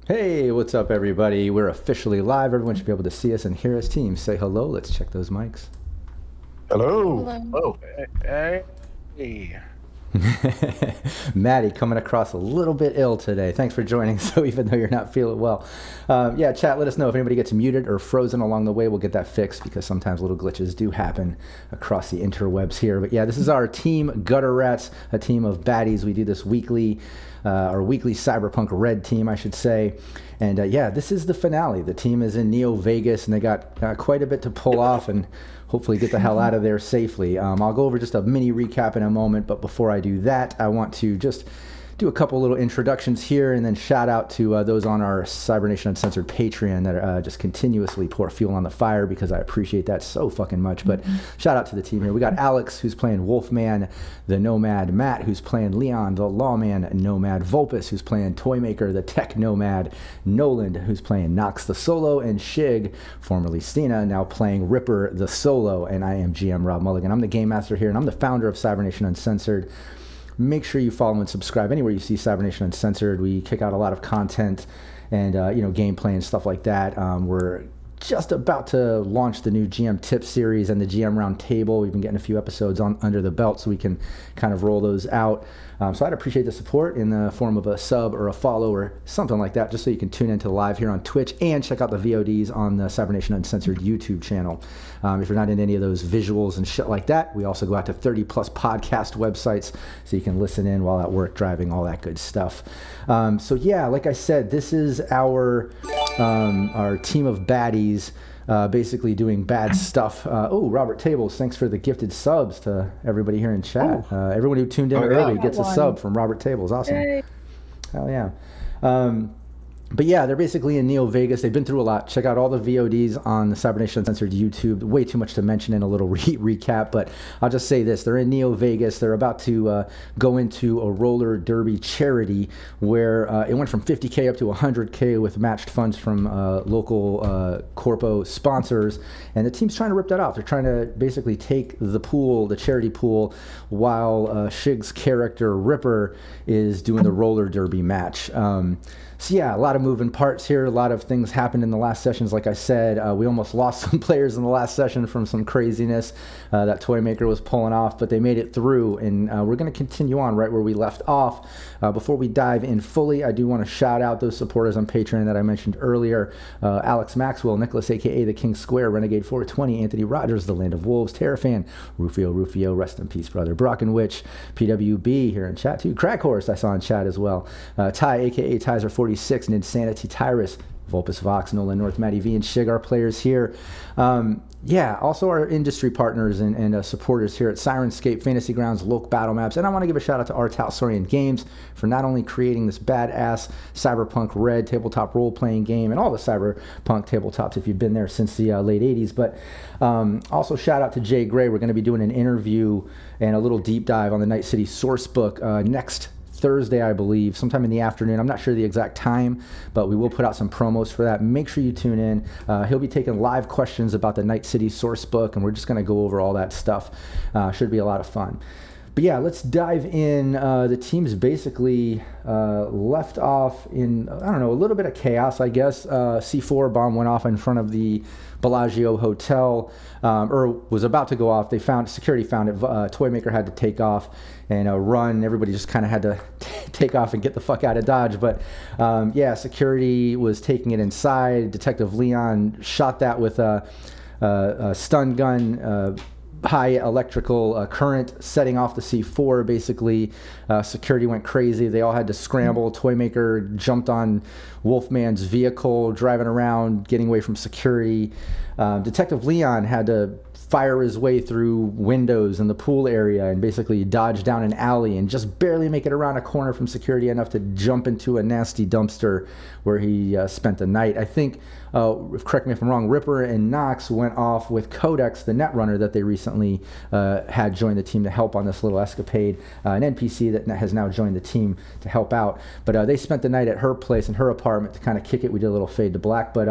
Hey, what's up, everybody? We're officially live. Everyone should be able to see us and hear us. Team, say hello. Let's check those mics. Hello. Hello. Oh, hey. Maddie coming across a little bit ill today. Thanks for joining. So even though you're not feeling well, yeah, chat, let us know if anybody gets muted or frozen along the way. We'll get that fixed because sometimes little glitches do happen across the interwebs here. But yeah, this is our team Gutter Rats, a team of baddies. We do this weekly, our weekly Cyberpunk Red team, I should say. And yeah, this is the finale. The team is in Neo Vegas and they got quite a bit to pull off and hopefully get the hell out of there safely. I'll go over just a mini recap in a moment, but before I do that, I want to just do a couple little introductions here and then shout out to those on our Cybernation Uncensored Patreon that just continuously pour fuel on the fire because I appreciate that so fucking much. But shout out to the team here. We got Alex, who's playing Wolfman the Nomad, Matt, who's playing Leon the Lawman Nomad, Vulpus, who's playing Toymaker the Tech Nomad, Noland, who's playing Nox the Solo, and Shig, formerly Stina, now playing Ripper the Solo. And I am GM Rob Mulligan. I'm the Game Master here, and I'm the founder of Cybernation Uncensored. Make sure you follow and subscribe anywhere you see Cybernation Uncensored. We kick out a lot of content and gameplay and stuff like that. We're just about to launch the new GM Tip series and the GM Round Table. We've been getting a few episodes under the belt so we can kind of roll those out. So I'd appreciate the support in the form of a sub or a follow or something like that, just so you can tune into live here on Twitch and check out the VODs on the Cybernation Uncensored YouTube channel. If you're not into any of those visuals and shit like that, we also go out to 30 plus podcast websites so you can listen in while at work, driving, all that good stuff. So yeah, like I said, this is our team of baddies, basically doing bad stuff. Robert Tables, thanks for the gifted subs to everybody here in chat. Everyone who tuned in early gets a sub from Robert Tables. Awesome. Yay. Hell yeah. But yeah, they're basically in Neo Vegas. They've been through a lot. Check out all the VODs on the Cybernation Uncensored YouTube. Way too much to mention in a little recap, but I'll just say this. They're in Neo Vegas. They're about to go into a roller derby charity where it went from 50K up to 100K with matched funds from local corpo sponsors. And the team's trying to rip that off. They're trying to basically take the pool, the charity pool, while Shig's character Ripper is doing the roller derby match. So yeah, a lot of moving parts here. A lot of things happened in the last sessions. Like I said, we almost lost some players in the last session from some craziness that Toymaker was pulling off, but they made it through, and we're going to continue on right where we left off. Before we dive in fully, I do want to shout out those supporters on Patreon that I mentioned earlier. Alex Maxwell, Nicholas, a.k.a. the King Square, Renegade 420, Anthony Rogers, The Land of Wolves, Terrafan, Rufio, rest in peace, brother, Brockenwitch, PWB here in chat too, Crack Horse I saw in chat as well, Ty, a.k.a. Tizer 46, and Insanity Tyrus, Vulpus Vox, Nolan North, Matty V, and Shig, our players here. Yeah, also our industry partners and supporters here at Sirenscape, Fantasy Grounds, Loc Battle Maps, and I want to give a shout out to our Talsorian Games for not only creating this badass Cyberpunk Red tabletop role-playing game and all the Cyberpunk tabletops if you've been there since the late 80s, but also shout out to Jay Gray. We're going to be doing an interview and a little deep dive on the Night City Sourcebook next Thursday, I believe, sometime in the afternoon. I'm not sure the exact time, but we will put out some promos for that. Make sure you tune in. He'll be taking live questions about the Night City source book, and we're just going to go over all that stuff. Should be a lot of fun. But yeah, let's dive in. The team's basically left off in, I don't know, a little bit of chaos, I guess. C4 bomb went off in front of the Bellagio Hotel, or was about to go off. Security found it. Toymaker had to take off and run. Everybody just kind of had to take off and get the fuck out of Dodge. But yeah, security was taking it inside. Detective Leon shot that with a stun gun. high electrical current setting off the C4. Basically, security went crazy. They all had to scramble. Toymaker jumped on Wolfman's vehicle, driving around, getting away from security. Detective Leon had to fire his way through windows in the pool area and basically dodge down an alley and just barely make it around a corner from security enough to jump into a nasty dumpster where he spent the night. I think, correct me if I'm wrong, Ripper and Knox went off with Codex, the netrunner that they recently had joined the team to help on this little escapade, an NPC that has now joined the team to help out. But they spent the night at her place in her apartment to kind of kick it. We did a little fade to black, but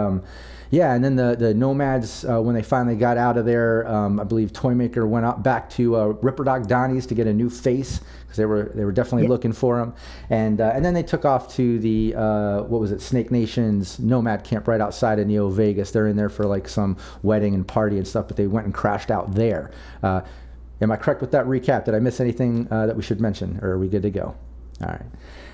yeah, and then the Nomads, when they finally got out of there, I believe Toymaker went out back to Ripper Doc Donnie's to get a new face because they were definitely looking for him, and then they took off to the what was it, Snake Nation's Nomad camp right outside of Neo Vegas. They're in there for like some wedding and party and stuff, but they went and crashed out there. Am I correct with that recap? Did I miss anything that we should mention, or are we good to go? All right.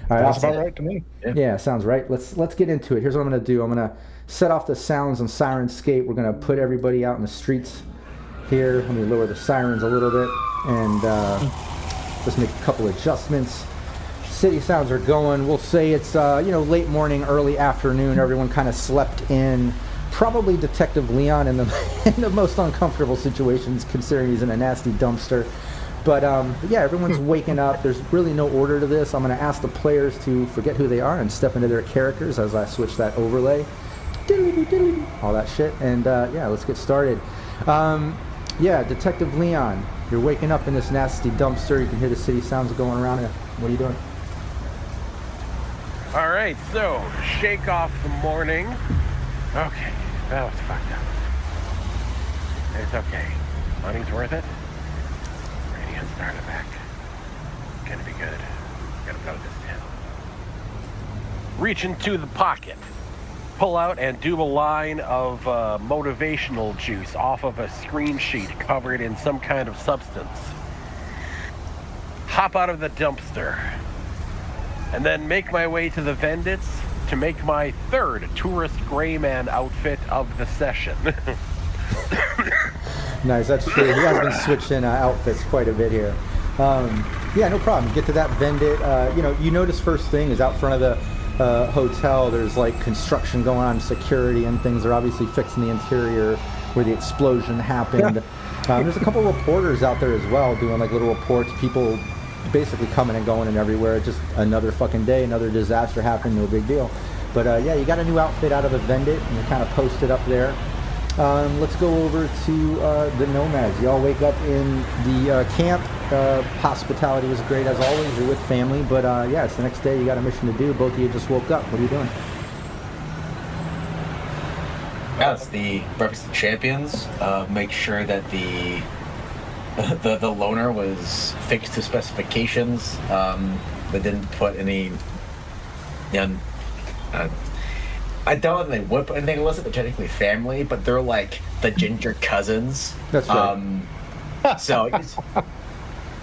That's about right to me. Yeah, sounds right. Let's get into it. Here's what I'm going to do. I'm going to set off the sounds on Sirenscape. We're going to put everybody out in the streets here. Let me lower the sirens a little bit and just make a couple adjustments. City sounds are going. We'll say it's late morning, early afternoon. Everyone kind of slept in. Probably Detective Leon in the most uncomfortable situations, considering he's in a nasty dumpster. But yeah, everyone's waking up. There's really no order to this. I'm going to ask the players to forget who they are and step into their characters as I switch that overlay. All that shit. And yeah, let's get started. Yeah, Detective Leon, you're waking up in this nasty dumpster. You can hear the city sounds going around. What are you doing? All right, so shake off the morning. Okay, that was fucked up. It's okay. Money's worth it. Started back. Gonna be good. Gotta blow this town. Reach into the pocket. Pull out and do a line of motivational juice off of a screen sheet covered in some kind of substance. Hop out of the dumpster. And then make my way to the Vendits to make my third tourist gray man outfit of the session. Nice, that's true. He has been switching outfits quite a bit here. Yeah, no problem. Get to that Vendit. You notice first thing is out front of the hotel, there's like construction going on, security and things. They're obviously fixing the interior where the explosion happened. There's a couple of reporters out there as well doing like little reports. People basically coming and going and everywhere. Just another fucking day, another disaster happened, no big deal. But yeah, you got a new outfit out of the Vendit and you're kind of posted up there. Let's go over to the Nomads. Y'all wake up in the camp. Hospitality was great as always. You're with family, but yeah, it's the next day. You got a mission to do. Both of you just woke up. What are you doing? Yeah, it's the Breakfast of Champions. Make sure that the loaner was fixed to specifications. But didn't put any. I doubt they would put anything unless they're technically family, but they're like the ginger cousins. That's right. So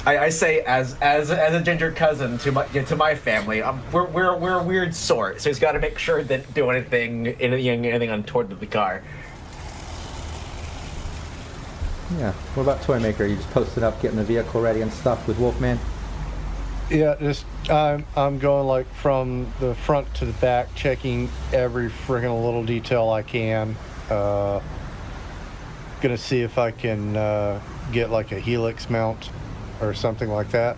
I say as a ginger cousin to my family, we're a weird sort. So he's got to make sure that didn't do anything untoward to the car. Yeah. What about Toymaker? You just posted up, getting the vehicle ready and stuff with Wolfman? Yeah, just I'm going like from the front to the back, checking every friggin' little detail I can. Gonna see if I can get like a helix mount or something like that,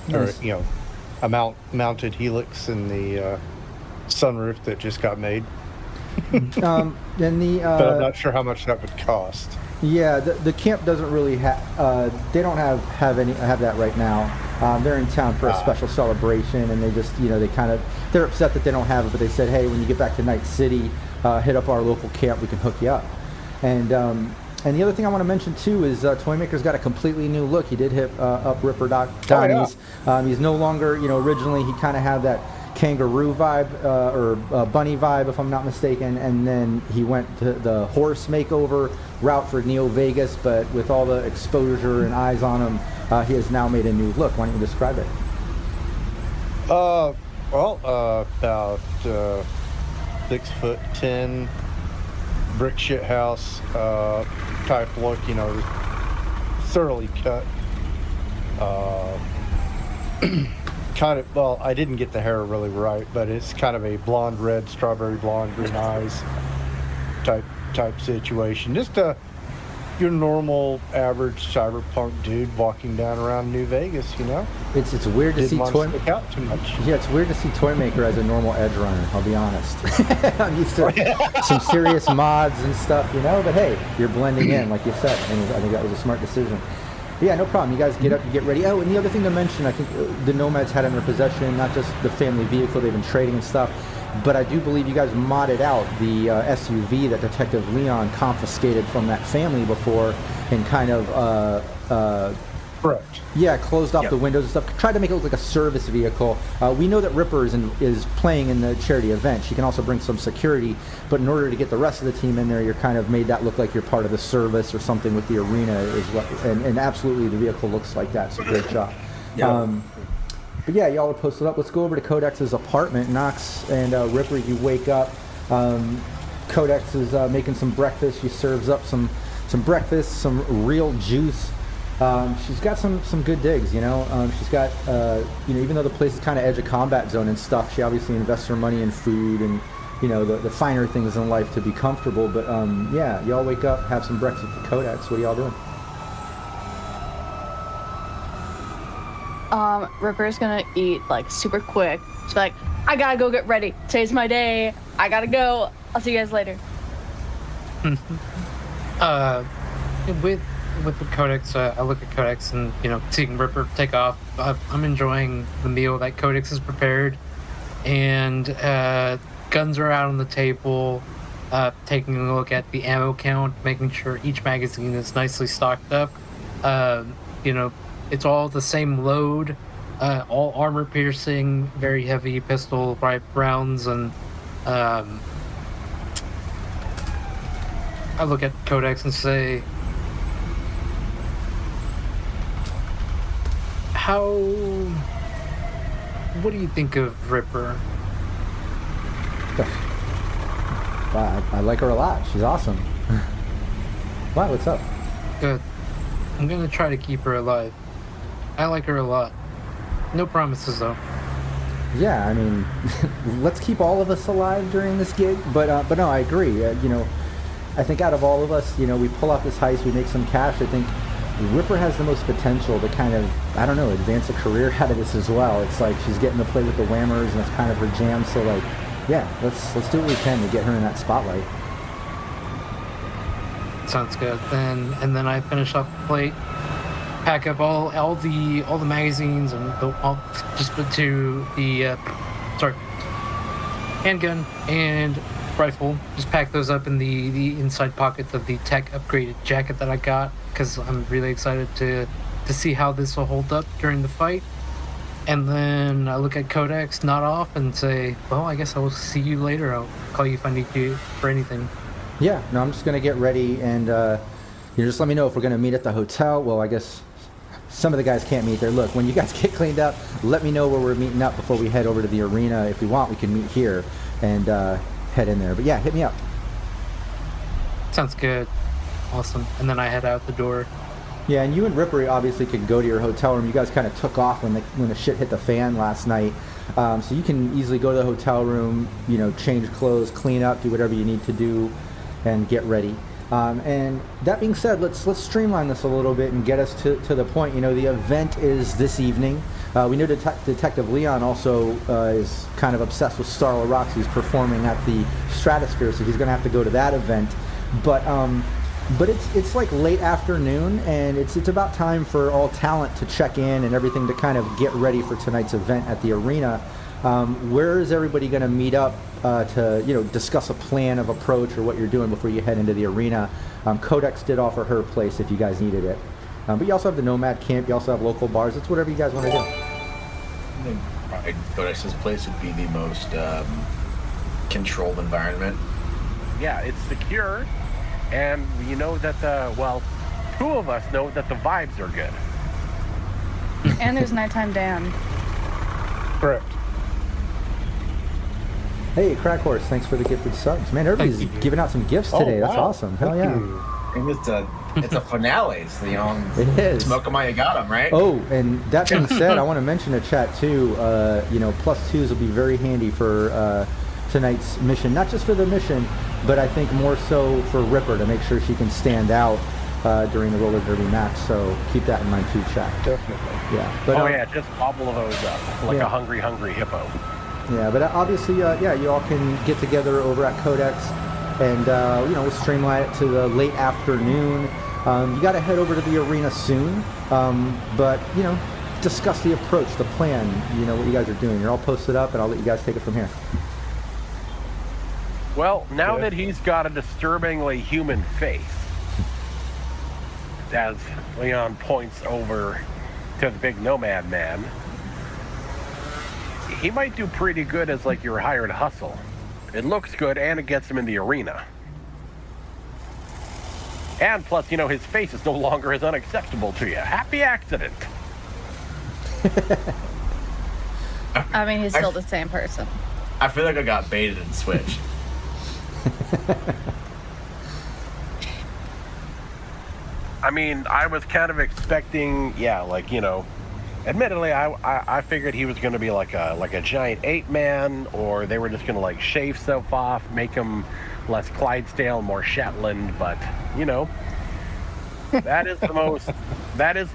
Nice. or a mounted helix in the sunroof that just got made. Then the But I'm not sure how much that would cost. Yeah, the camp doesn't really have. They don't have that right now. They're in town for a special celebration, and they just they're upset that they don't have it. But they said, hey, when you get back to Night City, hit up our local camp. We can hook you up. And the other thing I want to mention too is Toymaker's got a completely new look. He did hit up Ripper Doc Donnie's. Oh, yeah. He's no longer originally he kind of had that kangaroo vibe or bunny vibe, if I'm not mistaken, and then he went to the horse makeover route for Neo Vegas, but with all the exposure and eyes on him, he has now made a new look. Why don't you describe it? Well, about 6'10", brick shit house type look, thoroughly cut. Kind of, well, I didn't get the hair really right, but it's kind of a blonde red, strawberry blonde, green eyes type situation. Just your normal average cyberpunk dude walking down around New Vegas, you know. It's weird to see stick out too much. Yeah, it's weird to see Toymaker as a normal edge runner. I'll be honest. I'm used to some serious mods and stuff, you know. But hey, you're blending in, like you said, and I think that was a smart decision. But yeah, no problem. You guys get up, you get ready. Oh, and the other thing to mention, I think the Nomads had in their possession not just the family vehicle they've been trading and stuff, but I do believe you guys modded out the SUV that Detective Leon confiscated from that family before, and kind of correct. Yeah, closed off the windows and stuff. Tried to make it look like a service vehicle. We know that Ripper is playing in the charity event. She can also bring some security, but in order to get the rest of the team in there, you're kind of made that look like you're part of the service or something with the arena. Is what, and absolutely the vehicle looks like that. So great job. Yeah. But yeah, y'all are posted up. Let's go over to Codex's apartment. Nox and Ripper, you wake up. Codex is making some breakfast. She serves up some breakfast, some real juice. She's got some good digs, you know. She's got, even though the place is kind of edge of combat zone and stuff, she obviously invests her money in food and, you know, the finer things in life to be comfortable. But yeah, y'all wake up, have some breakfast with Codex. What are y'all doing? Ripper's gonna eat like super quick. She's like, I gotta go get ready. Today's my day. I gotta go. I'll see you guys later. With the Codex, I look at Codex and, you know, seeing Ripper take off. I'm enjoying the meal that Codex has prepared, and guns are out on the table. Taking a look at the ammo count, making sure each magazine is nicely stocked up. You know, it's all the same load, all armor piercing, very heavy pistol rounds, and I look at Codex and say, what do you think of Ripper? I like her a lot. She's awesome. Wow, what's up? Good. I'm gonna try to keep her alive. I like her a lot. No promises, though. Yeah, I mean, let's keep all of us alive during this gig. But no, I agree. You know, I think out of all of us, you know, we pull off this heist, we make some cash. I think Ripper has the most potential to kind of, I don't know, advance a career out of this as well. It's like she's getting to play with the whammers, and it's kind of her jam. So like, yeah, let's do what we can to get her in that spotlight. Sounds good. And then I finish off the plate, pack up all the magazines, and I'll just put to the handgun and rifle. Just pack those up in the inside pockets of the tech upgraded jacket that I got, because I'm really excited to see how this will hold up during the fight. And then I look at Codex, nod off, and say, well, I guess I will see you later. I'll call you if I need you for anything. Yeah, no, I'm just going to get ready, and you just let me know if we're going to meet at the hotel. Well, I guess some of the guys can't meet there. Look, when you guys get cleaned up, let me know where we're meeting up before we head over to the arena. If we want, we can meet here and head in there. But yeah, hit me up. Sounds good. Awesome. And then I head out the door. Yeah, and you and Ripper obviously could go to your hotel room. You guys kind of took off when the shit hit the fan last night. So you can easily go to the hotel room, you know, change clothes, clean up, do whatever you need to do, and get ready. And that being said, let's streamline this a little bit and get us to the point. You know, the event is this evening. We know Detective Leon also is kind of obsessed with Starla Rocks. He's performing at the Stratosphere, so he's going to have to go to that event. But it's like late afternoon, and it's about time for all talent to check in and everything to kind of get ready for tonight's event at the arena. Where is everybody going to meet up to, you know, discuss a plan of approach or what you're doing before you head into the arena? Codex did offer her place if you guys needed it. But you also have the Nomad Camp. You also have local bars. It's whatever you guys want to do. I think probably Codex's place would be the most controlled environment. Yeah, it's secure, and you know that two of us know that the vibes are good. And there's nighttime Dan. Correct. Hey, Crack Horse, thanks for the gifted subs. Man, everybody's giving out some gifts today. That's awesome. Hell yeah. And it's It's a finale, so, It is. smoke 'em while you got 'em, right? Oh, and that being said, I want to mention to chat too, +2s will be very handy for tonight's mission. Not just for the mission, but I think more so for Ripper to make sure she can stand out during the roller derby match. So keep that in mind too, chat. Definitely. Yeah. But, just gobble those up like a hungry hippo. Yeah, but obviously, you all can get together over at Codex, and we'll streamline it to the late afternoon. You got to head over to the arena soon, but discuss the approach, the plan. What you guys are doing. You're all posted up, and I'll let you guys take it from here. Well, now that he's got a disturbingly human face, as Leon points over to the big nomad man, he might do pretty good as like your hired hustle. It looks good and it gets him in the arena. And plus, his face is no longer as unacceptable to you. Happy accident. I mean, he's still the same person. I feel like I got baited and switched. I mean, I was kind of expecting, admittedly, I figured he was going to be like a giant ape man, or they were just going to like shave stuff off, make him less Clydesdale, more Shetland, but that is the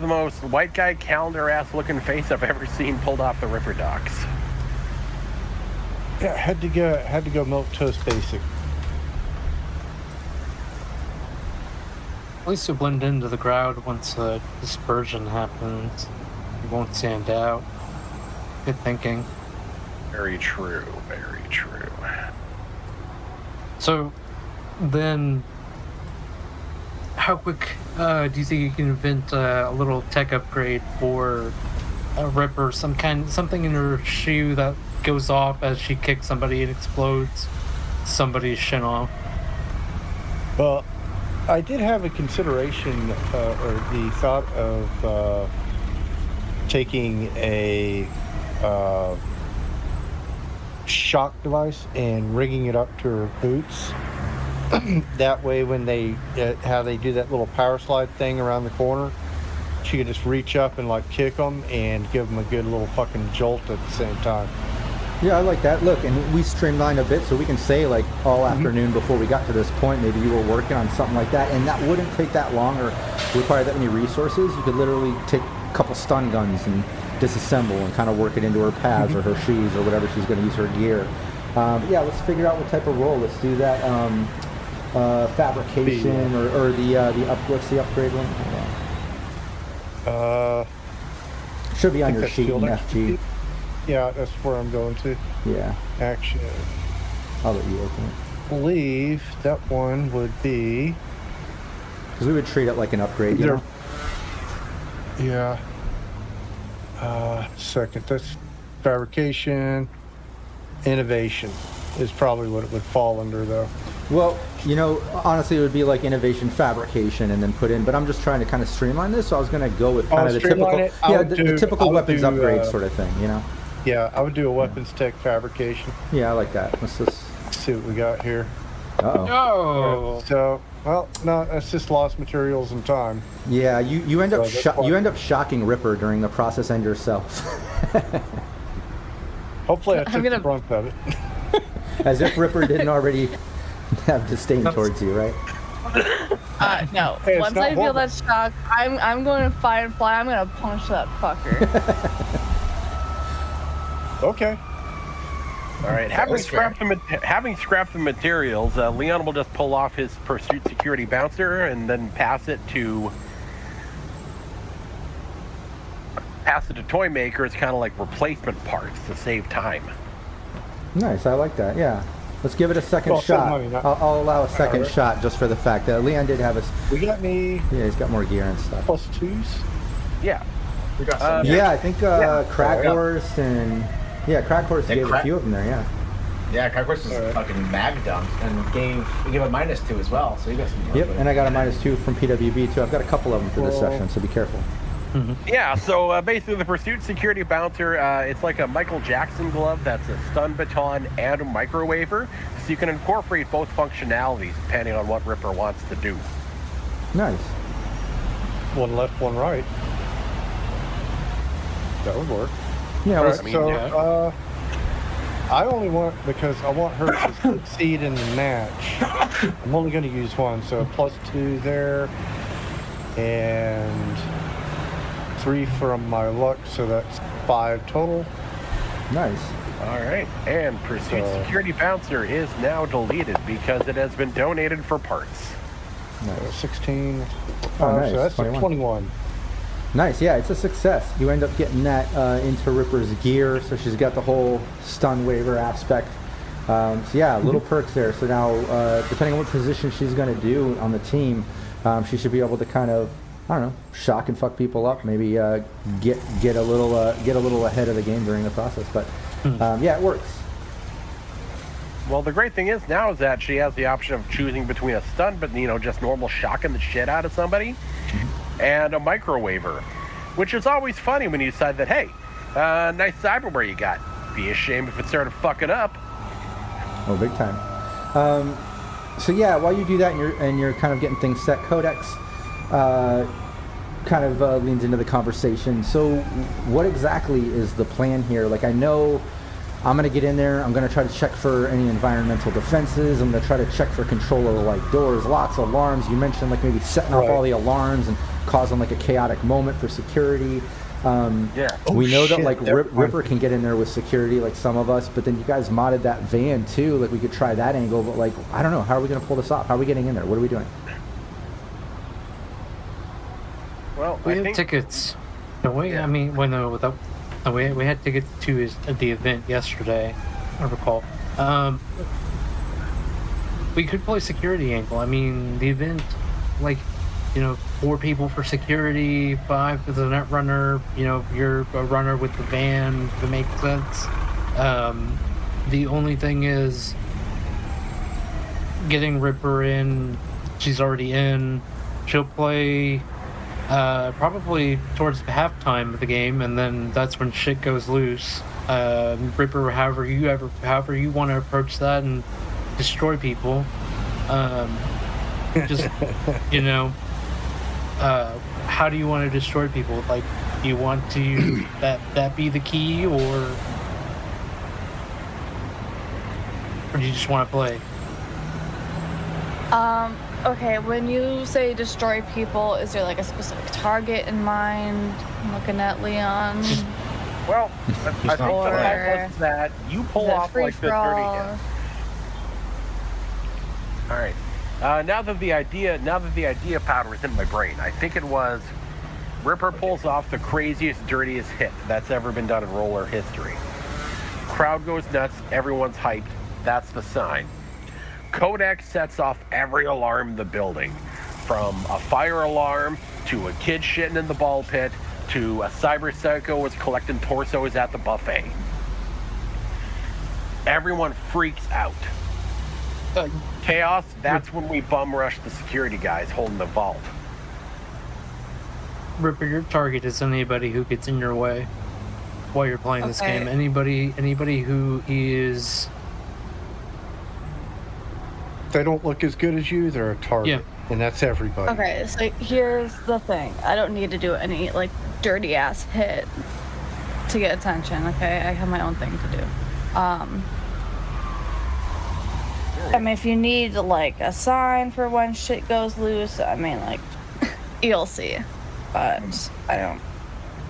most white guy calendar ass looking face I've ever seen pulled off the Ripper docks. Yeah, had to go milk toast basic. At least you blend into the crowd once dispersion happens. You won't stand out. Good thinking. Very true, very true. So, then, how quick do you think you can invent a little tech upgrade for a Ripper? Something in her shoe that goes off as she kicks somebody and explodes somebody's shin off? Well, I did have a consideration or the thought of taking a shock device and rigging it up to her boots. That way, when how they do that little power slide thing around the corner, she could just reach up and like kick them and give them a good little fucking jolt at the same time. Yeah, I like that. Look, and we streamlined a bit, so we can say like all afternoon before we got to this point, maybe you were working on something like that, and that wouldn't take that long or require that many resources. You could literally take a couple stun guns and disassemble and kind of work it into her pads or her shoes or whatever she's going to use her gear. Yeah, let's figure out what type of role. Let's do that fabrication or what's the upgrade one? Should be on your sheet in FG. Yeah, that's where I'm going to. Yeah. Action. I'll let you open it. I believe that one would be... Because we would treat it like an upgrade, you know? Yeah. Second, that's fabrication. Innovation is probably what it would fall under, though. Well, honestly, it would be like innovation fabrication and then put in, but I'm just trying to kind of streamline this, so I was going to go with kind of the typical, the typical weapons upgrade sort of thing, Yeah, I would do a weapons tech fabrication. Yeah, I like that. Let's just see what we got here. Uh-oh. Oh. So, well, no, that's just lost materials and time. Yeah, you end up shocking Ripper during the process and yourself. Hopefully I took the brunt of it. As if Ripper didn't already have disdain towards you, right? No. Hey, Once I feel that shock, I'm going to fly and fly. I'm going to punch that fucker. Okay. All right. Having scrapped the materials, Leon will just pull off his pursuit security bouncer and then pass it to toy makers, kind of like replacement parts to save time. Nice. I like that. Yeah. Let's give it a second shot. I'll allow a second shot just for the fact that Leon did have us. We got any? Yeah, he's got more gear and stuff. +2s? Yeah. We got some. I think Crackhorse and Crackhorse gave a few of them there. Yeah. Yeah, Crackhorse was fucking mag dumped and gave a -2 as well. So you got some. Yep, and I got a -2 from PWB too. I've got a couple of them for this session, so be careful. Yeah, so basically the pursuit security bouncer, it's like a Michael Jackson glove that's a stun baton and a microwaver, so you can incorporate both functionalities depending on what Ripper wants to do. Nice. one left, one right. That would work. Yeah, All well, right, I mean, so yeah. I only want, because I want her to succeed in the match. I'm only going to use one, so +2 there, and 3 from my luck, so that's 5 total. nice. All right. And Pursuit Security Bouncer is now deleted because it has been donated for parts. Nice. 16, Oh, nice. so that's 21. 21. Nice, yeah, it's a success. You end up getting that into Ripper's gear, so she's got the whole stun waiver aspect. So yeah, little perks there. So now, depending on what position she's going to do on the team, she should be able to kind of, I don't know, shock and fuck people up. Maybe get a little ahead of the game during the process. But yeah, it works. Well, the great thing is now is that she has the option of choosing between a stun, but just normal shocking the shit out of somebody, and a microwaver, which is always funny when you decide that, hey, nice cyberware you got. Be a shame if it started fucking up. Oh, big time. So yeah, while you do that and you're kind of getting things set, Codex kind of leans into the conversation. So what exactly is the plan here? Like, I know I'm going to get in there. I'm going to try to check for any environmental defenses. I'm going to try to check for control of the like doors, locks, alarms. You mentioned like maybe setting off all the alarms and causing like a chaotic moment for security. Yeah. We know that shit, like Ripper can get in there with security, like some of us, but then you guys modded that van too. Like we could try that angle, but like I don't know. How are we going to pull this off? How are we getting in there? What are we doing? Well, We I have think tickets. No, we, Yeah. I mean, well, no, without, no, we had tickets to the event yesterday, I recall. We could play security angle. I mean, the event, like, 4 people for security, 5 as a net runner. You're a runner with the van. That makes sense. The only thing is getting Ripper in. She's already in. She'll play probably towards the halftime of the game, and then that's when shit goes loose. Ripper, however you want to approach that and destroy people. Just how do you want to destroy people? Like, do you want to that be the key, or do you just want to play? Okay, when you say destroy people, is there like a specific target in mind? I'm looking at Leon. well, I think the Or- idea is that you pull Is it off like the dirty free-for-all? hit. All right. Now that the idea powder is in my brain, I think it was Ripper pulls off the craziest, dirtiest hit that's ever been done in roller history. Crowd goes nuts. Everyone's hyped. That's the sign. Codex sets off every alarm in the building, from a fire alarm to a kid shitting in the ball pit to a cyber psycho was collecting torsos at the buffet. Everyone freaks out. Chaos, that's when we bum rush the security guys holding the vault. Ripper, your target is anybody who gets in your way while you're playing this Okay. game. Anybody who is They don't look as good as you, they're a target. And that's everybody. Okay, so here's the thing. I don't need to do any like dirty ass hit to get attention. Okay, I have my own thing to do. I mean, if you need like a sign for when shit goes loose, I mean, like you'll see. But I don't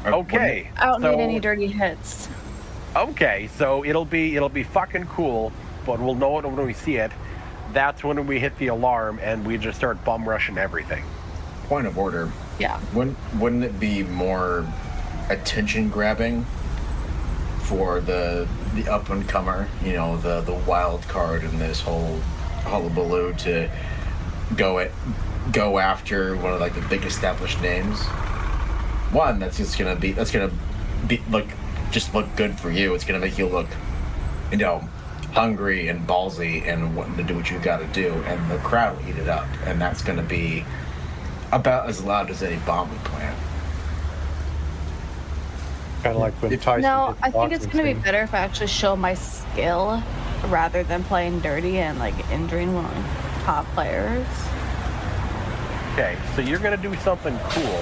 Okay. need any dirty hits. Okay, so it'll be fucking cool, but we'll know it when we see it. That's when we hit the alarm and we just start bum rushing everything. Point of order. Yeah. Wouldn't it be more attention grabbing for the up and comer, the wild card in this whole hullabaloo to go after one of like the big established names? One, that's gonna look good for you. It's gonna make you look, hungry and ballsy and wanting to do what you got to do, and the crowd will eat it up, and that's going to be about as loud as any bomb we plant. Kind of like when Tyson No, did the I think it's boxing gonna be scene. better if I actually show my skill rather than playing dirty and like injuring one of my top players. Okay, so you're going to do something cool.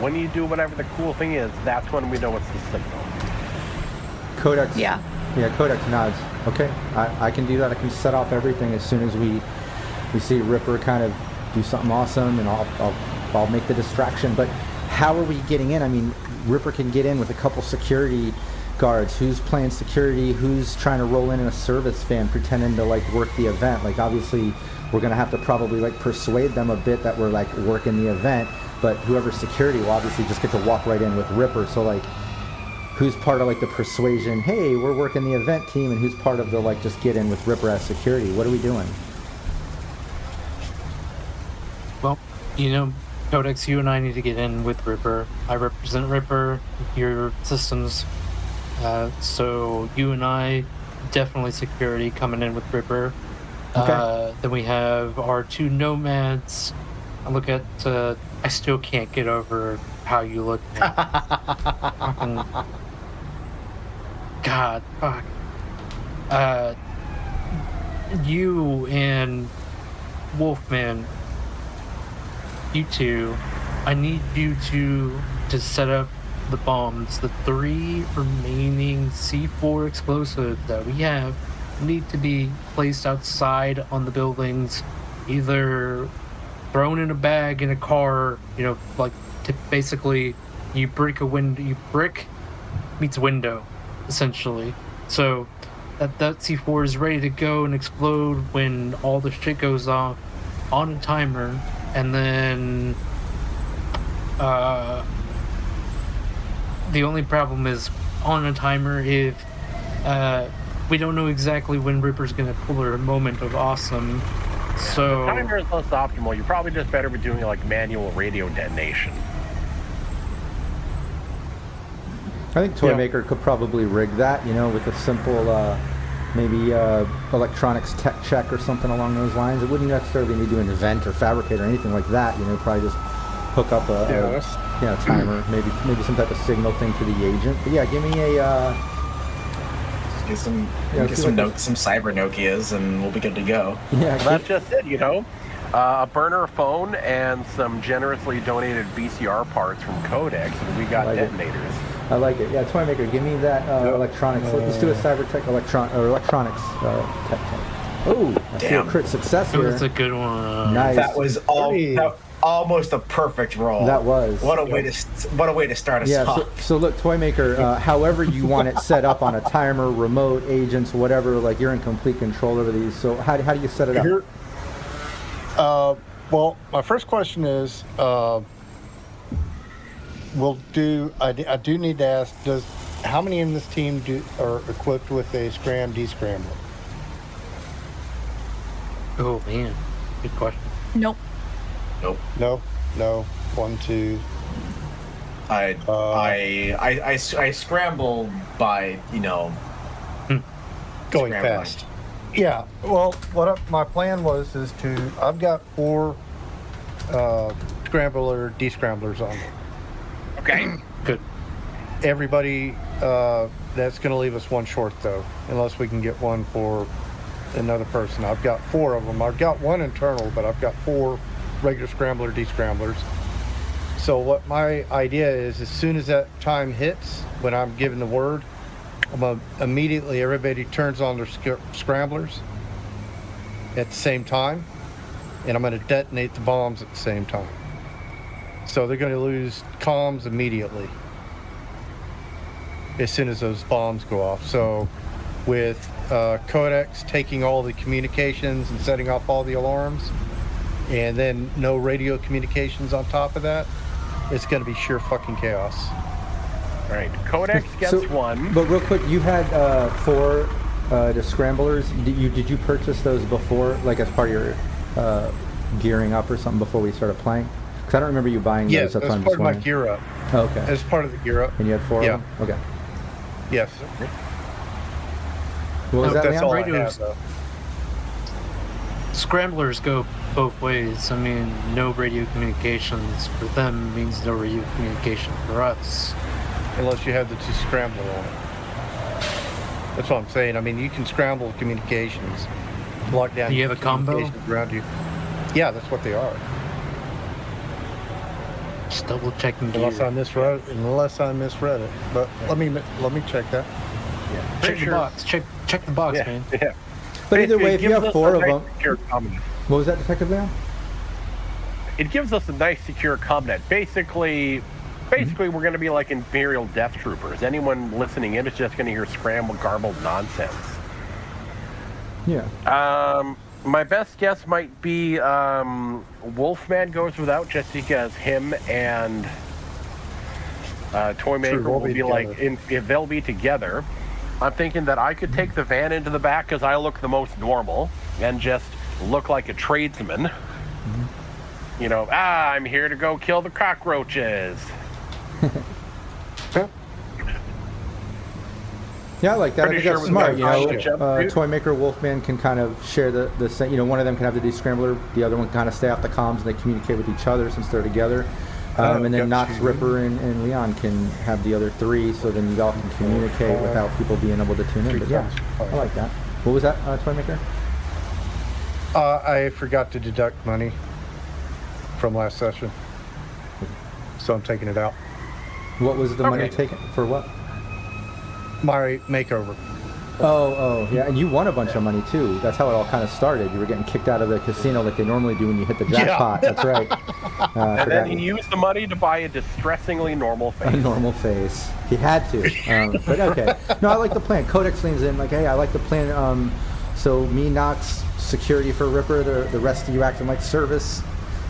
When you do whatever the cool thing is, that's when we know it's the signal. Codex. Yeah. Yeah, Codex nods. Okay, I can do that. I can set off everything as soon as we see Ripper kind of do something awesome, and I'll make the distraction. But how are we getting in? I mean, Ripper can get in with a couple security guards. Who's playing security? Who's trying to roll in a service van pretending to like work the event? Like obviously we're gonna have to probably like persuade them a bit that we're like working the event, but whoever's security will obviously just get to walk right in with Ripper. So like who's part of like the persuasion, hey, we're working the event team, and who's part of the like just get in with Ripper as security? What are we doing? Well, you know, Codex, you and I need to get in with Ripper. I represent Ripper, your systems. So you and I, definitely security coming in with Ripper. Okay. Then we have our two nomads. I look at, I still can't get over how you look. Fucking, God, fuck. You and Wolfman, you two, I need you to set up the bombs. The 3 remaining C4 explosives that we have need to be placed outside on the buildings, either thrown in a bag in a car, you know, like basically you brick meets window, essentially. So that C4 is ready to go and explode when all the shit goes off on a timer, and then the only problem is on a timer if we don't know exactly when Ripper's gonna pull her moment of awesome. So the timer is less optimal. You're probably just better with doing like manual radio detonation. I think Toymaker could probably rig that, you know, with a simple maybe electronics tech check or something along those lines. It wouldn't necessarily need to do an event or fabricate or anything like that. You know, probably just hook up a timer, maybe some type of signal thing to the agent. But yeah, give me a Get some cyber Nokias, and we'll be good to go. yeah. That's just it, you know. A burner phone and some generously donated VCR parts from Codex, and we got detonators. I like it. Yeah, Toymaker, give me that electronics. Let's do a cybertech electronics tech check. Oh, I see a crit success here. That's a good one. Nice. That was almost a perfect roll. That was. What a way to start us off. So look, Toymaker, however you want it set up on a timer, remote, agents, whatever, like you're in complete control over these. So how do you set it up? Well, my first question is, I do need to ask, how many in this team are equipped with a descrambler? Oh man, good question. Nope. No. 1, 2. I scramble by, you know, going fast. Yeah. Well, my plan is I've got 4 descramblers on. Okay. Good. Everybody, that's going to leave us one short though, unless we can get one for another person. I've got 4 of them. I've got 1 internal, but I've got 4 regular scrambler descramblers. So what my idea is, as soon as that time hits, when I'm given the word, immediately everybody turns on their scramblers at the same time, and I'm going to detonate the bombs at the same time. So they're going to lose comms immediately as soon as those bombs go off. So with Codex taking all the communications and setting off all the alarms, and then no radio communications on top of that, it's going to be sheer fucking chaos. All right, Codex gets 1. But real quick, you had 4 descramblers. Did you purchase those before, like as part of your gearing up or something before we started playing? Because I don't remember you buying those. That's part of my gear up. Oh, okay. As part of the gear up. And you had 4 of them? Okay. Yes. What was that, That's all I Radios. have, though. Scramblers go both ways. I mean, no radio communications for them means no radio communication for us. Unless you have the 2 scrambler on it. That's what I'm saying. I mean, you can scramble communications, lock down. Do you have a combo communications around you? Yeah, that's what they are. Just double checking Unless gear. I misread it. But let me check that. Yeah. Check the box. Check the box, Yeah. man. Yeah. But either way, if you gives have us 4 a of nice them, secure covenant. what was that, Detective Van? It gives us a nice secure covenant. Basically, we're going to be like Imperial Death Troopers. Anyone listening in is just going to hear scrambled, garbled nonsense. Yeah. My best guess might be Wolfman goes without, just because him and Toymaker we'll will be be like, if they'll be together. I'm thinking that I could take the van into the back because I look the most normal and just look like a tradesman. Mm-hmm. You know, I'm here to go kill the cockroaches. Yeah, I like that. Pretty I think that's sure smart. with You that know, knowledge up, Toymaker, Wolfman can kind of share the same. You know, one of them can have the descrambler, the other one can kind of stay off the comms, and they communicate with each other since they're together. And then Nox, Ripper, and Leon can have the other 3, so then you all can communicate without people being able to tune in. But yeah, I like that. What was that, Toymaker? I forgot to deduct money from last session, so I'm taking it out. What was the money Okay. taken for? What? My makeover. Oh, yeah, and you won a bunch of money too. That's how it all kind of started. You were getting kicked out of the casino like they normally do when you hit the jackpot. That's right. And then he used the money to buy a distressingly normal face. a normal face. He had to. But okay. No, I like the plan. Codex leans in like, hey, I like the plan. So me, Nox, security for Ripper. The rest of you acting like service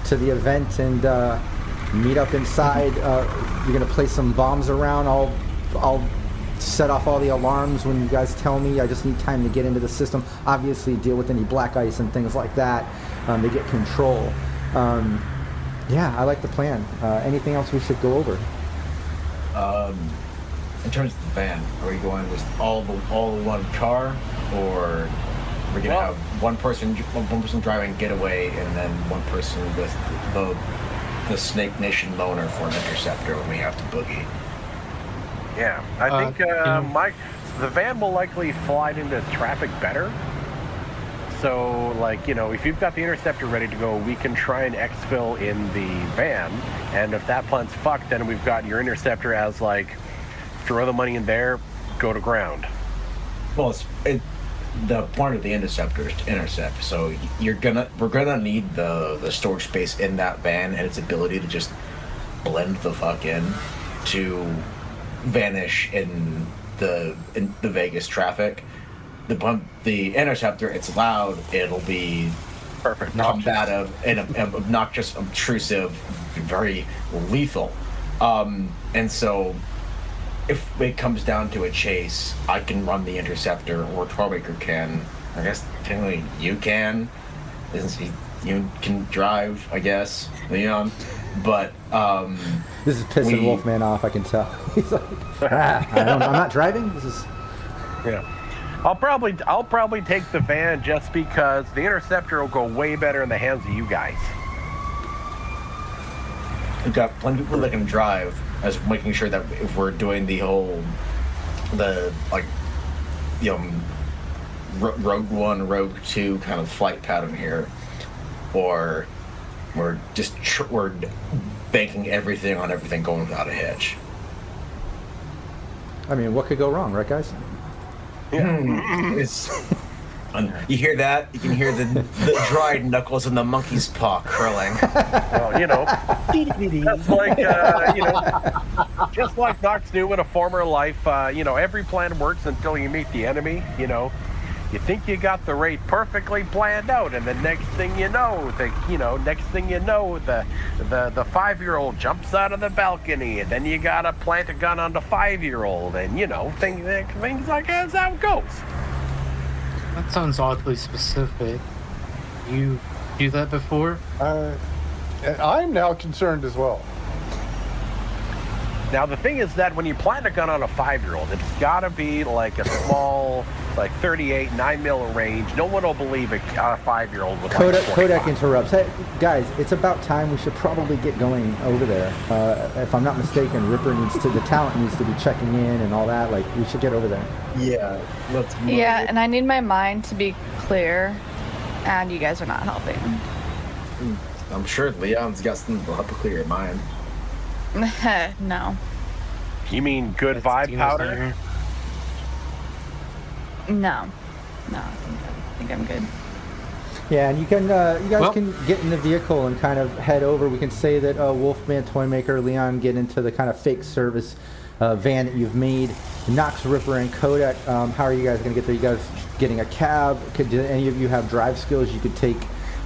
to the event and meet up inside. You're gonna place some bombs around. I'll set off all the alarms when you guys tell me. I just need time to get into the system. Obviously, deal with any black ice and things like that to get control. Yeah, I like the plan. Anything else we should go over? In terms of the van, are we going with all one car, or we're gonna have one person driving getaway and then one person with the Snake Nation loaner for an interceptor when we have to boogie? Yeah, I think the van will likely slide into traffic better. So, like, you know, if you've got the interceptor ready to go, we can try and exfil in the van. And if that plan's fucked, then we've got your interceptor as, like, throw the money in there, go to ground. Well, the point of the interceptor is to intercept. So we're gonna need the storage space in that van and its ability to just blend the fuck in to vanish in the Vegas traffic. The interceptor, it's loud. It'll be Perfect. combative and obnoxious, obtrusive, very lethal. And so, if it comes down to a chase, I can run the interceptor, or Toymaker can. I guess technically you can. You can drive, I guess, Leon. But This is pissing Wolfman off. I can tell. He's like, I'm not driving. This is. Yeah. I'll probably take the van just because the interceptor will go way better in the hands of you guys. We've got plenty of people that can drive, as making sure that if we're doing Rogue One, Rogue 2 kind of flight pattern here, or we're banking everything on everything going without a hitch. I mean, what could go wrong, right, guys? You hear that? You can hear the dried knuckles in the monkey's paw curling. Well, you know, that's like, just like Nox knew in a former life, every plan works until you meet the enemy, you know. You think you got the raid perfectly planned out, and the next thing you know, the 5-year-old jumps out of the balcony, and then you gotta plant a gun on the 5-year-old, and things like that's how it goes. That sounds oddly specific. You do that before? I'm now concerned as well. Now the thing is that when you plant a gun on a 5-year-old, it's gotta be like a small, like 38, 9mm range. No one will believe a 5-year-old with Kodak interrupts. Hey, guys, it's about time. We should probably get going over there. If I'm not mistaken, the talent needs to be checking in and all that. Like, we should get over there. Yeah, let's move. Yeah, and I need my mind to be clear, and you guys are not helping. I'm sure Leon's got something to help clear your mind. No. You mean good vibe powder? No. I think I'm good. Yeah, and you guys can get in the vehicle and kind of head over. We can say that Wolfman, Toymaker, Leon get into the kind of fake service van that you've made. Nox, Ripper, and Kodak. How are you guys going to get there? You guys getting a cab? Do any of you have drive skills? You could take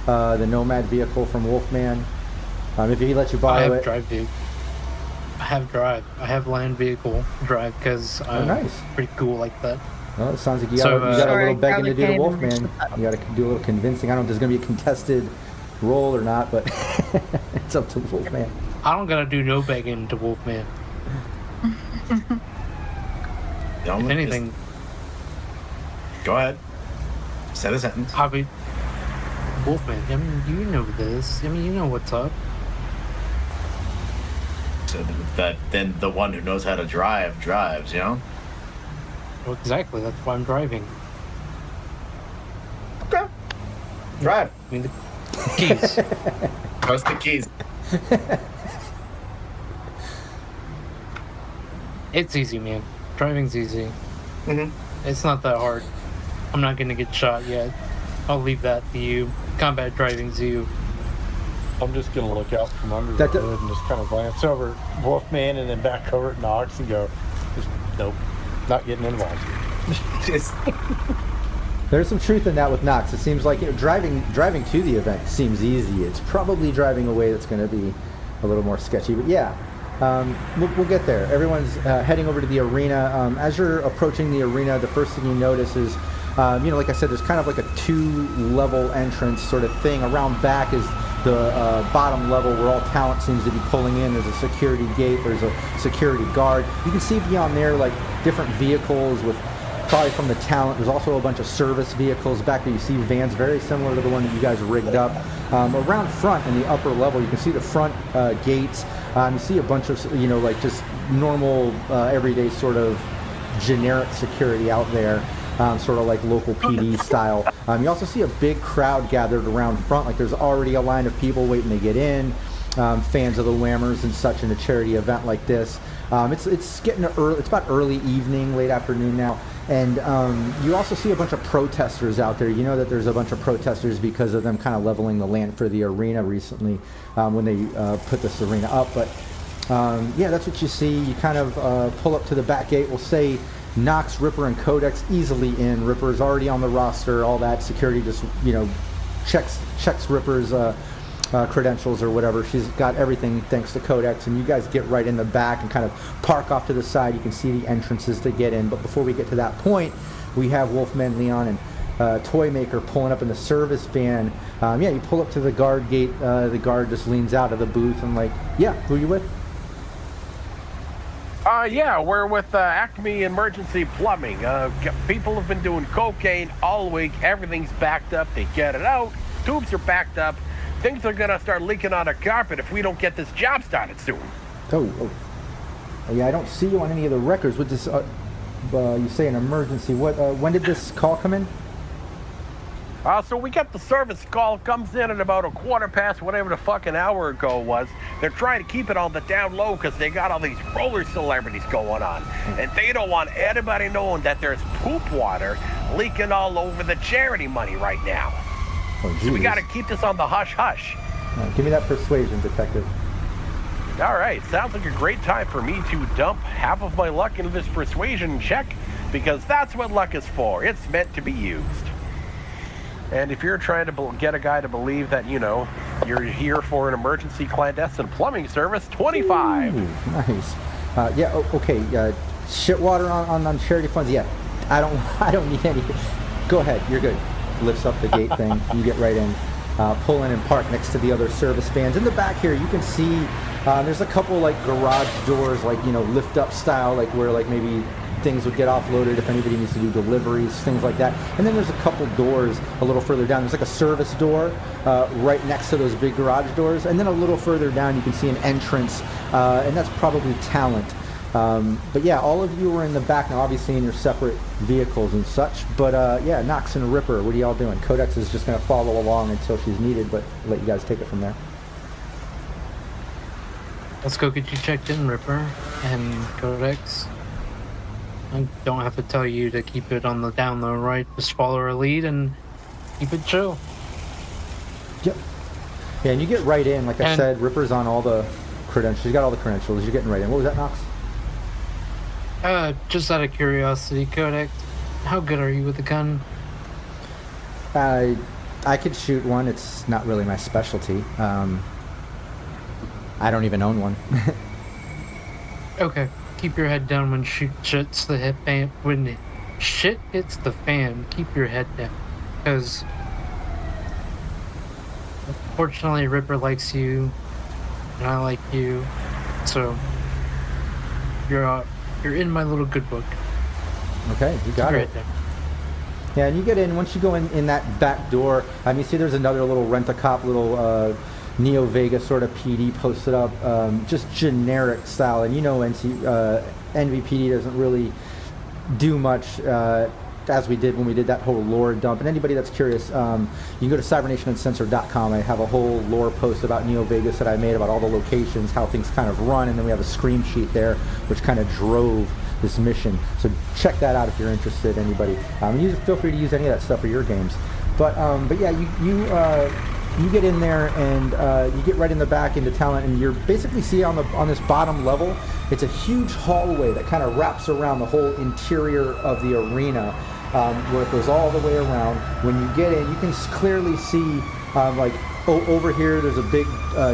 the Nomad vehicle from Wolfman if he lets you borrow it. I have drive. I have land vehicle drive because I'm nice. Pretty cool like that. Well, it sounds like you got a little begging to do to Wolfman. You got to do a little convincing. I don't know if there's going to be a contested role or not, but it's up to Wolfman. I don't got to do no begging to Wolfman. If anything... Go ahead. Say the sentence. I'll be... Wolfman, I mean, you know this. I mean, you know what's up. So that then the one who knows how to drive drives, you know? Well, exactly. That's why I'm driving. Okay. Drive. I mean, the keys. Trust the keys. It's easy, man. Driving's easy. Mm-hmm. It's not that hard. I'm not gonna get shot yet. I'll leave that to you. Combat driving's you. I'm just gonna look out from under the hood and just kind of glance over at Wolfman and then back over at Nox and go, nope, not getting involved. There's some truth in that with Nox. It seems like driving to the event seems easy. It's probably driving away that's going to be a little more sketchy. But yeah, we'll get there. Everyone's heading over to the arena. As you're approaching the arena, the first thing you notice is, like I said, there's kind of like a 2-level entrance sort of thing. Around back is the bottom level where all talent seems to be pulling in. There's a security gate. There's a security guard. You can see beyond there like different vehicles with probably from the talent. There's also a bunch of service vehicles back there. You see vans very similar to the one that you guys rigged up. Around front in the upper level, you can see the front gates. You see a bunch of, like just normal, everyday sort of generic security out there. Sort of like local PD style. You also see a big crowd gathered around front, like there's already a line of people waiting to get in, fans of the Whammers and such in a charity event like this. It's getting early. It's about early evening, late afternoon now, and you also see a bunch of protesters out there. You know that there's a bunch of protesters because of them kind of leveling the land for the arena recently when they put this arena up. But yeah, that's what you see. You kind of pull up to the back gate. We'll say Nox, Ripper, and Codex easily in. Ripper's already on the roster. All that security just checks Ripper's credentials or whatever. She's got everything thanks to Codex, and you guys get right in the back and kind of park off to the side. You can see the entrances to get in. But before we get to that point, we have Wolfman, Leon, and Toymaker pulling up in the service van. Yeah, you pull up to the guard gate. The guard just leans out of the booth and like, yeah, who are you with? Yeah, we're with Acme Emergency Plumbing. People have been doing cocaine all week. Everything's backed up. They get it out. Tubes are backed up. Things are going to start leaking on the carpet if we don't get this job started soon. Oh, yeah, I don't see you on any of the records. With this, you say an emergency. What? When did this call come in? So we get the service call, comes in at about 1:15, whatever the fucking hour ago was. They're trying to keep it on the down low because they got all these roller celebrities going on. And they don't want anybody knowing that there's poop water leaking all over the charity money right now. Oh, so we got to keep this on the hush-hush. Give me that persuasion, detective. All right, sounds like a great time for me to dump half of my luck into this persuasion check because that's what luck is for. It's meant to be used. And if you're trying to get a guy to believe that, you're here for an emergency clandestine plumbing service, 25. Ooh, nice. Yeah, okay. Shit water on charity funds. Yeah, I don't need any. Go ahead. You're good. Lifts up the gate thing. You get right in. Pull in and park next to the other service vans. In the back here, you can see there's a couple like garage doors, like lift up style, like where like maybe things would get offloaded if anybody needs to do deliveries, things like that. And then there's a couple doors a little further down. There's like a service door right next to those big garage doors. And then a little further down, you can see an entrance, and that's probably talent. But yeah, all of you are in the back now, obviously in your separate vehicles and such. But yeah, Nox and Ripper, what are y'all doing? Codex is just going to follow along until she's needed, but I'll let you guys take it from there. let's go get you checked in, Ripper and Codex. I don't have to tell you to keep it on the down low, right? Just follow our lead and keep it chill. Yep. Yeah, and you get right in. Like I And- said, Ripper's on all the credentials. He's got all the credentials. You're getting right in. What was that, Knox? Just out of curiosity, Codex, how good are you with a gun? I could shoot one. It's not really my specialty. I don't even own one. Okay, keep your head down when shit's the hit fan. When shit hits the fan, keep your head down, because fortunately Ripper likes you, and I like you, so you're in my little good book. Okay, you got Keep your it. head down. Yeah, and you get in. Once you go in that back door, you see there's another little rent-a-cop, little Neo Vegas sort of PD posted up, just generic style. And you know, NVPD doesn't really do much as we did when we did that whole lore dump. And anybody that's curious, you can go to CybernationUncensored.com. I have a whole lore post about Neo Vegas that I made about all the locations, how things kind of run, and then we have a screen sheet there which kind of drove this mission. So check that out if you're interested, anybody. Feel free to use any of that stuff for your games. But yeah, you get in there and you get right in the back into talent, and you're basically see on this bottom level, it's a huge hallway that kind of wraps around the whole interior of the arena, where it goes all the way around. When you get in, you can clearly see over here there's a big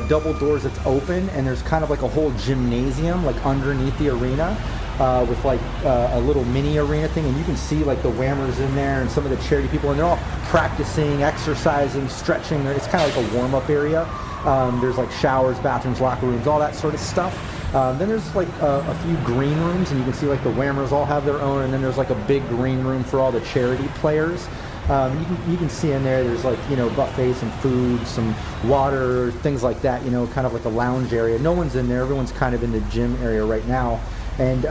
double doors that's open, and there's kind of like a whole gymnasium like underneath the arena. With like a little mini arena thing, and you can see like the whammers in there and some of the charity people, and they're all practicing, exercising, stretching. It's kind of like a warm-up area. There's like showers, bathrooms, locker rooms, all that sort of stuff. Then there's like a few green rooms, and you can see like the whammers all have their own, and then there's like a big green room for all the charity players. You can see in there, there's like, buffets, some food, some water, things like that, kind of like a lounge area. No one's in there. Everyone's kind of in the gym area right now. And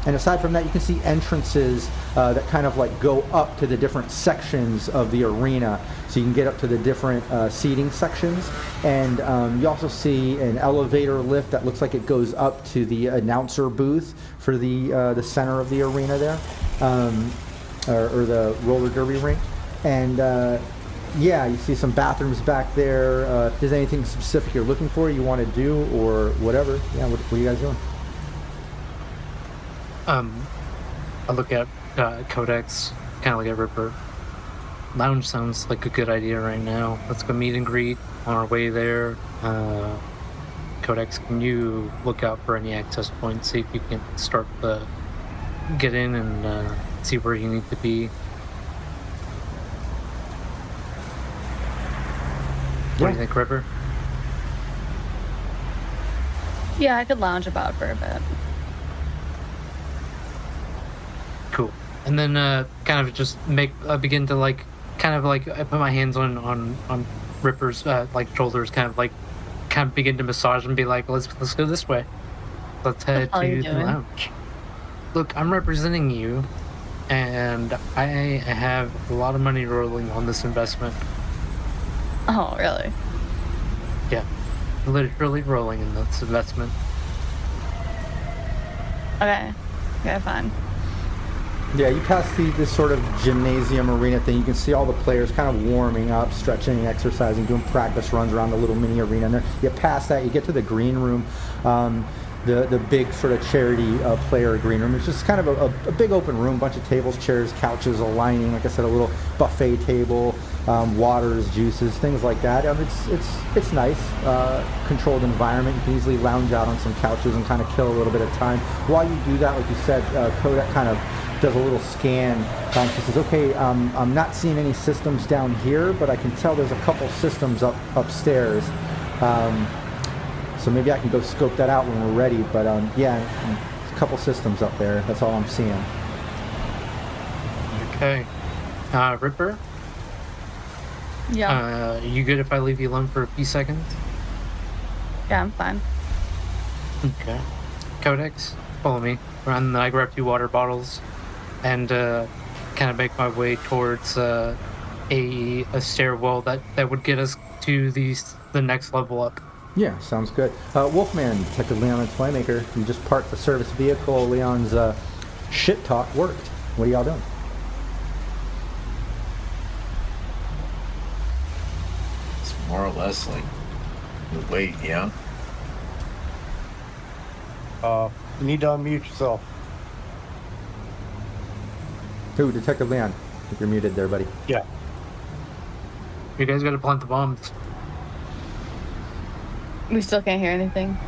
aside from that, you can see entrances that kind of like go up to the different sections of the arena, so you can get up to the different seating sections. And you also see an elevator lift that looks like it goes up to the announcer booth for the center of the arena there, or the roller derby rink. And yeah, you see some bathrooms back there. If there's anything specific you're looking for, you want to do, or whatever, yeah, what are you guys doing? I look at Codex, kind of look at Ripper. Lounge sounds like a good idea right now. Let's go meet and greet on our way there. Codex, can you look out for any access points, see if you can start the get in and see where you need to be? What do you think, Ripper? Yeah, I could lounge about for a bit. Cool. And then kind of just begin to I put my hands on Ripper's shoulders, kind of begin to massage and be like, let's go this way. Let's head to the lounge. Look, I'm representing you, and I have a lot of money rolling on this investment. Oh, really? Yeah, literally rolling in this investment. Okay, fine. Yeah, you pass this sort of gymnasium arena thing. You can see all the players kind of warming up, stretching, exercising, doing practice runs around the little mini arena. And there, you pass that, you get to the green room, the big sort of charity player green room. It's just kind of a big open room, bunch of tables, chairs, couches, aligning. Like I said, a little buffet table, waters, juices, things like that. It's nice, controlled environment. You can easily lounge out on some couches and kind of kill a little bit of time. While you do that, like you said, Kodak kind of does a little scan. She says, okay, I'm not seeing any systems down here, but I can tell there's a couple systems upstairs. So maybe I can go scope that out when we're ready. But yeah, a couple systems up there. That's all I'm seeing. Okay. Ripper? Yeah. You good if I leave you alone for a few seconds? Yeah, I'm fine. Okay. Codex, follow me. And then I grab 2 water bottles and kind of make my way towards a stairwell that would get us to the next level up. Yeah, sounds good. Wolfman, Detective Leon and Toymaker, you just parked the service vehicle. Leon's shit talk worked. What are y'all doing? It's more or less like wait, yeah. You need to unmute yourself. Who? Detective Leon. I think you're muted there, buddy. Yeah. You guys got to plant the bombs. We still can't hear anything.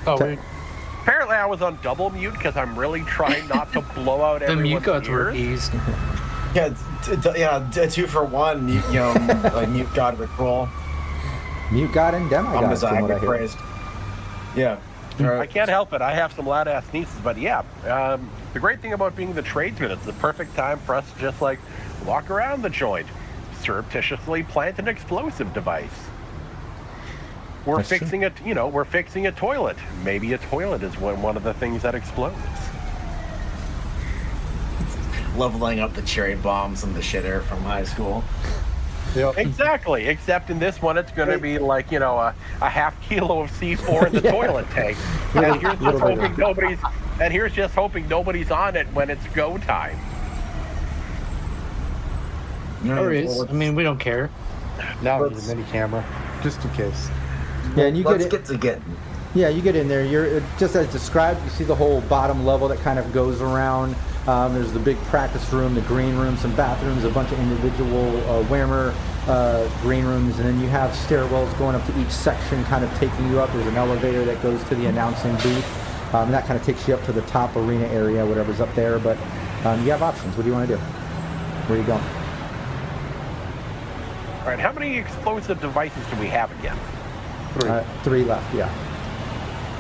Oh, Okay. Apparently, I was on double mute because I'm really trying not to blow out The everyone's mute gods were ears. eased. Yeah, a 2 for 1. You know, like mute god ritual. Mute God and Demigod, from what I hear. praised. Yeah. I can't help it. I have some loud ass nieces, but yeah. The great thing about being the tradesman, it's the perfect time for us to just like walk around the joint, surreptitiously plant an explosive device. We're That's fixing it. You know, we're fixing a toilet. Maybe a toilet is one of the things that explodes. Leveling up the cherry bombs and the shitter from high school. Yep. Exactly. Except in this one, it's going to be like a half kilo of C4 in the Yeah. toilet tank. Little- And here's just little bigger. hoping nobody's. And here's just hoping nobody's on it when it's go time. Or is. I mean, we don't care. Now I need a mini camera, just in case. Yeah, and you Let's get get to getting. Yeah, you get in there. You're just as described. You see the whole bottom level that kind of goes around. There's the big practice room, the green room, some bathrooms, a bunch of individual Whammer green rooms, and then you have stairwells going up to each section, kind of taking you up. There's an elevator that goes to the announcing booth. And that kind of takes you up to the top arena area, whatever's up there. But you have options. What do you want to do? Where are you going? All right. How many explosive devices do we have again? 3 left. Yeah.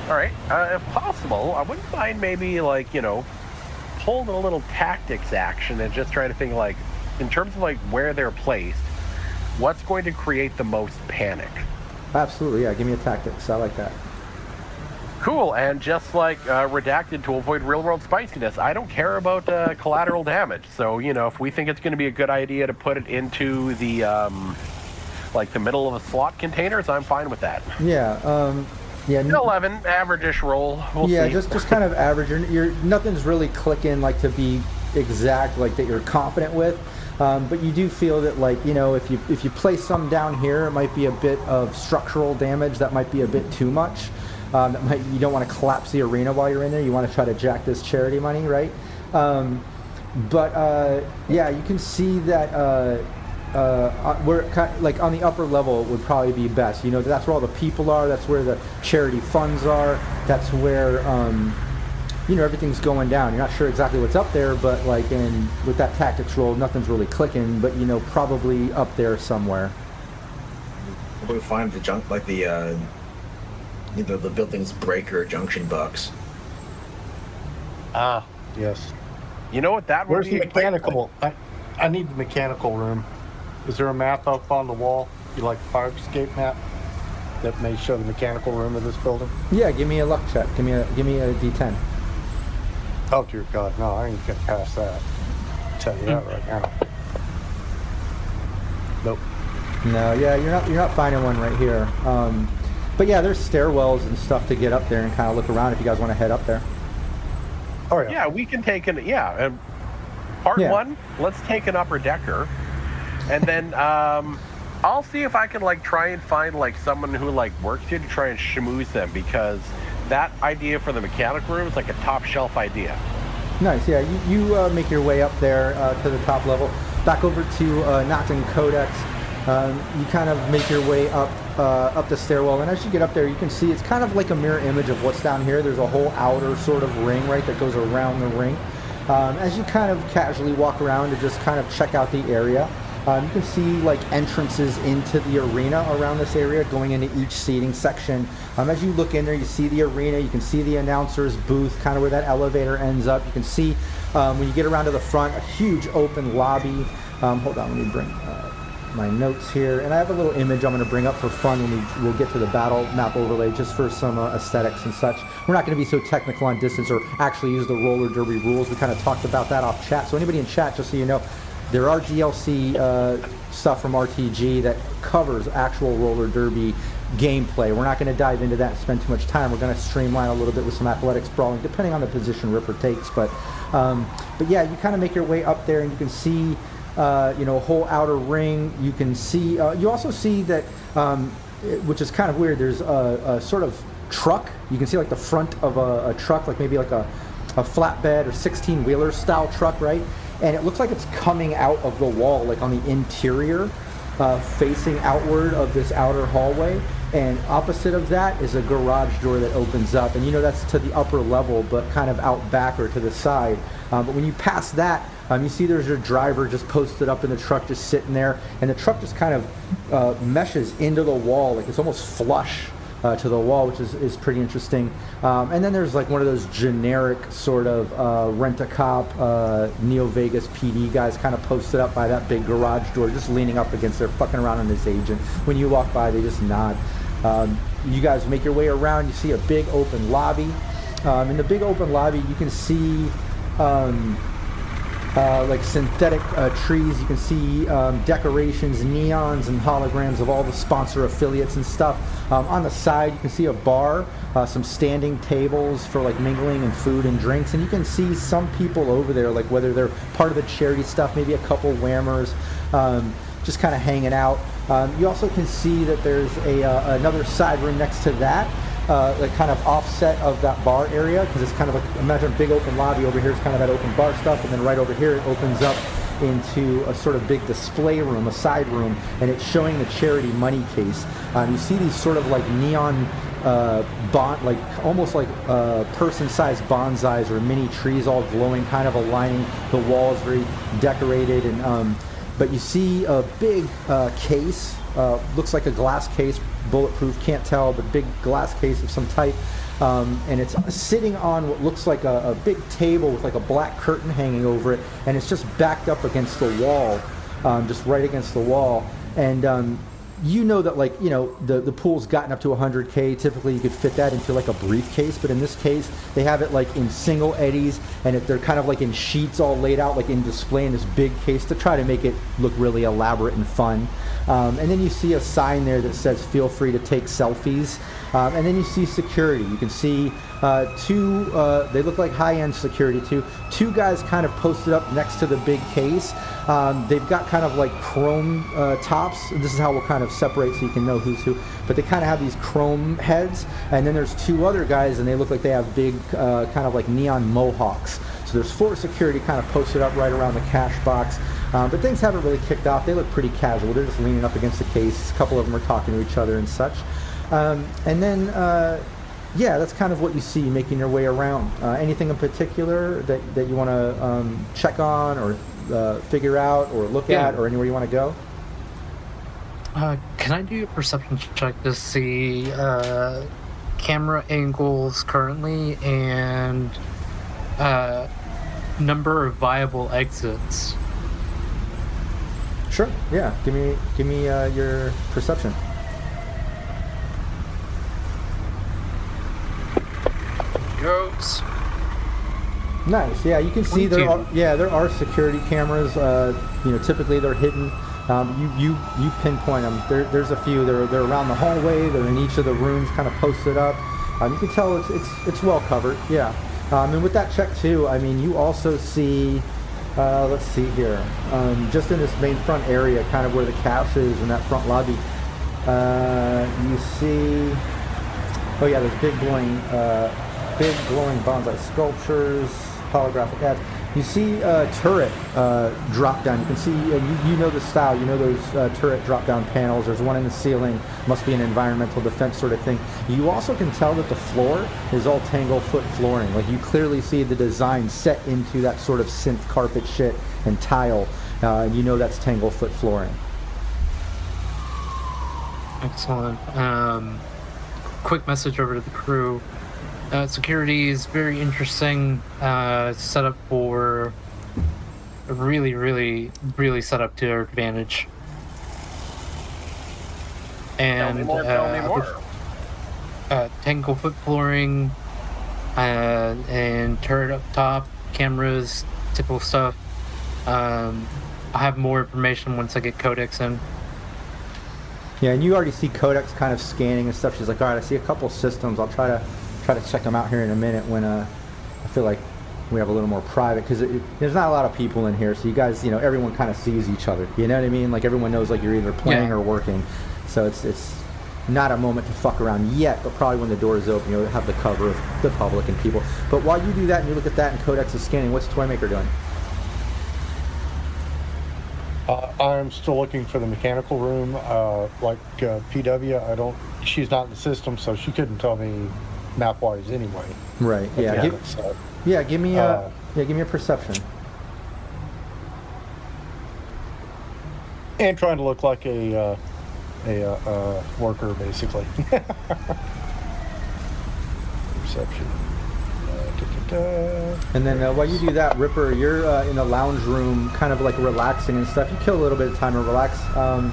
All right. If possible, I wouldn't mind maybe pulling a little tactics action and just trying to think in terms of where they're placed, what's going to create the most panic. Absolutely. Yeah. Give me a tactics. I like that. Cool. And just redacted to avoid real-world spiciness, I don't care about collateral damage. So if we think it's going to be a good idea to put it into the the middle of a slot containers, I'm fine with that. Yeah. Yeah. 11, average-ish roll. We'll Yeah, see. just kind of average. You're nothing's really clicking to be exact, that you're confident with. But you do feel that if you place some down here, it might be a bit of structural damage. That might be a bit too much. You don't want to collapse the arena while you're in there. You want to try to jack this charity money, right? Yeah, you can see that. We're on the upper level would probably be best. That's where all the people are. That's where the charity funds are. That's where everything's going down. You're not sure exactly what's up there, but with that tactics roll, nothing's really clicking. But probably up there somewhere. We find the junk the building's breaker junction box. Ah, yes. You know what that would Where's be? the mechanical? I need the mechanical room. Is there a map up on the wall? You like the fire escape map that may show the mechanical room of this building? Yeah, give me a luck check. Give me a D10. Oh dear God, no, I ain't getting past that. I'll tell you that right now. Nope. No, yeah, you're not finding one right here. But yeah, there's stairwells and stuff to get up there and kind of look around if you guys want to head up there. Oh yeah. Yeah, we can take part Yeah. 1. Let's take an upper decker, and then I'll see if I can try and find someone who works here to try and schmooze them, because that idea for the mechanical room is a top shelf idea. Nice, yeah. You make your way up there to the top level, back over to Nocton Codex. You kind of make your way up the stairwell, and as you get up there, you can see it's kind of like a mirror image of what's down here. There's a whole outer sort of ring, right, that goes around the ring. As you kind of casually walk around to just kind of check out the area, you can see entrances into the arena around this area, going into each seating section. As you look in there, you see the arena, you can see the announcer's booth, kind of where that elevator ends up. You can see when you get around to the front, a huge open lobby. Hold on, let me bring my notes here, and I have a little image I'm going to bring up for fun when we'll get to the battle map overlay, just for some aesthetics and such. We're not going to be so technical on distance or actually use the roller derby rules. We kind of talked about that off chat. So anybody in chat, just so you know, there are DLC stuff from RTG that covers actual roller derby gameplay. We're not going to dive into that and spend too much time. We're going to streamline a little bit with some athletic sprawling, depending on the position Ripper takes. But yeah, you kind of make your way up there, and you can see, a whole outer ring. You can see, you also see that, which is kind of weird. There's a sort of truck. You can see like the front of a truck, like maybe like a flatbed or 16-wheeler style truck, right? And it looks like it's coming out of the wall, like on the interior, facing outward of this outer hallway. And opposite of that is a garage door that opens up. And that's to the upper level, but kind of out back or to the side. But when you pass that, you see there's your driver just posted up in the truck, just sitting there. And the truck just kind of meshes into the wall, like it's almost flush to the wall, which is pretty interesting. And then there's like one of those generic sort of rent-a-cop, Neo-Vegas PD guys kind of posted up by that big garage door, just leaning up against there, fucking around on his agent. When you walk by, they just nod. You guys make your way around. You see a big open lobby. In the big open lobby, you can see like synthetic trees. You can see decorations, neons, and holograms of all the sponsor affiliates and stuff. On the side, you can see a bar, some standing tables for like mingling and food and drinks, and you can see some people over there, like whether they're part of the charity stuff, maybe a couple whammers, just kind of hanging out. You also can see that there's another side room next to that, like kind of offset of that bar area, because it's kind of like, imagine a big open lobby. Over here is kind of that open bar stuff, and then right over here it opens up into a sort of big display room, a side room, and it's showing the charity money case. You see these sort of like neon like almost like person-sized bonsais or mini trees all glowing, kind of aligning the walls, very decorated. And but you see a big case, looks like a glass case, bulletproof, can't tell, but big glass case of some type. And it's sitting on what looks like a big table with like a black curtain hanging over it, and it's just backed up against the wall, just right against the wall. And that, like, the pool's gotten up to 100K. Typically you could fit that into like a briefcase, but in this case they have it like in single eddies, and they're kind of like in sheets all laid out, like in display in this big case to try to make it look really elaborate and fun. And then you see a sign there that says feel free to take selfies. And then you see security. You can see two, they look like high-end security too. Two guys kind of posted up next to the big case. They've got kind of like chrome tops. This is how we'll kind of separate so you can know who's who. But they kind of have these chrome heads. And then there's two other guys, and they look like they have big kind of like neon mohawks. So there's 4 security kind of posted up right around the cash box. But things haven't really kicked off. They look pretty casual. They're just leaning up against the case. A couple of them are talking to each other and such. And then, yeah, that's kind of what you see making your way around. Anything in particular that you want to check on or figure out or look at, or anywhere you want to go? Can I do a perception check to see camera angles currently and number of viable exits? Sure. Yeah. Give me your perception. Goes. Nice. Yeah, you can see there are security cameras. Typically they're hidden. You pinpoint them. There's a few. They're around the hallway. They're in each of the rooms, kind of posted up. You can tell it's well covered. Yeah. And with that check too, I mean, you also see. Let's see here. Just in this main front area, kind of where the couch is in that front lobby, you see. Oh yeah, there's big glowing bonsai sculptures, holographic ads. You see a turret drop down. You can see, you know the style. You know those turret drop down panels. There's one in the ceiling. Must be an environmental defense sort of thing. You also can tell that the floor is all Tanglefoot flooring. Like, you clearly see the design set into that sort of synth carpet shit and tile. You know that's Tanglefoot flooring. Excellent. Quick message over to the crew. Security is very interesting. Set up for really, really, really set up to our advantage. And tell me more. Tanglefoot flooring, and turret up top, cameras, typical stuff. I'll have more information once I get Codex in. Yeah, and you already see Codex kind of scanning and stuff. She's like, all right, I see a couple systems. I'll try to check them out here in a minute when I feel like we have a little more private, because there's not a lot of people in here, so you guys, everyone kind of sees each other. You know what I mean? Like everyone knows like you're either playing or working, so it's not a moment to fuck around yet. But probably when the doors open, you'll have the cover of the public and people. But while you do that and you look at that and Codex is scanning, what's Toymaker doing? I'm still looking for the mechanical room, PW. She's not in the system, so she couldn't tell me map-wise anyway. Right. Yeah. Give me a perception. And trying to look like a worker, basically. Perception. And then while you do that, Ripper, you're in a lounge room, kind of like relaxing and stuff. You kill a little bit of time to relax. What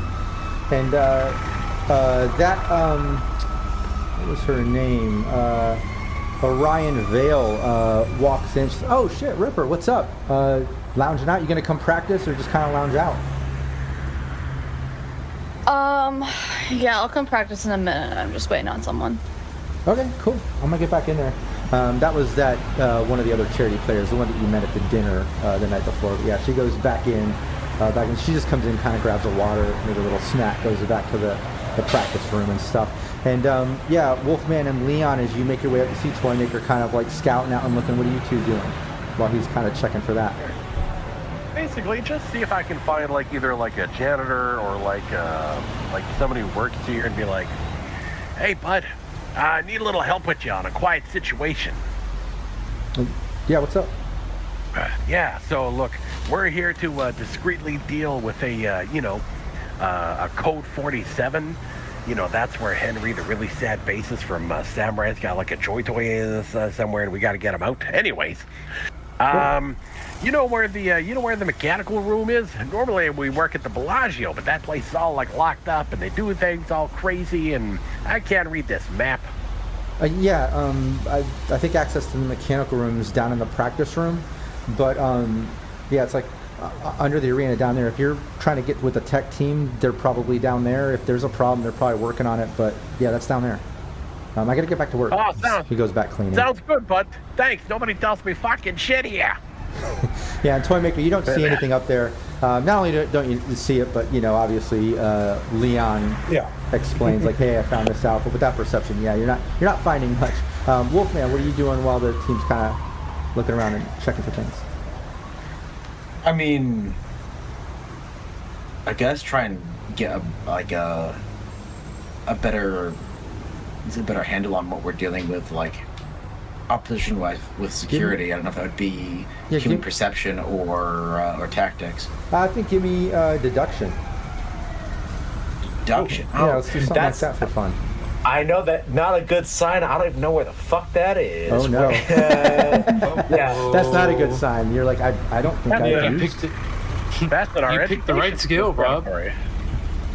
was her name? Orion Vale walks in. She's, oh shit, Ripper, what's up? Lounging out? You gonna come practice or just kind of lounge out? Yeah, I'll come practice in a minute. I'm just waiting on someone. Okay, cool. I'm gonna get back in there. That was one of the other charity players, the one that you met at the dinner the night before. Yeah, she goes back in. She just comes in, kind of grabs a water, maybe a little snack, goes back to the practice room and stuff. And Wolfman and Leon, as you make your way up, you see Toymaker kind of like scouting out and looking. What are you two doing while he's kind of checking for that? Basically, just see if I can find like either like a janitor or like somebody who works here and be like, hey bud, I need a little help with you on a quiet situation. Yeah, what's up? So look, we're here to discreetly deal with a code 47. That's where Henry, the really sad bassist from Samurai's, got like a joy toy somewhere, and we got to get him out. Anyways, you know where the mechanical room is? Normally we work at the Bellagio, but that place is all like locked up, and they do things all crazy, and I can't read this map. I think access to the mechanical room is down in the practice room, but it's like under the arena down there. If you're trying to get with the tech team, they're probably down there. If there's a problem, they're probably working on it, but yeah, that's down there. I gotta get back to work. He goes back cleaning. Sounds good, bud. Thanks. Nobody tells me fucking shit here. Yeah, and Toymaker, you don't see anything up there. Not only don't you see it, but obviously Leon explains like, "Hey, I found this out." But with that perception, you're not finding much. Wolfman, what are you doing while the team's kind of looking around and checking for things? I mean, I guess try and get a better handle on what we're dealing with, like opposition with security. I don't know if that would be human perception or tactics. I think give me deduction. Deduction. Yeah, let's do something like that for fun. I know that not a good sign. I don't even know where the fuck that is. Oh no. That's not a good sign. You're like, I don't think I picked it. That's what you picked the right skill, Rob.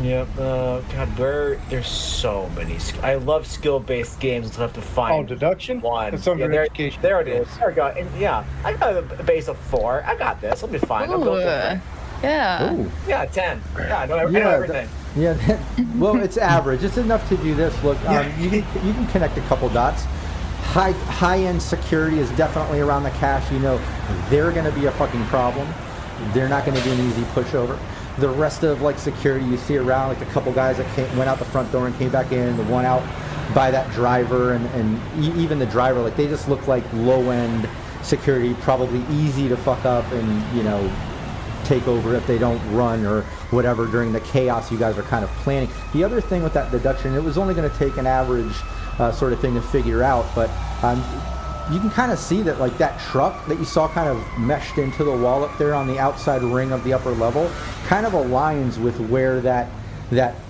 Yep. God, there's so many. I love skill-based games. I'll have to find. Oh, deduction. One. It's under education. There it is. There we go. And I got a base of 4. I got this. I'll be fine. I'll build different. Yeah. Ooh. Yeah, 10. Yeah, I know everything. Well, it's average. It's enough to do this. Look, you can connect a couple dots. High-end security is definitely around the cache. They're going to be a fucking problem. They're not going to be an easy pushover. The rest of security you see around, like the couple guys that went out the front door and came back in, the one out by that driver, and even the driver, they just look like low-end security, probably easy to fuck up and take over if they don't run or whatever during the chaos you guys are kind of planning. The other thing with that deduction, it was only going to take an average sort of thing to figure out, but you can kind of see that that truck that you saw kind of meshed into the wall up there on the outside ring of the upper level kind of aligns with where that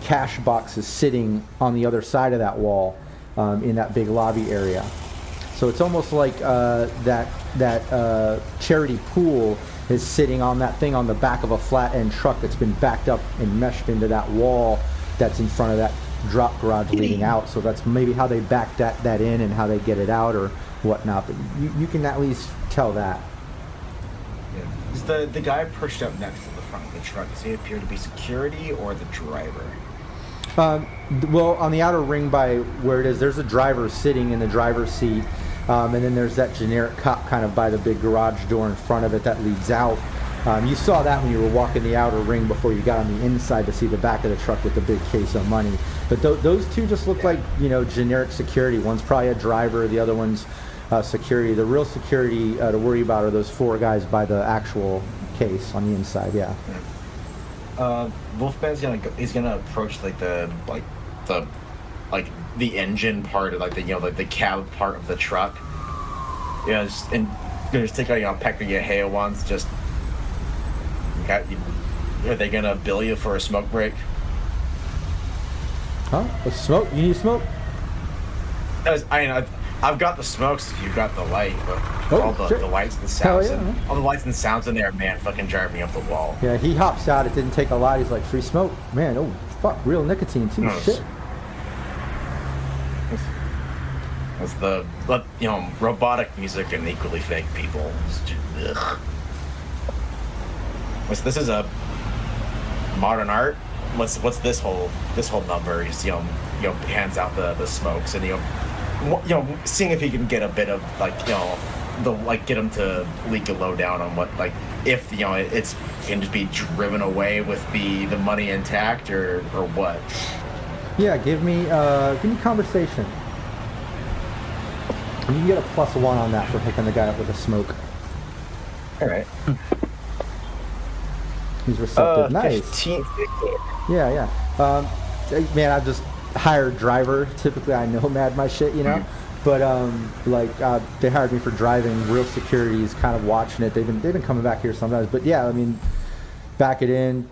cash box is sitting on the other side of that wall in that big lobby area. So it's almost like that charity pool is sitting on that thing on the back of a flat end truck that's been backed up and meshed into that wall that's in front of that drop garage leading out. So that's maybe how they back that in and how they get it out or whatnot, but you can at least tell that. Yeah. Is the guy pushed up next to the front of the truck, does he appear to be security or the driver? Well, on the outer ring by where it is, there's a driver sitting in the driver's seat, and then there's that generic cop kind of by the big garage door in front of it that leads out. You saw that when you were walking the outer ring before you got on the inside to see the back of the truck with the big case of money. But those two just look like, generic security. One's probably a driver, the other one's security. The real security to worry about are those 4 guys by the actual case on the inside, yeah. Wolfman's gonna approach the engine part of the cab part of the truck. And just take out peck of your hair once. Just are they gonna bill you for a smoke break? Huh? A smoke? You need smoke? I've got the smokes if you've got the light, but all the lights and sounds all the lights and sounds in there, man, fucking drive me up the wall. Yeah, he hops out. It didn't take a lot. He's like, free smoke, man. Oh fuck, real nicotine too. Shit. It's the robotic music and equally fake people. Ugh. This is a modern art. What's this whole number? He's hands out the smokes and seeing if he can get a bit of get him to leak a lowdown on what if it's can just be driven away with the money intact or what. Yeah, give me conversation. You can get a +1 on that for picking the guy up with a smoke. All right. He's receptive. Nice. 15. Yeah. Man, I've just hired driver. Typically, I nomad my shit, But they hired me for driving. Real security's kind of watching it. They've been coming back here sometimes. But yeah, I mean, back it in,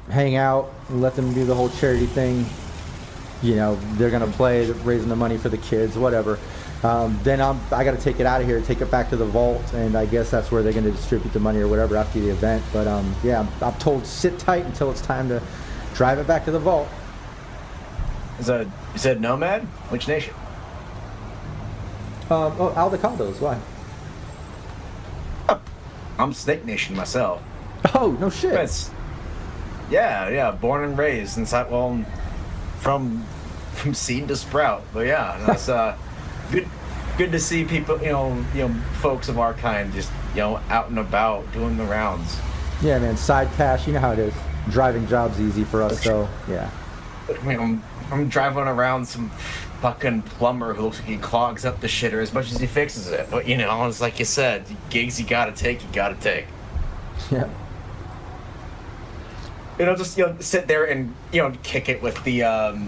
hang out, and let them do the whole charity thing. They're gonna play, raising the money for the kids, whatever. Then I got to take it out of here, take it back to the vault, and I guess that's where they're going to distribute the money or whatever after the event. But yeah, I'm told sit tight until it's time to drive it back to the vault. You said nomad? Which nation? Aldecaldos. Why? Oh, I'm Snake Nation myself. Oh, no shit. Yeah, born and raised inside. Well, from seed to sprout. But yeah, that's Good to see people, folks of our kind just, out and about doing the rounds. Yeah, man, side cash, you know how it is. Driving job's easy for us, so yeah. I'm driving around some fucking plumber who looks like he clogs up the shitter as much as he fixes it. But, it's like you said, gigs you gotta take. Yeah. Just, sit there and, kick it with the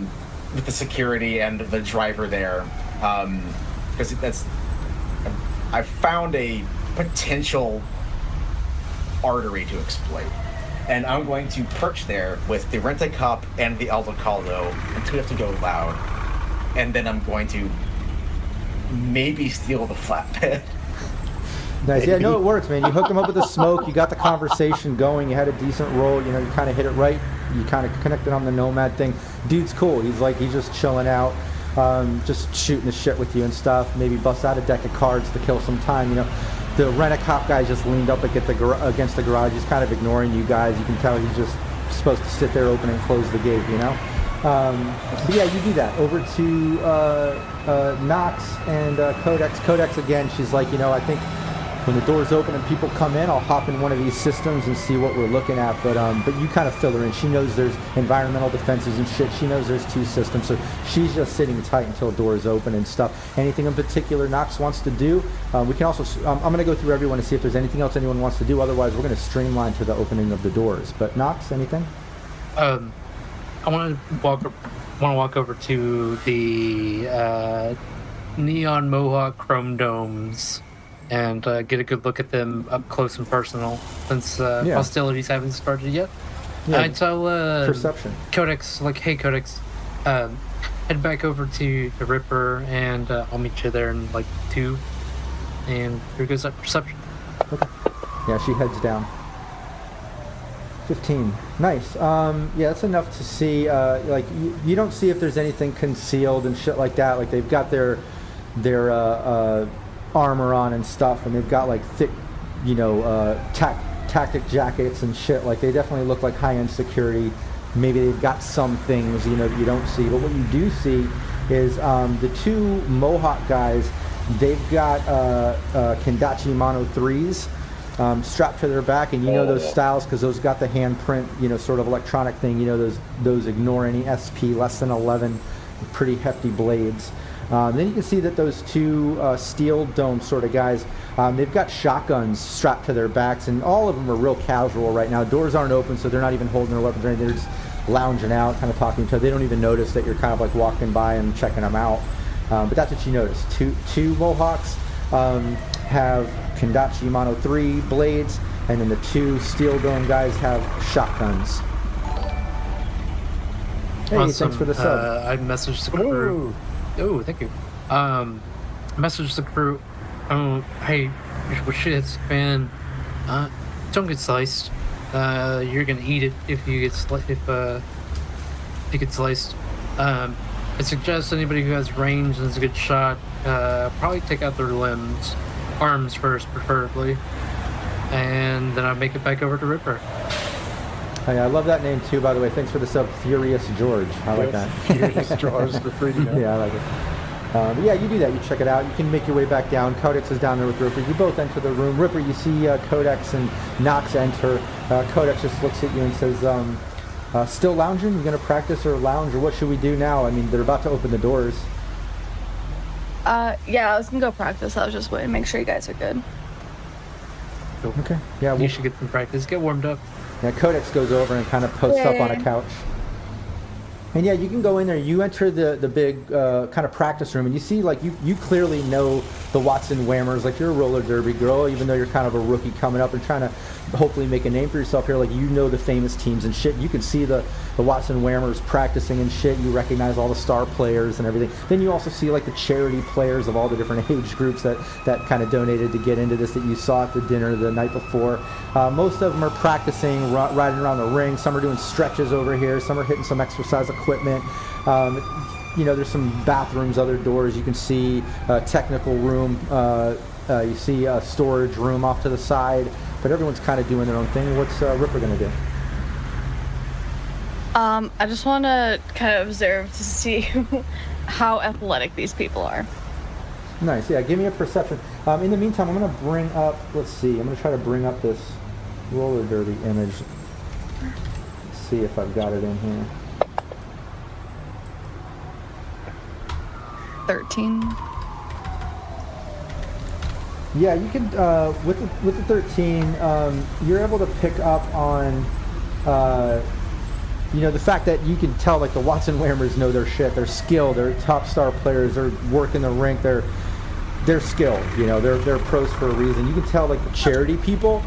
security and the driver there. Because I found a potential artery to exploit, and I'm going to perch there with the rent-a-cop and the Aldecaldo until we have to go loud, and then I'm going to maybe steal the flatbed. Nice. Yeah, no, it works, man. You hooked him up with the smoke. You got the conversation going. You had a decent roll. You kind of hit it right. You kind of connected on the nomad thing. Dude's cool. He's just chilling out. Just shooting the shit with you and stuff. Maybe bust out a deck of cards to kill some time. The rent-a-cop guy just leaned up against the garage. He's kind of ignoring you guys. You can tell he's just supposed to sit there, open and close the gate. But yeah, you do that. Over to Knox and Codex. Codex again. She's like, I think when the doors open and people come in, I'll hop in one of these systems and see what we're looking at. But you kind of fill her in. She knows there's environmental defenses and shit. She knows there's 2 systems, so she's just sitting tight until doors open and stuff. Anything in particular Knox wants to do? We can also. I'm going to go through everyone to see if there's anything else anyone wants to do. Otherwise, we're going to streamline to the opening of the doors. But Knox, anything? I want to walk over to the neon mohawk chrome domes and get a good look at them up close and personal, since hostilities haven't started yet. Yeah, I tell perception. Codex, hey Codex, head back over to the Ripper, and I'll meet you there in 2. And here goes that perception. Okay. Yeah, she heads down. 15. Nice. Yeah, that's enough to see. You don't see if there's anything concealed and shit like that. They've got their armor on and stuff, and they've got thick, tactic jackets and shit. They definitely look like high-end security. maybe they've got some things, that you don't see. But what you do see is the two Mohawk guys, they've got Kendachi Mono 3s strapped to their back, and those styles because those got the handprint, sort of electronic thing. Those ignore any SP less than 11, pretty hefty blades. Then you can see that those two steel dome sort of guys, they've got shotguns strapped to their backs, and all of them are real casual right now. Doors aren't open, so they're not even holding their weapons or anything. They're just lounging out, kind of talking to each other. They don't even notice that you're kind of like walking by and checking them out. But that's what you notice. Two Mohawks have Kendachi Mono 3 blades, and then the two steel dome guys have shotguns. Hey, Awesome. thanks for the sub. I messaged the crew. Oh, thank you. Messaged the crew. Oh, hey, your shit hits the fan. Don't get sliced. You're gonna eat it if you get sliced. I suggest anybody who has range and is a good shot, probably take out their limbs, arms first, preferably, and then I'll make it back over to Ripper. Hey, I love that name too, by the way. Thanks for the sub, Furious George. I like that. Furious George, the freedom. Yeah, I like it. But yeah, you do that. You check it out. You can make your way back down. Codex is down there with Ripper. You both enter the room. Ripper, you see Codex and Nox enter. Codex just looks at you and says, still lounging? You going to practice or lounge, or what should we do now? I mean, they're about to open the doors. Yeah, I was gonna go practice. I was just waiting to make sure you guys are good. Okay. Yeah, You should get some practice. Get warmed up. Yeah, Codex goes over and kind of posts up on a couch. And yeah, you can go in there. You enter the big kind of practice room, and you see, like, you clearly know the Watson Whammers. Like, you're a roller derby girl, even though you're kind of a rookie coming up and trying to hopefully make a name for yourself here. Like, you know the famous teams and shit. You can see the Watson Whammers practicing and shit. You recognize all the star players and everything. Then you also see, like, the charity players of all the different age groups that kind of donated to get into this that you saw at the dinner the night before. Most of them are practicing, riding around the ring. Some are doing stretches over here. Some are hitting some exercise equipment. There's some bathrooms, other doors. You can see a technical room. You see a storage room off to the side. But everyone's kind of doing their own thing. What's Ripper going to do? I just want to kind of observe to see how athletic these people are. Nice. Yeah, give me a perception. In the meantime, I'm going to bring up, let's see, I'm going to try to bring up this roller derby image. Let's see if I've got it in here. 13. Yeah, you can, with the 13, you're able to pick up on, the fact that you can tell, like, the Watson Whammers know their shit. They're skilled. They're top star players. They're working the rink. They're skilled. They're pros for a reason. You can tell, like, the charity people,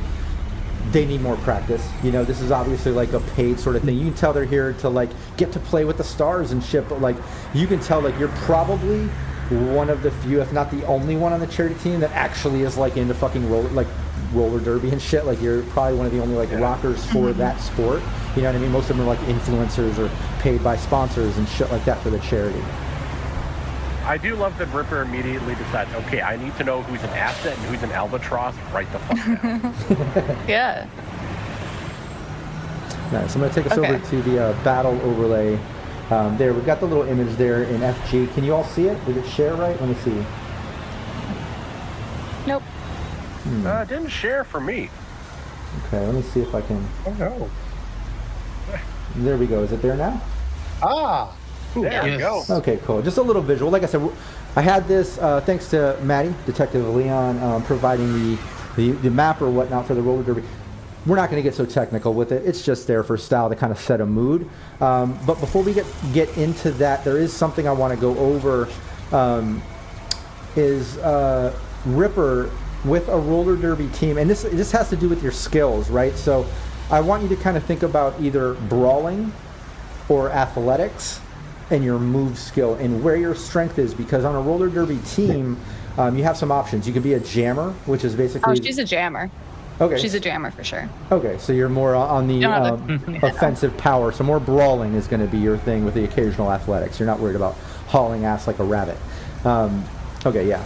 they need more practice. This is obviously like a paid sort of thing. You can tell they're here to, like, get to play with the stars and shit. But, like, you can tell, like, you're probably one of the few, if not the only one on the charity team that actually is, like, into fucking roller derby and shit. Like, you're probably one of the only, like, rockers for that sport. You know what I mean? Most of them are, like, influencers or paid by sponsors and shit like that for the charity. I do love that Ripper immediately decides, okay, I need to know who's an asset and who's an albatross right the fuck now. Yeah. Nice. I'm going to take us over to the battle overlay. There, we've got the little image there in FG. Can you all see it? Did it share right? Let me see. Nope. Didn't share for me. Okay, let me see if I can. Oh no. There we go. Is it there now? Ah. There we go. Okay, cool. Just a little visual. Like I said, I had this thanks to Maddie, Detective Leon, providing the map or whatnot for the roller derby. We're not going to get so technical with it. It's just there for style to kind of set a mood. But before we get into that, there is something I want to go over. Is Ripper with a roller derby team, and this has to do with your skills, right? So I want you to kind of think about either brawling or athletics and your move skill and where your strength is, because on a roller derby team, you have some options. You can be a jammer, which is basically... Oh, she's a jammer. Okay. She's a jammer for sure. Okay, so you're more on the offensive power. So more brawling is going to be your thing with the occasional athletics. You're not worried about hauling ass like a rabbit. Okay, yeah.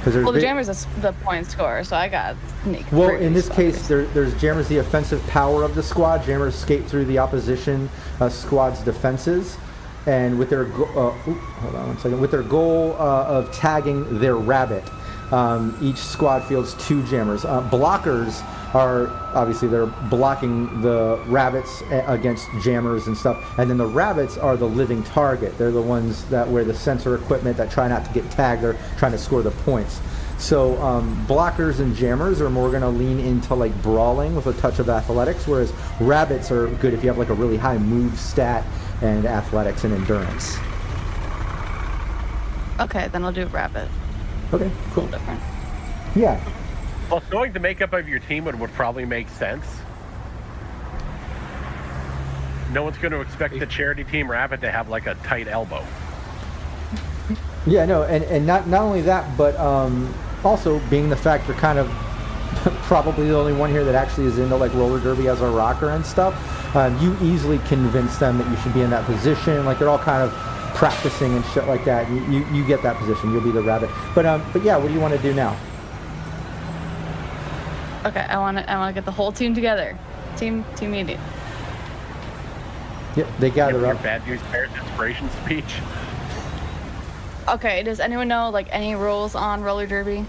Because Well, the jammer's the point scorer, so I got sneak. Well, preview in this case, spoilers. there's jammers, the offensive power of the squad. Jammers escape through the opposition squad's defenses, and with their hold on one second. With their goal of tagging their rabbit, each squad fields 2 jammers. Blockers are obviously they're blocking the rabbits against jammers and stuff, and then the rabbits are the living target. They're the ones that wear the sensor equipment that try not to get tagged. They're trying to score the points. So blockers and jammers are more going to lean into like brawling with a touch of athletics, whereas rabbits are good if you have like a really high move stat and athletics and endurance. Okay, then I'll do rabbit. Okay, cool. Different. Yeah. Well, knowing the makeup of your team would probably make sense. No one's going to expect the charity team rabbit to have like a tight elbow. Yeah, no, and not only that, but also being the fact you're kind of probably the only one here that actually is into like roller derby as a rocker and stuff, you easily convince them that you should be in that position. Like they're all kind of practicing and shit like that. You get that position. You'll be the rabbit. But yeah, what do you want to do now? Okay, I want to get the whole team together. Team meeting. Yep, they gather Your up. bad news bears inspiration speech. Okay, does anyone know like any rules on roller derby?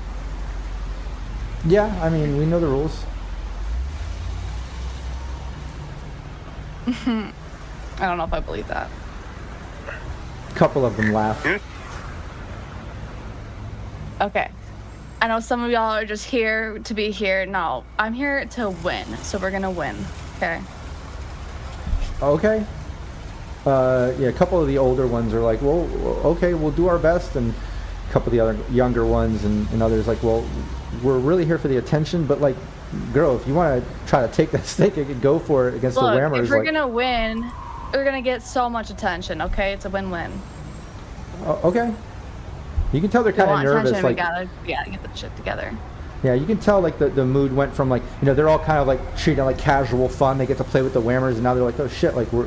Yeah, I mean we know the rules. I don't know if I believe that. A couple of them laugh. Okay. I know some of y'all are just here to be here. No, I'm here to win, so we're gonna win. Okay. Okay. Yeah, a couple of the older ones are like, well, okay, we'll do our best, and a couple of the other younger ones and others like, well, we're really here for the attention, but like, girl, if you want to try to take that stake, you could go for it against Look, the Whammers. if we're gonna win, we're gonna get so much attention. Okay, it's a win-win. Okay. You can tell they're We kind of want nervous. attention, Like, we gotta get the shit together. yeah, you can tell like the mood went from like, you know, they're all kind of like treating it like casual fun. They get to play with the Whammers, and now they're like, oh shit, like we're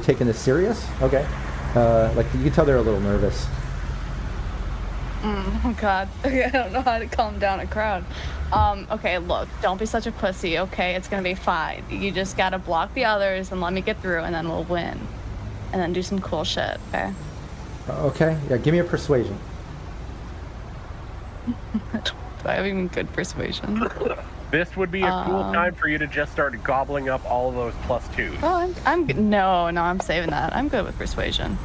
taking this serious. Okay. Like you can tell they're a little nervous. Oh god. I don't know how to calm down a crowd. Okay, look, don't be such a pussy, okay? It's gonna be fine. You just gotta block the others and let me get through, and then we'll win. And then do some cool shit, okay? Okay. Yeah, give me a persuasion. Do I have even good persuasion? This would be a cool time for you to just start gobbling up all of those +2s. Oh, I'm saving that. I'm good with persuasion.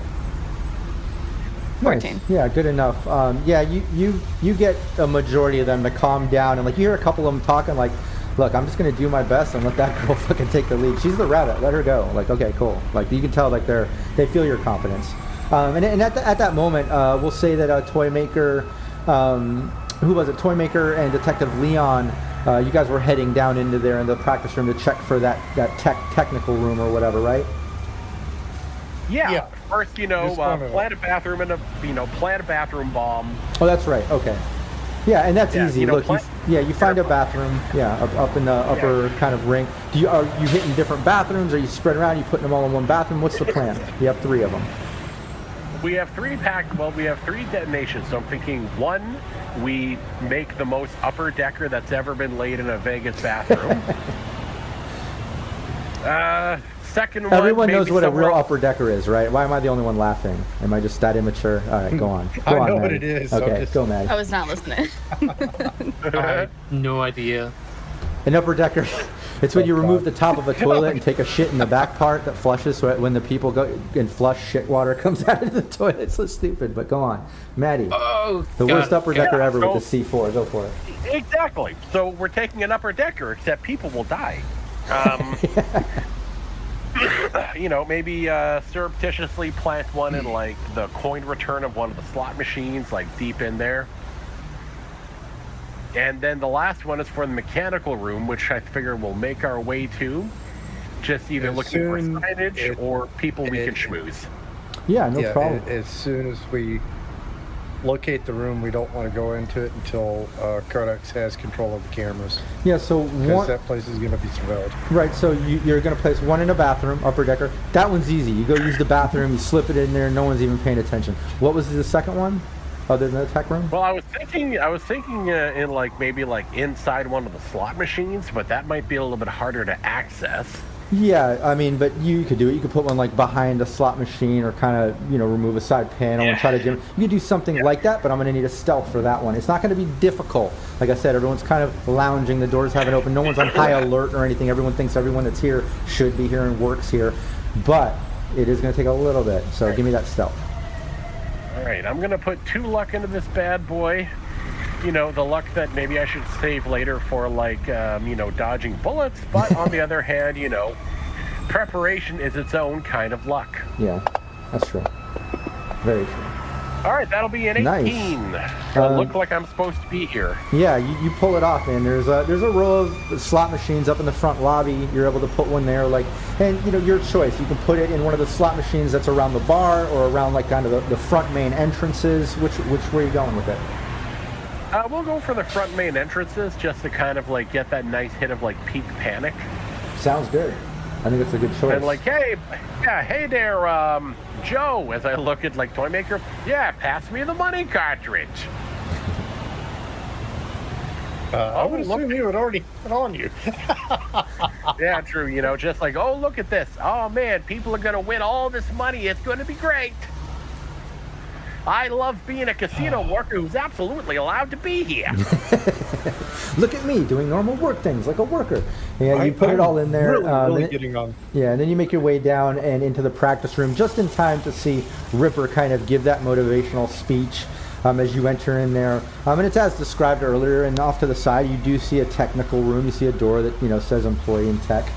Nice. 14. Yeah, good enough. Yeah, you get a majority of them to calm down, and like you hear a couple of them talking like, look, I'm just gonna do my best and let that girl fucking take the lead. She's the rabbit. Let her go. Like, okay, cool. Like you can tell like they feel your confidence. And at that moment, we'll say that Toy Maker, who was it? Toy Maker and Detective Leon. You guys were heading down into there in the practice room to check for that technical room or whatever, right? Yeah. First, plant a bathroom and plant a bathroom bomb. Oh, that's right. Okay. Yeah, and that's easy. Look, you find a bathroom. Yeah, up in the upper kind of ring. Are you hitting different bathrooms? Are you spread around? Are you putting them all in one bathroom? What's the plan? You have 3 of them. We have 3 we have 3 detonations. So I'm thinking 1, we make the most upper decker that's ever been laid in a Vegas bathroom. Second one, everyone knows maybe what a real else. upper decker is, right? Why am I the only one laughing? Am I just that immature? All right, go on. I Go on, know what Maddie. it is. Okay, go, Maddie. I was not listening. I have no idea. An upper decker, it's when you remove the top of a toilet and take a shit in the back part that flushes, so that when the people go and flush, shit water comes out of the toilet. It's so stupid, but go on. Maddie, the worst upper decker ever with the C4. Go for it. Exactly. So we're taking an upper decker, except people will die. Maybe surreptitiously plant one in like the coin return of one of the slot machines, like deep in there. And then the last one is for the mechanical room, which I figure we'll make our way to. Just either looking for signage or people we can schmooze. Yeah, no problem. As soon as we locate the room, we don't want to go into it until Codex has control of the cameras. Yeah, so because that place is going to be surveilled. Right, so you're going to place one in a bathroom, upper decker. That one's easy. You go use the bathroom, you slip it in there, no one's even paying attention. What was the second one? other than the tech room? Well, I was thinking in like maybe like inside one of the slot machines, but that might be a little bit harder to access. Yeah, I mean, but you could do it. You could put one like behind a slot machine, or kind of, remove a side panel and try to do. You could do something like that, but I'm going to need a stealth for that one. It's not going to be difficult. Like I said, everyone's kind of lounging. The doors haven't opened. No one's on high alert or anything. Everyone thinks everyone that's here should be here and works here, but it is going to take a little bit. So give me that stealth. All right, I'm going to put 2 luck into this bad boy. The luck that maybe I should save later for, like, dodging bullets. But on the other hand, preparation is its own kind of luck. Yeah, that's true. Very true. All right, that'll be an 18. Nice. It'll look like I'm supposed to be here. Yeah, you pull it off, and there's a row of slot machines up in the front lobby. You're able to put one there, and your choice. You can put it in one of the slot machines that's around the bar, or around like kind of the front main entrances. Which way are you going with it? We'll go for the front main entrances, just to kind of like get that nice hit of like peak panic. Sounds good. I think it's a good choice. And like, hey there, Joe. As I look at like Toymaker, pass me the money cartridge. I would assume you had already put on you. Yeah, true. Just like, oh, look at this. Oh man, people are gonna win all this money. It's gonna be great. I love being a casino worker who's absolutely allowed to be here. Look at me doing normal work things like a worker. Yeah, you put it all in there. Really getting on. Yeah, and then you make your way down and into the practice room just in time to see Ripper kind of give that motivational speech as you enter in there. And it's as described earlier, and off to the side you do see a technical room. You see a door that says employee in tech.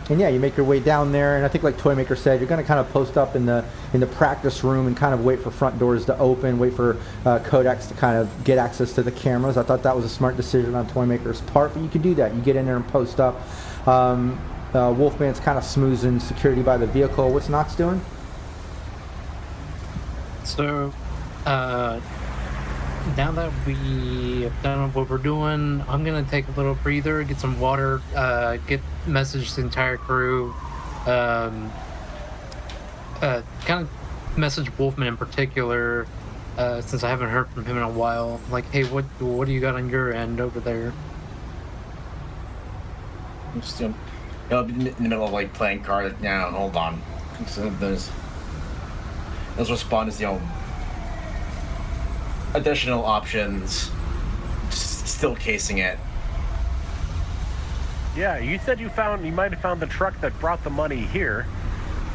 And yeah, you make your way down there, and I think like Toymaker said, you're going to kind of post up in the practice room and kind of wait for front doors to open, wait for Codex to kind of get access to the cameras. I thought that was a smart decision on Toymaker's part, but you can do that. You get in there and post up. Wolfman's kind of smoothing security by the vehicle. What's Knox doing? So, now that we have done what we're doing, I'm gonna take a little breather, get some water, get message to the entire crew, kind of message Wolfman in particular, since I haven't heard from him in a while. Like, hey, what do you got on your end over there? I'm just in the middle of like playing cards now. Hold on. So those respond as additional options. Still casing it. Yeah, you said you might have found the truck that brought the money here.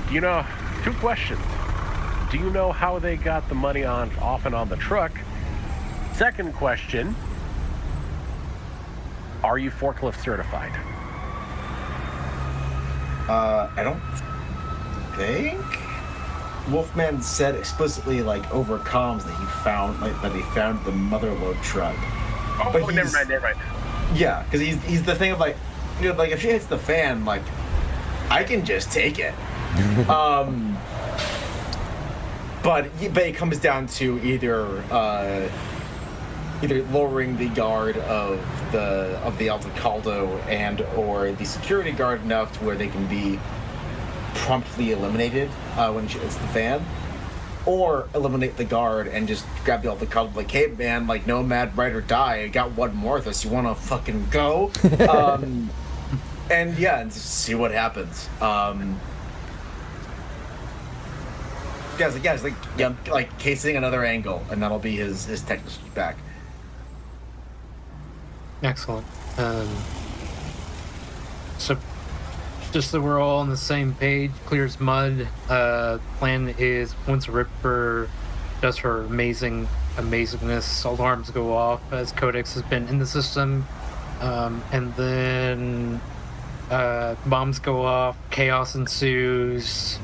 Do you know? 2 questions. Do you know how they got the money off and on the truck? Second question, are you forklift certified? I don't think. Wolfman said explicitly, like over comms, that he found the motherload truck. Oh, but never mind. Yeah, because he's the thing of like, like if she hits the fan, like I can just take it. But it comes down to either lowering the guard of the Alta Caldo and or the security guard enough to where they can be promptly eliminated when she hits the fan, or eliminate the guard and just grab the Alta Caldo like, hey man, like nomad, ride or die, I got one more of us, you wanna fucking go? And yeah, and just see what happens. Guys, like casing another angle, and that'll be his technical back. Excellent. So, just so we're all on the same page, clear as mud. Plan is once Ripper does her amazingness, alarms go off as Codex has been in the system, and then bombs go off, chaos ensues.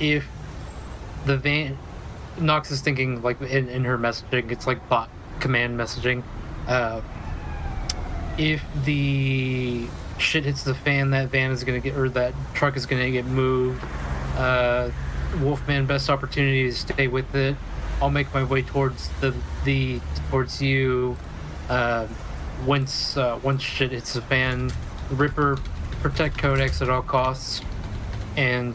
If the van, Nox is thinking like in her messaging, it's like bot command messaging. If the shit hits the fan, that van is gonna get, or that truck is gonna get moved. Wolfman, best opportunity is to stay with it. I'll make my way towards towards you. Once shit hits the fan, Ripper, protect Codex at all costs, and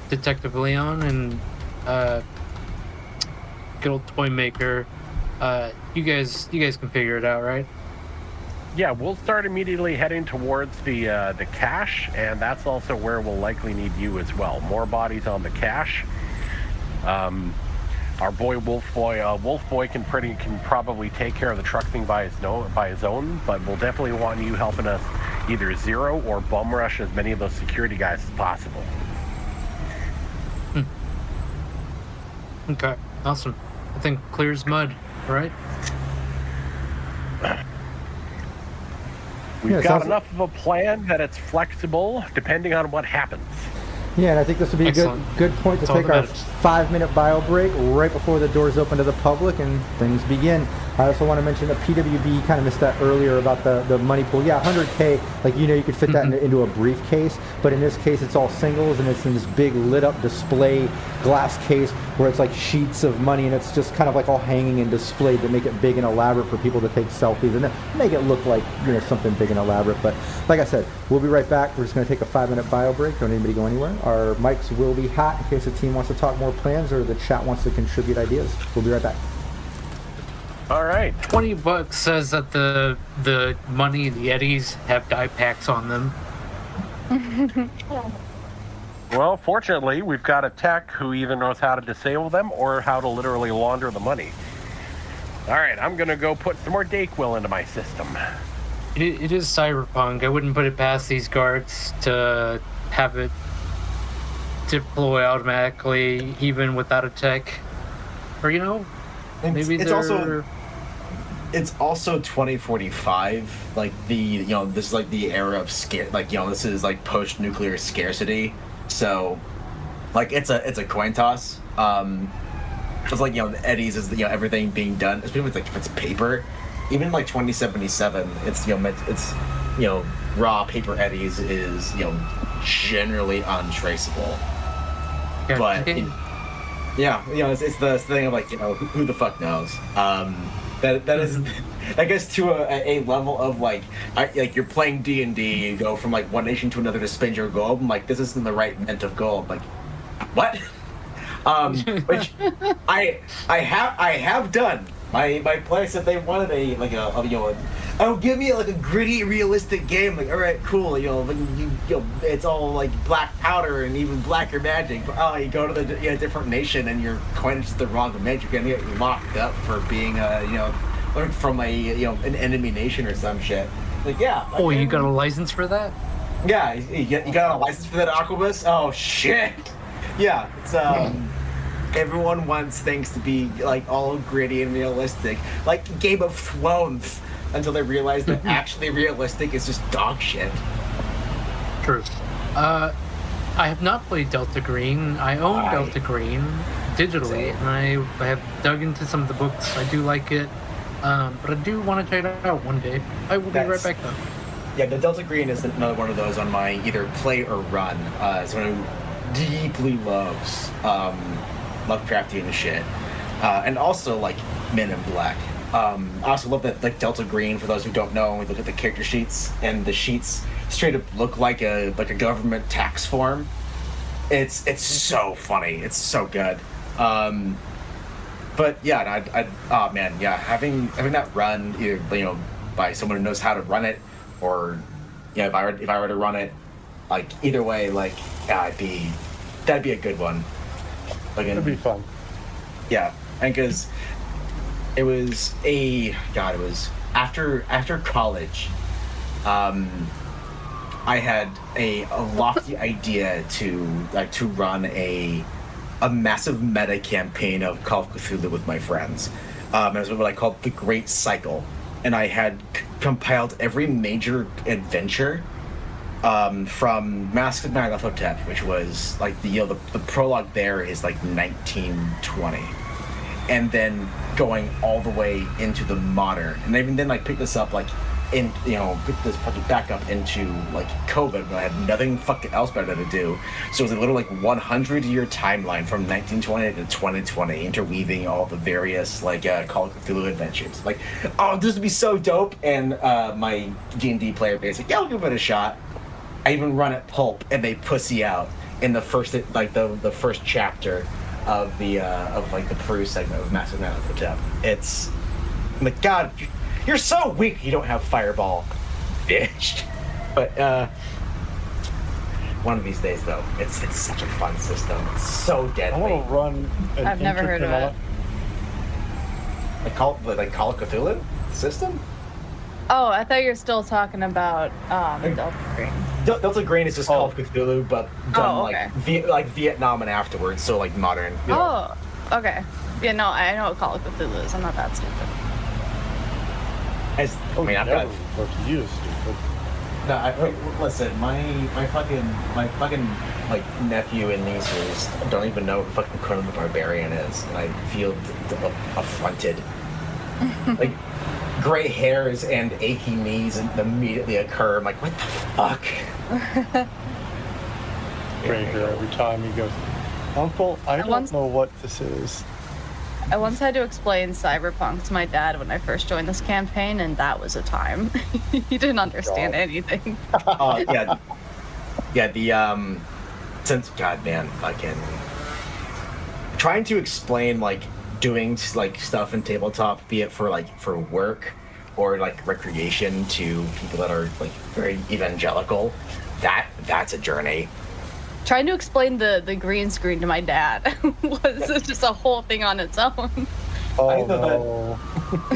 Detective Leon and good old toy maker. You guys can figure it out, right? Yeah, we'll start immediately heading towards the cache, and that's also where we'll likely need you as well. More bodies on the cache. Our boy Wolf Boy can probably take care of the truck thing by his own, but we'll definitely want you helping us either zero or bum rush as many of those security guys as possible. Okay, awesome. I think clear as mud, right? We've got enough of a plan that it's flexible depending on what happens. Yeah, and I think this would be a good point to take our 5-minute bio break right before the doors open to the public and things begin. I also want to mention that PWB kind of missed that earlier about the money pool. Yeah, 100K, like, you know, you could fit that into a briefcase, but in this case it's all singles, and it's in this big lit up display glass case where it's like sheets of money, and it's just kind of like all hanging and displayed to make it big and elaborate for people to take selfies and make it look like, you know, something big and elaborate. But like I said, we'll be right back. We're just going to take a 5-minute bio break. Don't anybody go anywhere. Our mics will be hot in case the team wants to talk more plans or the chat wants to contribute ideas. We'll be right back. All right. $20 says that the money, the eddies, have dye packs on them. Well, fortunately, we've got a tech who either knows how to disable them or how to literally launder the money. All right, I'm going to go put some more Dayquil into my system. It is cyberpunk. I wouldn't put it past these guards to have it deploy automatically, even without a tech. Or, you know, maybe it's also 2045. Like, this is like the era of this is like post-nuclear scarcity. So, like, it's a coin toss. It's like, the eddies is everything being done. Especially if it's paper. Even like 2077, it's raw paper eddies is generally untraceable. Yeah, but it's the thing of like who the fuck knows. That is, I guess, to a level of like you're playing D&D, you go from like one nation to another to spend your gold. I'm like, this isn't the right mint of gold. Like, what? Which I have done. My place that they wanted give me like a gritty, realistic game. Like, all right, cool. It's all like black powder and even blacker magic. But you go to the different nation and your coin is the wrong mint. You're gonna get locked up for being from an enemy nation or some shit. Like, yeah. Oh, you got a license for that? Yeah, you got a license for that, Aquabus? Oh shit. Yeah, it's everyone wants things to be like all gritty and realistic, like Game of Thrones, until they realize that actually realistic is just dog shit. True. I have not played Delta Green. I own Delta Green digitally, and I have dug into some of the books. I do like it, but I do want to check it out one day. I will be right back though. Yeah, the Delta Green is another one of those on my either play or run. Someone who deeply loves Lovecraftian and shit, and also like Men in Black. I also love that like Delta Green. For those who don't know, we look at the character sheets, and the sheets straight up look like a government tax form. It's so funny. It's so good. But yeah, having that run either by someone who knows how to run it, or if I were to run it, like either way, like that'd be a good one. Like, it'd be fun. Yeah, and because it was after college, I had a lofty idea to run a massive meta campaign of Call of Cthulhu with my friends. It was what I called the Great Cycle, and I had compiled every major adventure from Mask of Nyarlathotep, which was like the prologue there is like 1920, and then going all the way into the modern, and even then like pick this up like in pick this project back up into like COVID when I had nothing fucking else better to do. So it was a little like 100-year timeline from 1920 to 2020, interweaving all the various like Call of Cthulhu adventures. Like, oh, this would be so dope. And my D&D player base like, yeah, I'll give it a shot. I even run at Pulp, and they pussy out in the first the first chapter. of the Peru segment of Massive Man of the Tip. It's like, God, you're so weak. You don't have Fireball, bitch. But one of these days, though, it's such a fun system. It's so I deadly. want to run an I've never heard of it. Like Call of Cthulhu system. Oh, I thought you were still talking about Delta Green. Delta Green is just Call of Cthulhu, but done okay. like Vietnam and afterwards, so like modern. Oh, okay. Yeah, no, I know what Call of Cthulhu is. I'm not that stupid. I've got. What you stupid. No, listen. My fucking like nephew and nieces don't even know who fucking Conan the Barbarian is, and I feel affronted. Like, gray hairs and achy knees immediately occur. I'm like, what the fuck? Gray hair every time he goes, Uncle, I don't know what this is. I once had to explain Cyberpunk to my dad when I first joined this campaign, and that was a time. He didn't understand anything. Yeah. Since goddamn fucking trying to explain like doing like stuff in tabletop, be it for work or like recreation, to people that are like very evangelical, that's a journey. Trying to explain the green screen to my dad was just a whole thing on its own. Oh no.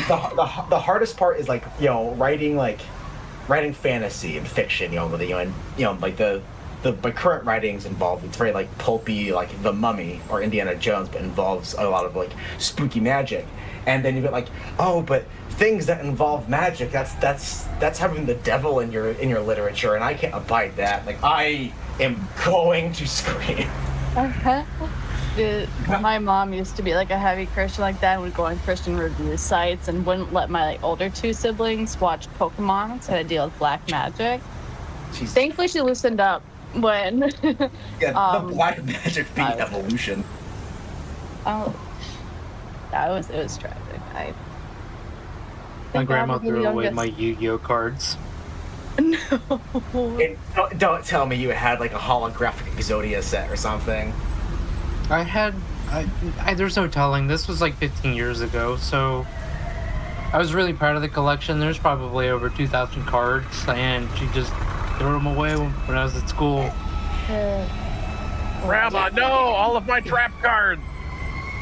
The hardest part is like, you know, writing fantasy and fiction, you know, with like the current writings involved, it's very like pulpy, like The Mummy or Indiana Jones, but involves a lot of like spooky magic. And then you get like, oh, but things that involve magic, that's having the devil in your literature, and I can't abide that. Like, I am going to scream. My mom used to be like a heavy Christian like that, and would go on Christian review sites and wouldn't let my like older two siblings watch Pokemon, so I had to deal with black magic. Thankfully, she loosened up when the black magic being evolution. Oh, it was tragic. My grandma threw away my Yu-Gi-Oh cards. No. And don't tell me you had like a holographic Exodia set or something. There's no telling. This was like 15 years ago, so I was really proud of the collection. There's probably over 2,000 cards, and she just threw them away when I was at school. Grandma, no! All of my trap cards!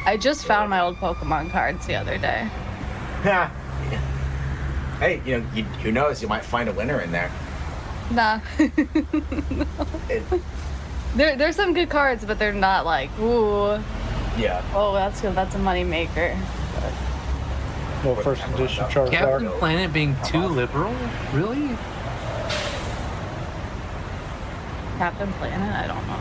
I just found my old Pokemon cards the other day. Yeah. Hey, you know, who knows? You might find a winner in there. Nah. There's some good cards, but they're not like, ooh. Yeah. Oh, that's good. That's a money maker. No first edition Charizard. Captain Planet being too liberal? Really? Captain Planet? I don't know.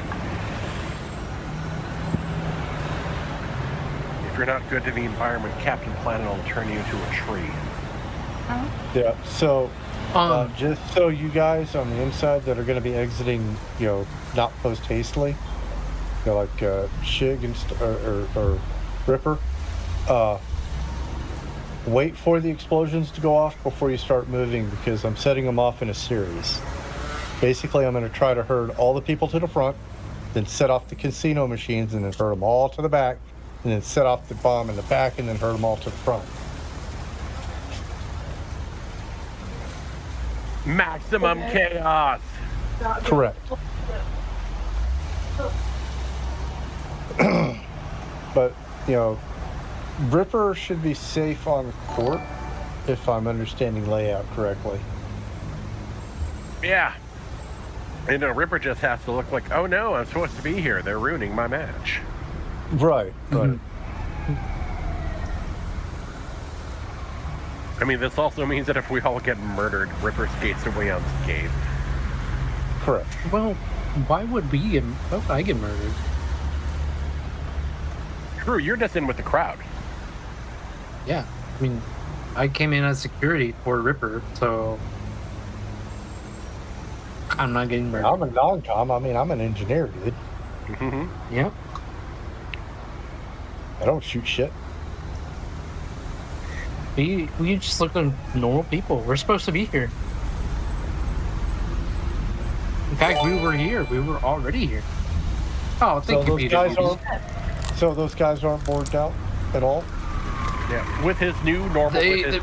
If you're not good to the environment, Captain Planet will turn you into a tree. Huh? Yeah, so just so you guys on the inside that are going to be exiting, you know, not post hastily, you know, like Shig and or Ripper, wait for the explosions to go off before you start moving, because I'm setting them off in a series. Basically, I'm going to try to herd all the people to the front, then set off the casino machines, and then herd them all to the back, and then set off the bomb in the back, and then herd them all to the front. Maximum chaos. Correct. But, you know, Ripper should be safe on court, if I'm understanding layout correctly. Yeah. And Ripper just has to look like, oh no, I'm supposed to be here. They're ruining my match. Right, right. I mean, this also means that if we all get murdered, Ripper skates away unscathed. Correct. Well, why would I get murdered? True, you're just in with the crowd. Yeah, I mean, I came in as security for Ripper, so I'm not getting murdered. I'm a non-com. I mean, I'm an engineer, dude. Mm-hmm. Yep. I don't shoot shit. We just look like normal people. We're supposed to be here. In fact, we were here. We were already here. Oh, thank you, Peter. So those guys aren't bored out at all? Yeah, with his new normal. They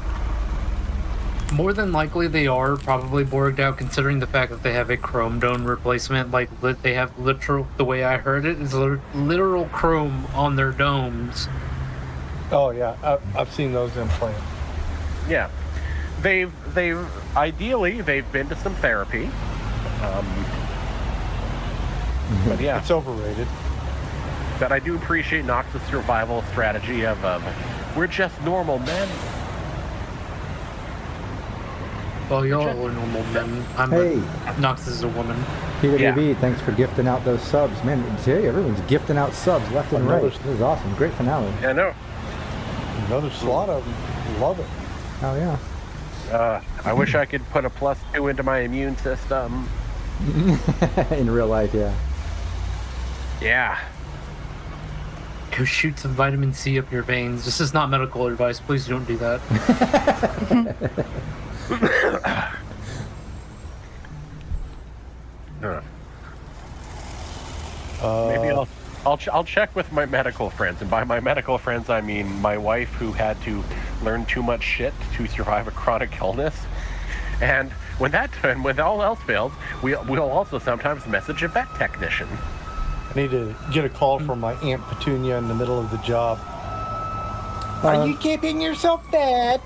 more than likely they are probably borged out, considering the fact that they have a chrome dome replacement. Like they have literal, the way I heard it is literal chrome on their domes. Oh yeah, I've seen those implanted. Yeah, they've ideally they've been to some therapy. But yeah, It's overrated. but I do appreciate Nox's survival strategy of we're just normal men. Well, y'all are normal men. Hey. Nox is a woman. PWB, thanks for gifting out those subs. Man, today everyone's gifting out subs left and right. This is awesome. Great finale. I know. Another slot of them. Love it. Oh, yeah. I wish I could put a +2 into my immune system. In real life, yeah. Yeah. Go shoot some vitamin C up your veins. This is not medical advice. Please don't do that. Maybe I'll check with my medical friends, and by my medical friends I mean my wife, who had to learn too much shit to survive a chronic illness. And when all else fails, we'll also sometimes message a vet technician. I need to get a call from my Aunt Petunia in the middle of the job. Are you keeping yourself fed?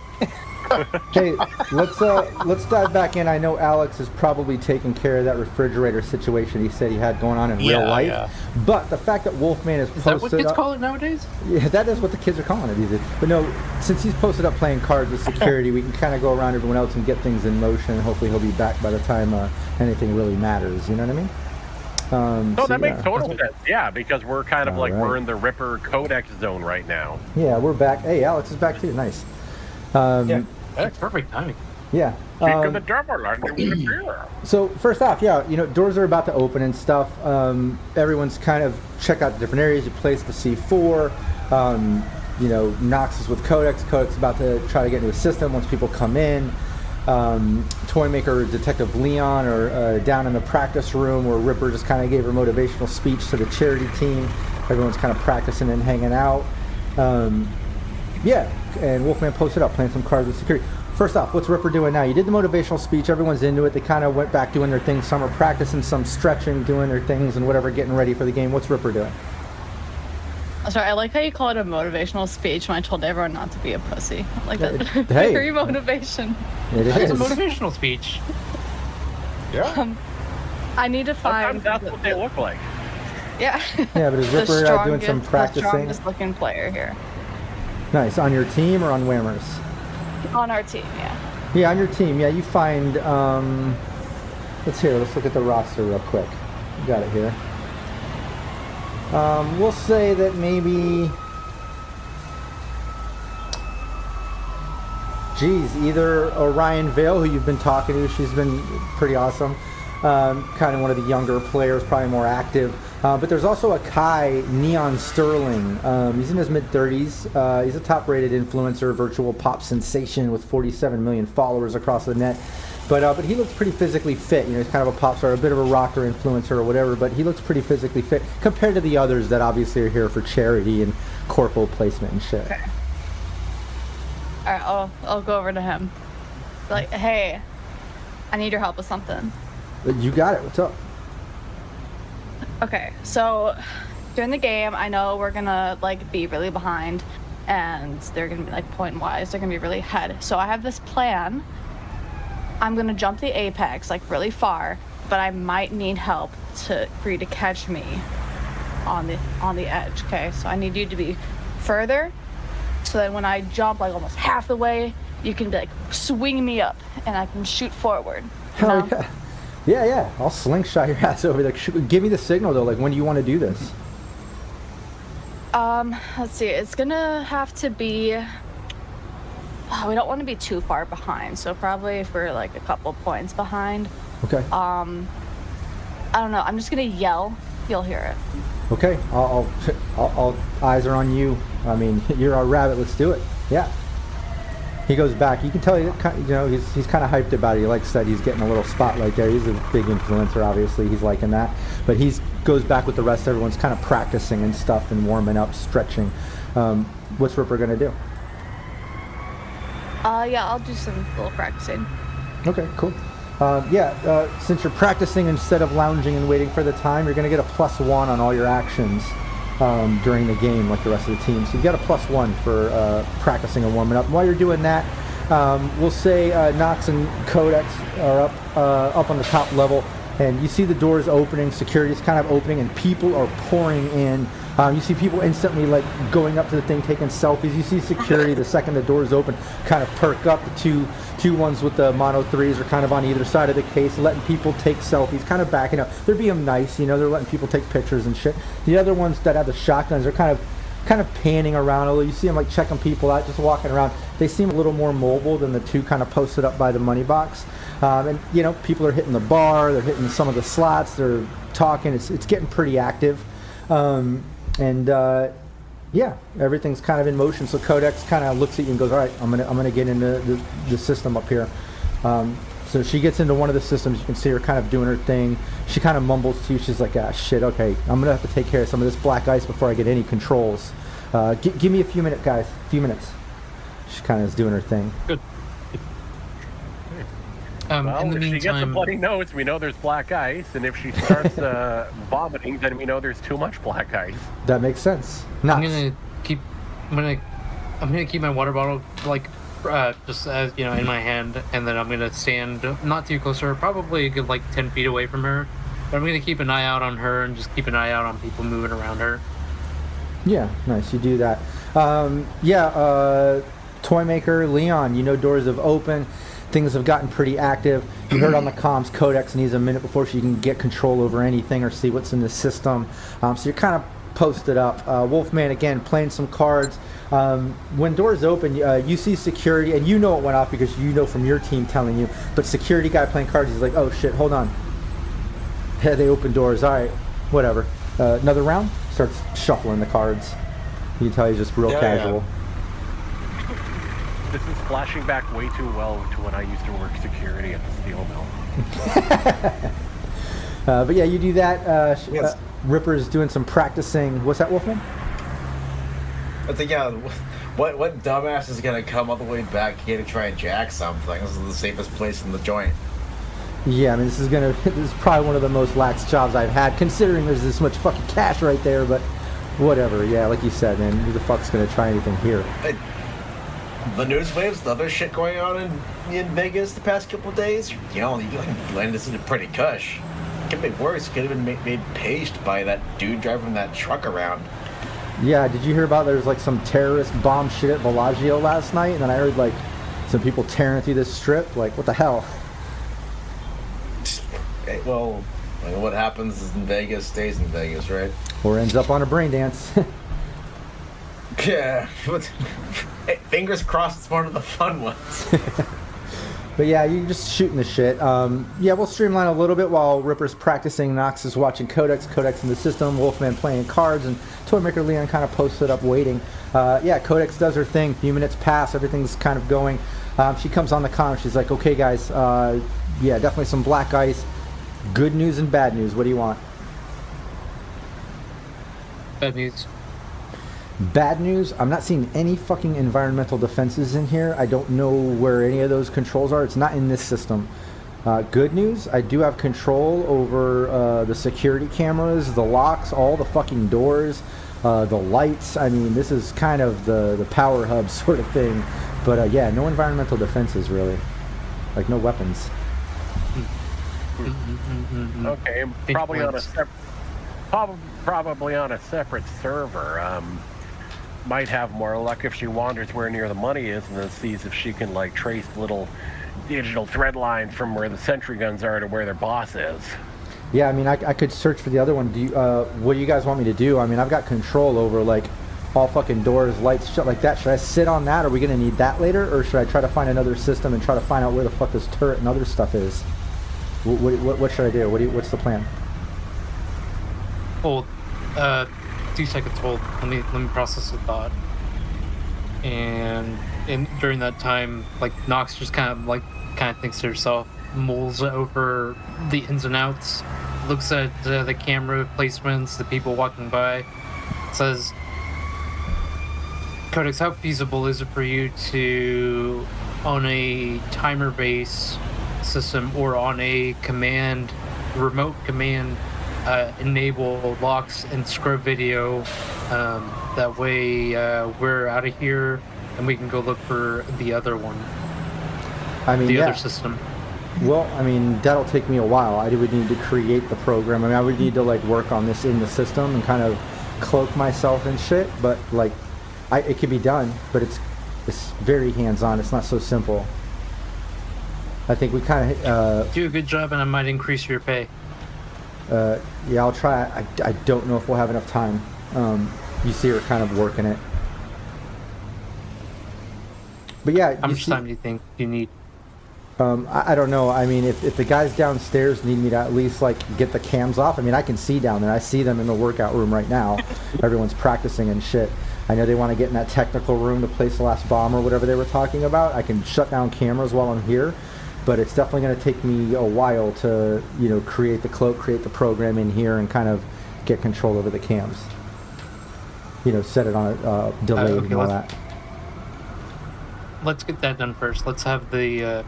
Hey, let's dive back in. I know Alex is probably taking care of that refrigerator situation he said he had going on in real life. Yeah. But the fact that Wolfman is posted Is that what kids up, call it nowadays? Yeah, that is what the kids are calling it these days. But no, since he's posted up playing cards with security, we can kind of go around everyone else and get things in motion. Hopefully he'll be back by the time anything really matters. You know what I mean? That makes total sense. Yeah, because we're kind of we're in the Ripper Codex zone right now. Yeah, we're back. Hey, Alex is back too. Nice. Yeah, that's perfect timing. Yeah. Speak of the devil, I'm the fear. So first off, yeah, doors are about to open and stuff. Everyone's kind of check out the different areas. You place the C4. Nox is with Codex. Codex is about to try to get into a system once people come in. Toymaker Detective Leon are down in the practice room where Ripper just kind of gave her motivational speech to the charity team. Everyone's kind of practicing and hanging out. Yeah, and Wolfman posted up playing some cards with security. First off, what's Ripper doing now? You did the motivational speech. Everyone's into it. They kind of went back doing their things. Some are practicing, some stretching, doing their things and whatever, getting ready for the game. What's Ripper doing? I'm sorry, I like how you call it a motivational speech when I told everyone not to be a pussy. Like that. Hey. Very motivation. It is. It's a motivational speech. Yeah. I need to find. Sometimes that's what they look like. Yeah. Yeah, but is Ripper doing some practicing? The strongest looking player here. Nice. On your team or on Whammers? On our team, yeah. Yeah, on your team. Yeah, you find. Let's look at the roster real quick. Got it here. We'll say that maybe. Either Orion Vale, who you've been talking to, she's been pretty awesome. Kind of one of the younger players, probably more active. But there's also a Kai, Neon Sterling. He's in his mid-30s. He's a top-rated influencer, virtual pop sensation with 47 million followers across the net. But he looks pretty physically fit. He's kind of a pop star, a bit of a rocker influencer or whatever, but he looks pretty physically fit compared to the others that obviously are here for charity and corporal placement and shit. Okay. All right, I'll go over to him. Like, hey, I need your help with something. You got it. What's up? Okay, so during the game, I know we're gonna be really behind, and they're gonna be point-wise, they're gonna be really ahead. So I have this plan. I'm gonna jump the apex really far, but I might need help for you to catch me on the edge. Okay, so I need you to be further, so that when I jump almost half the way, you can swing me up, and I can shoot forward. Hell yeah. Yeah. I'll slingshot your ass over there. Give me the signal though. When do you want to do this? Let's see. It's gonna have to be. We don't want to be too far behind, so probably if we're a couple points behind. Okay. I don't know. I'm just gonna yell. You'll hear it. Okay. I'll eyes are on you. I mean, you're our rabbit. Let's do it. Yeah. He goes back. You can tell he's kind of hyped about it. He likes that he's getting a little spotlight there. He's a big influencer, obviously. He's liking that. But he goes back with the rest. Everyone's kind of practicing and stuff and warming up, stretching. What's Ripper gonna do? Yeah, I'll do some little practicing. Okay, cool. Since you're practicing instead of lounging and waiting for the time, you're gonna get a +1 on all your actions during the game, like the rest of the team. So you got a +1 for practicing and warming up. And while you're doing that, we'll say Nox and Codex are up on the top level, and you see the doors opening, security's kind of opening, and people are pouring in. You see people instantly like going up to the thing, taking selfies. You see security the second the doors open kind of perk up. The two ones with the Mono 3s are kind of on either side of the case, letting people take selfies, kind of backing up. They're being nice, they're letting people take pictures and shit. The other ones that have the shotguns are kind of panning around. Although you see them like checking people out, just walking around. They seem a little more mobile than the two kind of posted up by the money box. And people are hitting the bar, they're hitting some of the slots, they're talking. It's getting pretty active. Everything's kind of in motion. So Codex kind of looks at you and goes, "All right, I'm gonna get into the system up here." So she gets into one of the systems. You can see her kind of doing her thing. She kind of mumbles to you. She's like, "Ah, shit. Okay, I'm gonna have to take care of some of this black ice before I get any controls. Give me a few minutes, guys. A few minutes." She kind of is doing her thing. Good. Well, in the if she gets a meantime, bloody nose, we know there's black ice, and if she starts vomiting, then we know there's too much black ice. That makes sense. I'm Nox. gonna keep my water bottle just as in my hand, and then I'm gonna stand not too close to her, probably a good 10 feet away from her. But I'm gonna keep an eye out on her and just keep an eye out on people moving around her. Yeah, nice. You do that. Toy maker Leon. Doors have opened. Things have gotten pretty active. You heard on the comms, Codex needs a minute before she can get control over anything or see what's in the system. So you're kind of posted up. Wolfman, again, playing some cards. When doors open, you see security, and it went off because from your team telling you. But security guy playing cards, he's like, "Oh shit, hold on." Hey, they open doors. All right, whatever. Another round? Starts shuffling the cards. You can tell he's just real casual. Yeah. This is flashing back way too well to when I used to work security at the steel mill. But yeah, you do that. Yes. Ripper's doing some practicing. What's that, Wolfman? I think, what dumbass is gonna come all the way back here to try and jack something? This is the safest place in the joint. Yeah, I mean, this is probably one of the most lax jobs I've had, considering there's this much fucking cash right there, but whatever. Yeah, like you said, man, who the fuck's gonna try anything here? The news waves, the other shit going on in Vegas the past couple of days, you landed this into pretty cush. Could be worse. Could have been made paged by that dude driving that truck around. Yeah, did you hear about there's some terrorist bomb shit at Bellagio last night, and then I heard some people tearing through this strip? What the hell? Well, what happens in Vegas stays in Vegas, right? Or ends up on a brain dance. Yeah. Hey, fingers crossed it's one of the fun ones. But yeah, you're just shooting the shit. We'll streamline a little bit while Ripper's practicing. Nox is watching Codex in the system, Wolfman playing cards, and Toymaker Leon kind of posted up waiting. Codex does her thing. A few minutes pass, everything's kind of going. She comes on the comm. She's like, "Okay, guys, definitely some black ice. Good news and bad news. What do you want?" Bad news. Bad news, I'm not seeing any fucking environmental defenses in here. I don't know where any of those controls are. It's not in this system. Good news, I do have control over the security cameras, the locks, all the fucking doors, the lights. I mean, this is kind of the power hub sort of thing. But no environmental defenses really. No weapons. Okay, probably on a separate server. Might have more luck if she wanders where near the money is and then sees if she can trace little digital thread lines from where the sentry guns are to where their boss is. Yeah, I mean, I could search for the other one. What do you guys want me to do? I mean, I've got control over all fucking doors, lights, shit like that. Should I sit on that? Are we gonna need that later, or should I try to find another system and try to find out where the fuck this turret and other stuff is? What should I do? What's the plan? Hold. 2 seconds. Hold. Let me process the thought. And during that time, like Nox just kind of thinks to herself, mulls over the ins and outs, looks at the camera placements, the people walking by, says, Codex, how feasible is it for you to, on a timer-based system or on a remote command, enable locks and scrub video? That way we're out of here and we can go look for the other one. I mean, the other system. Well, I mean, that'll take me a while. I would need to create the program. I mean, I would need to like work on this in the system and kind of cloak myself and shit. But like, it can be done, but it's very hands-on. It's not so simple. I think we kind of do a good job, and I might increase your pay. Yeah, I'll try. I don't know if we'll have enough time. You see her kind of working it. But yeah, how much time do you think you need? I don't know. I mean, if the guys downstairs need me to at least like get the cams off, I mean, I can see down there. I see them in the workout room right now. Everyone's practicing and shit. I know they want to get in that technical room to place the last bomb or whatever they were talking about. I can shut down cameras while I'm here, but it's definitely going to take me a while to, you know, create the cloak, create the program in here, and kind of get control over the cams. You know, set it on a delay and all that. Let's get that done first. Let's have the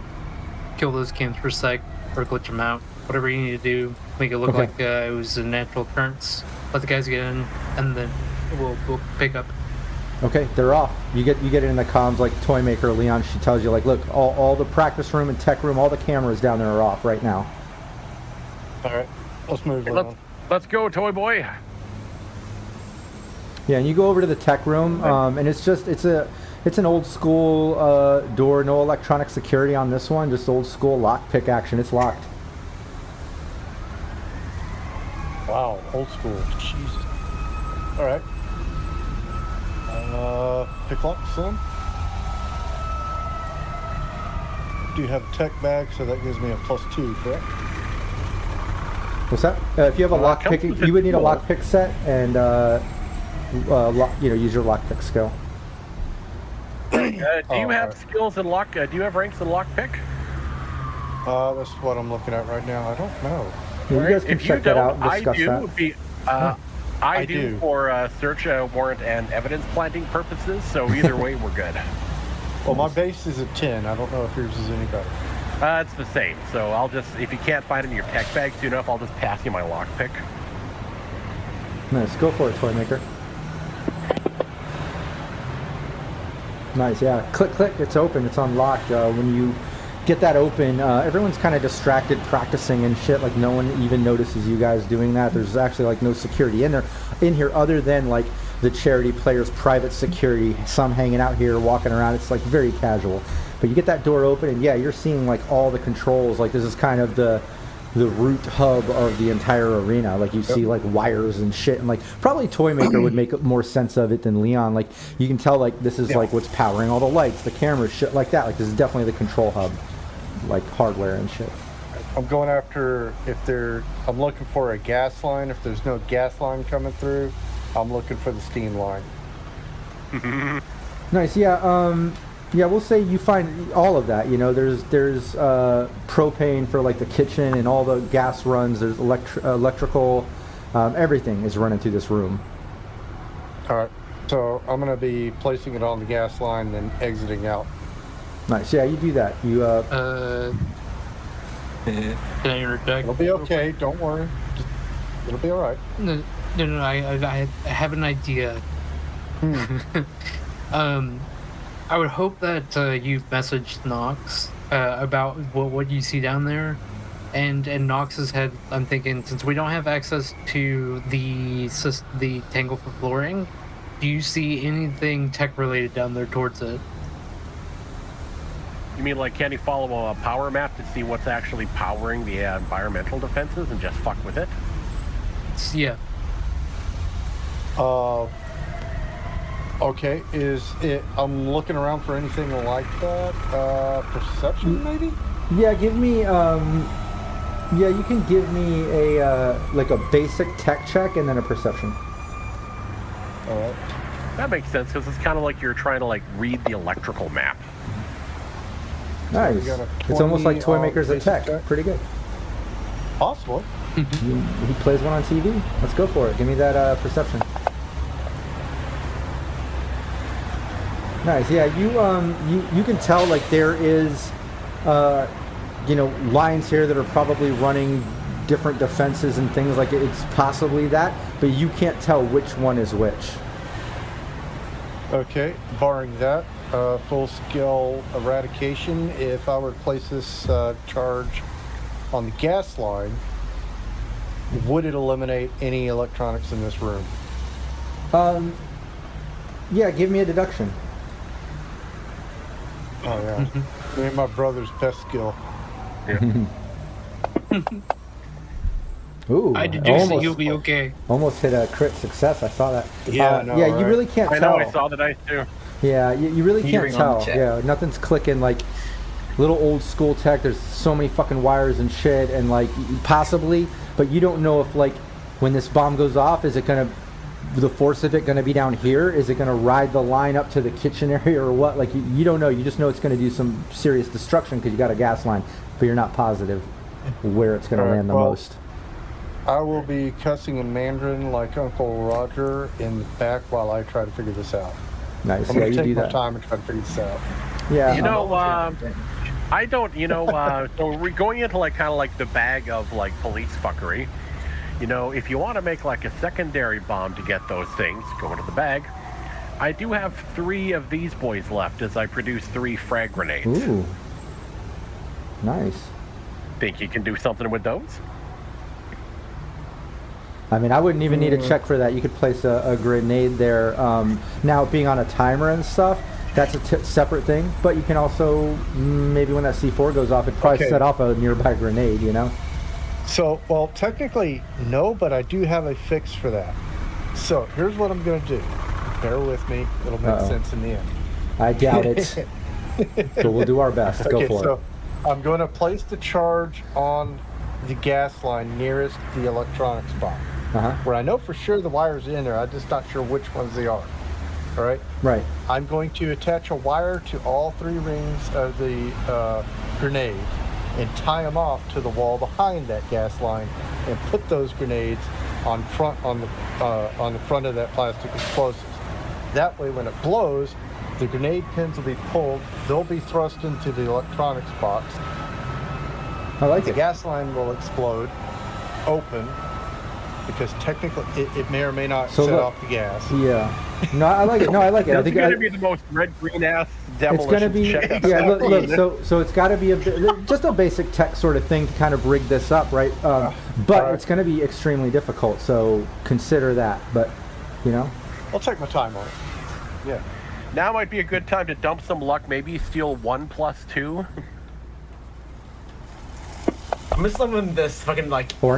kill those cams for a sec or glitch them out. Whatever you need to do, make it look like it was a natural occurrence. Let the guys get in, and then we'll pick up. Okay, they're off. You get it in the comms like Toy Maker Leon. She tells you like, look, all the practice room and tech room, all the cameras down there are off right now. All right, let's move. Let's go, Toy Boy. Yeah, and you go over to the tech room, and it's an old school door, no electronic security on this one, just old school lockpick action. It's locked. Wow, old school. Jesus. All right. Pick lock, son. Do you have a tech bag? So that gives me a +2, correct? What's that? If you have a lockpick, you would need a lockpick set and use your lockpick skill. Do you have skills in lock? Do you have ranks in lockpick? That's what I'm looking at right now. I don't know. Yeah, you guys can check that out and discuss that. I do for search warrant and evidence planting purposes, so either way we're good. Well, my base is a 10. I don't know if yours is any better. It's the same, so I'll just, if you can't find it in your tech bag soon enough, I'll just pass you my lockpick. Nice, go for it, Toy Maker. Nice, yeah. Click, click, it's open, it's unlocked. When you get that open, everyone's kind of distracted practicing and shit, like no one even notices you guys doing that. There's actually like no security in here other than like the charity players' private security, some hanging out here walking around. It's like very casual. But you get that door open and yeah, you're seeing like all the controls. Like this is kind of the root hub of the entire arena. Like you see like wires and shit, and like probably Toy Maker would make more sense of it than Leon. Like you can tell like this is like what's powering all the lights, the cameras, shit like that. Like this is definitely the control hub, like hardware and shit. I'm going after I'm looking for a gas line. If there's no gas line coming through, I'm looking for the steam line. Nice, yeah. Yeah, we'll say you find all of that. You know, there's propane for like the kitchen and all the gas runs. There's electrical, everything is running through this room. All right, so I'm gonna be placing it on the gas line, then exiting out. Nice, yeah, you do that. You Can I interject? It'll be okay. Don't worry. It'll be all right. No. I have an idea. I would hope that you've messaged Nox about what you see down there, and Nox's head. I'm thinking, since we don't have access to the tangle for flooring, do you see anything tech related down there towards it? You mean like can you follow a power map to see what's actually powering the environmental defenses and just fuck with it? Yeah. Okay, I'm looking around for anything like that. Perception, maybe? Yeah, give me, yeah, you can give me a, like a basic tech check and then a perception. Alright. That makes sense, because it's kind of like you're trying to, like, read the electrical map. Nice. It's almost like Toy Makers Attack. Pretty good. Possible. He plays one on TV. Let's go for it. Give me that perception. Nice. Yeah, you can tell like there is, lines here that are probably running different defenses and things like it's possibly that, but you can't tell which one is which. Okay, barring that, full-scale eradication. If I were to place this charge on the gas line, would it eliminate any electronics in this room? Yeah, give me a deduction. Oh yeah, me and my brother's best skill. Yeah. Ooh, I deduce that you'll be okay. Almost hit a crit success. I saw that. Yeah, right? You really can't tell. I know, I saw the dice too. Yeah, you really can't tell. Yeah, nothing's clicking. Like little old school tech. There's so many fucking wires and shit, and like possibly, but you don't know if like when this bomb goes off, is it gonna, the force of it gonna be down here? Is it gonna ride the line up to the kitchen area or what? Like you don't know. You just know it's gonna do some serious destruction because you got a gas line, but you're not positive where it's gonna land the most. I will be cussing in Mandarin like Uncle Roger in the back while I try to figure this out. Nice. I'm going to you do take my that. time and try to figure this out. Yeah. I don't, so we're going into like kind of like the bag of like police fuckery. If you want to make like a secondary bomb to get those things, go into the bag. I do have 3 of these boys left as I produce 3 frag grenades. Ooh. Nice. Think you can do something with those? I mean, I wouldn't even need a check for that. You could place a grenade there. Now, being on a timer and stuff, that's a separate thing. But you can also, maybe when that C4 goes off, it'd probably set off a nearby grenade, So, well, technically, no, but I do have a fix for that. So, here's what I'm going to do. Bear with me. It'll make sense in the end. I doubt it. So we'll do our best. Go for it. I'm going to place the charge on the gas line nearest the electronics box. Where I know for sure the wires are in there, I'm just not sure which ones they are. All right? Right. I'm going to attach a wire to all 3 rings of the grenade and tie them off to the wall behind that gas line and put those grenades on the front of that plastic explosives. That way, when it blows, the grenade pins will be pulled. They'll be thrust into the electronics box. I like the it. The gas line will explode, open, because technically it may or may not set off the gas. Yeah. No, I like it. No, I like it. I think it's going to be the most red-green ass demolition. It's going to be, yeah, look, so it's got to be just a basic tech sort of thing to kind of rig this up, right? But it's going to be extremely difficult, so consider that. But, I'll take my time on it. Yeah. Now might be a good time to dump some luck, maybe steal 1 plus 2. I'm just loving this fucking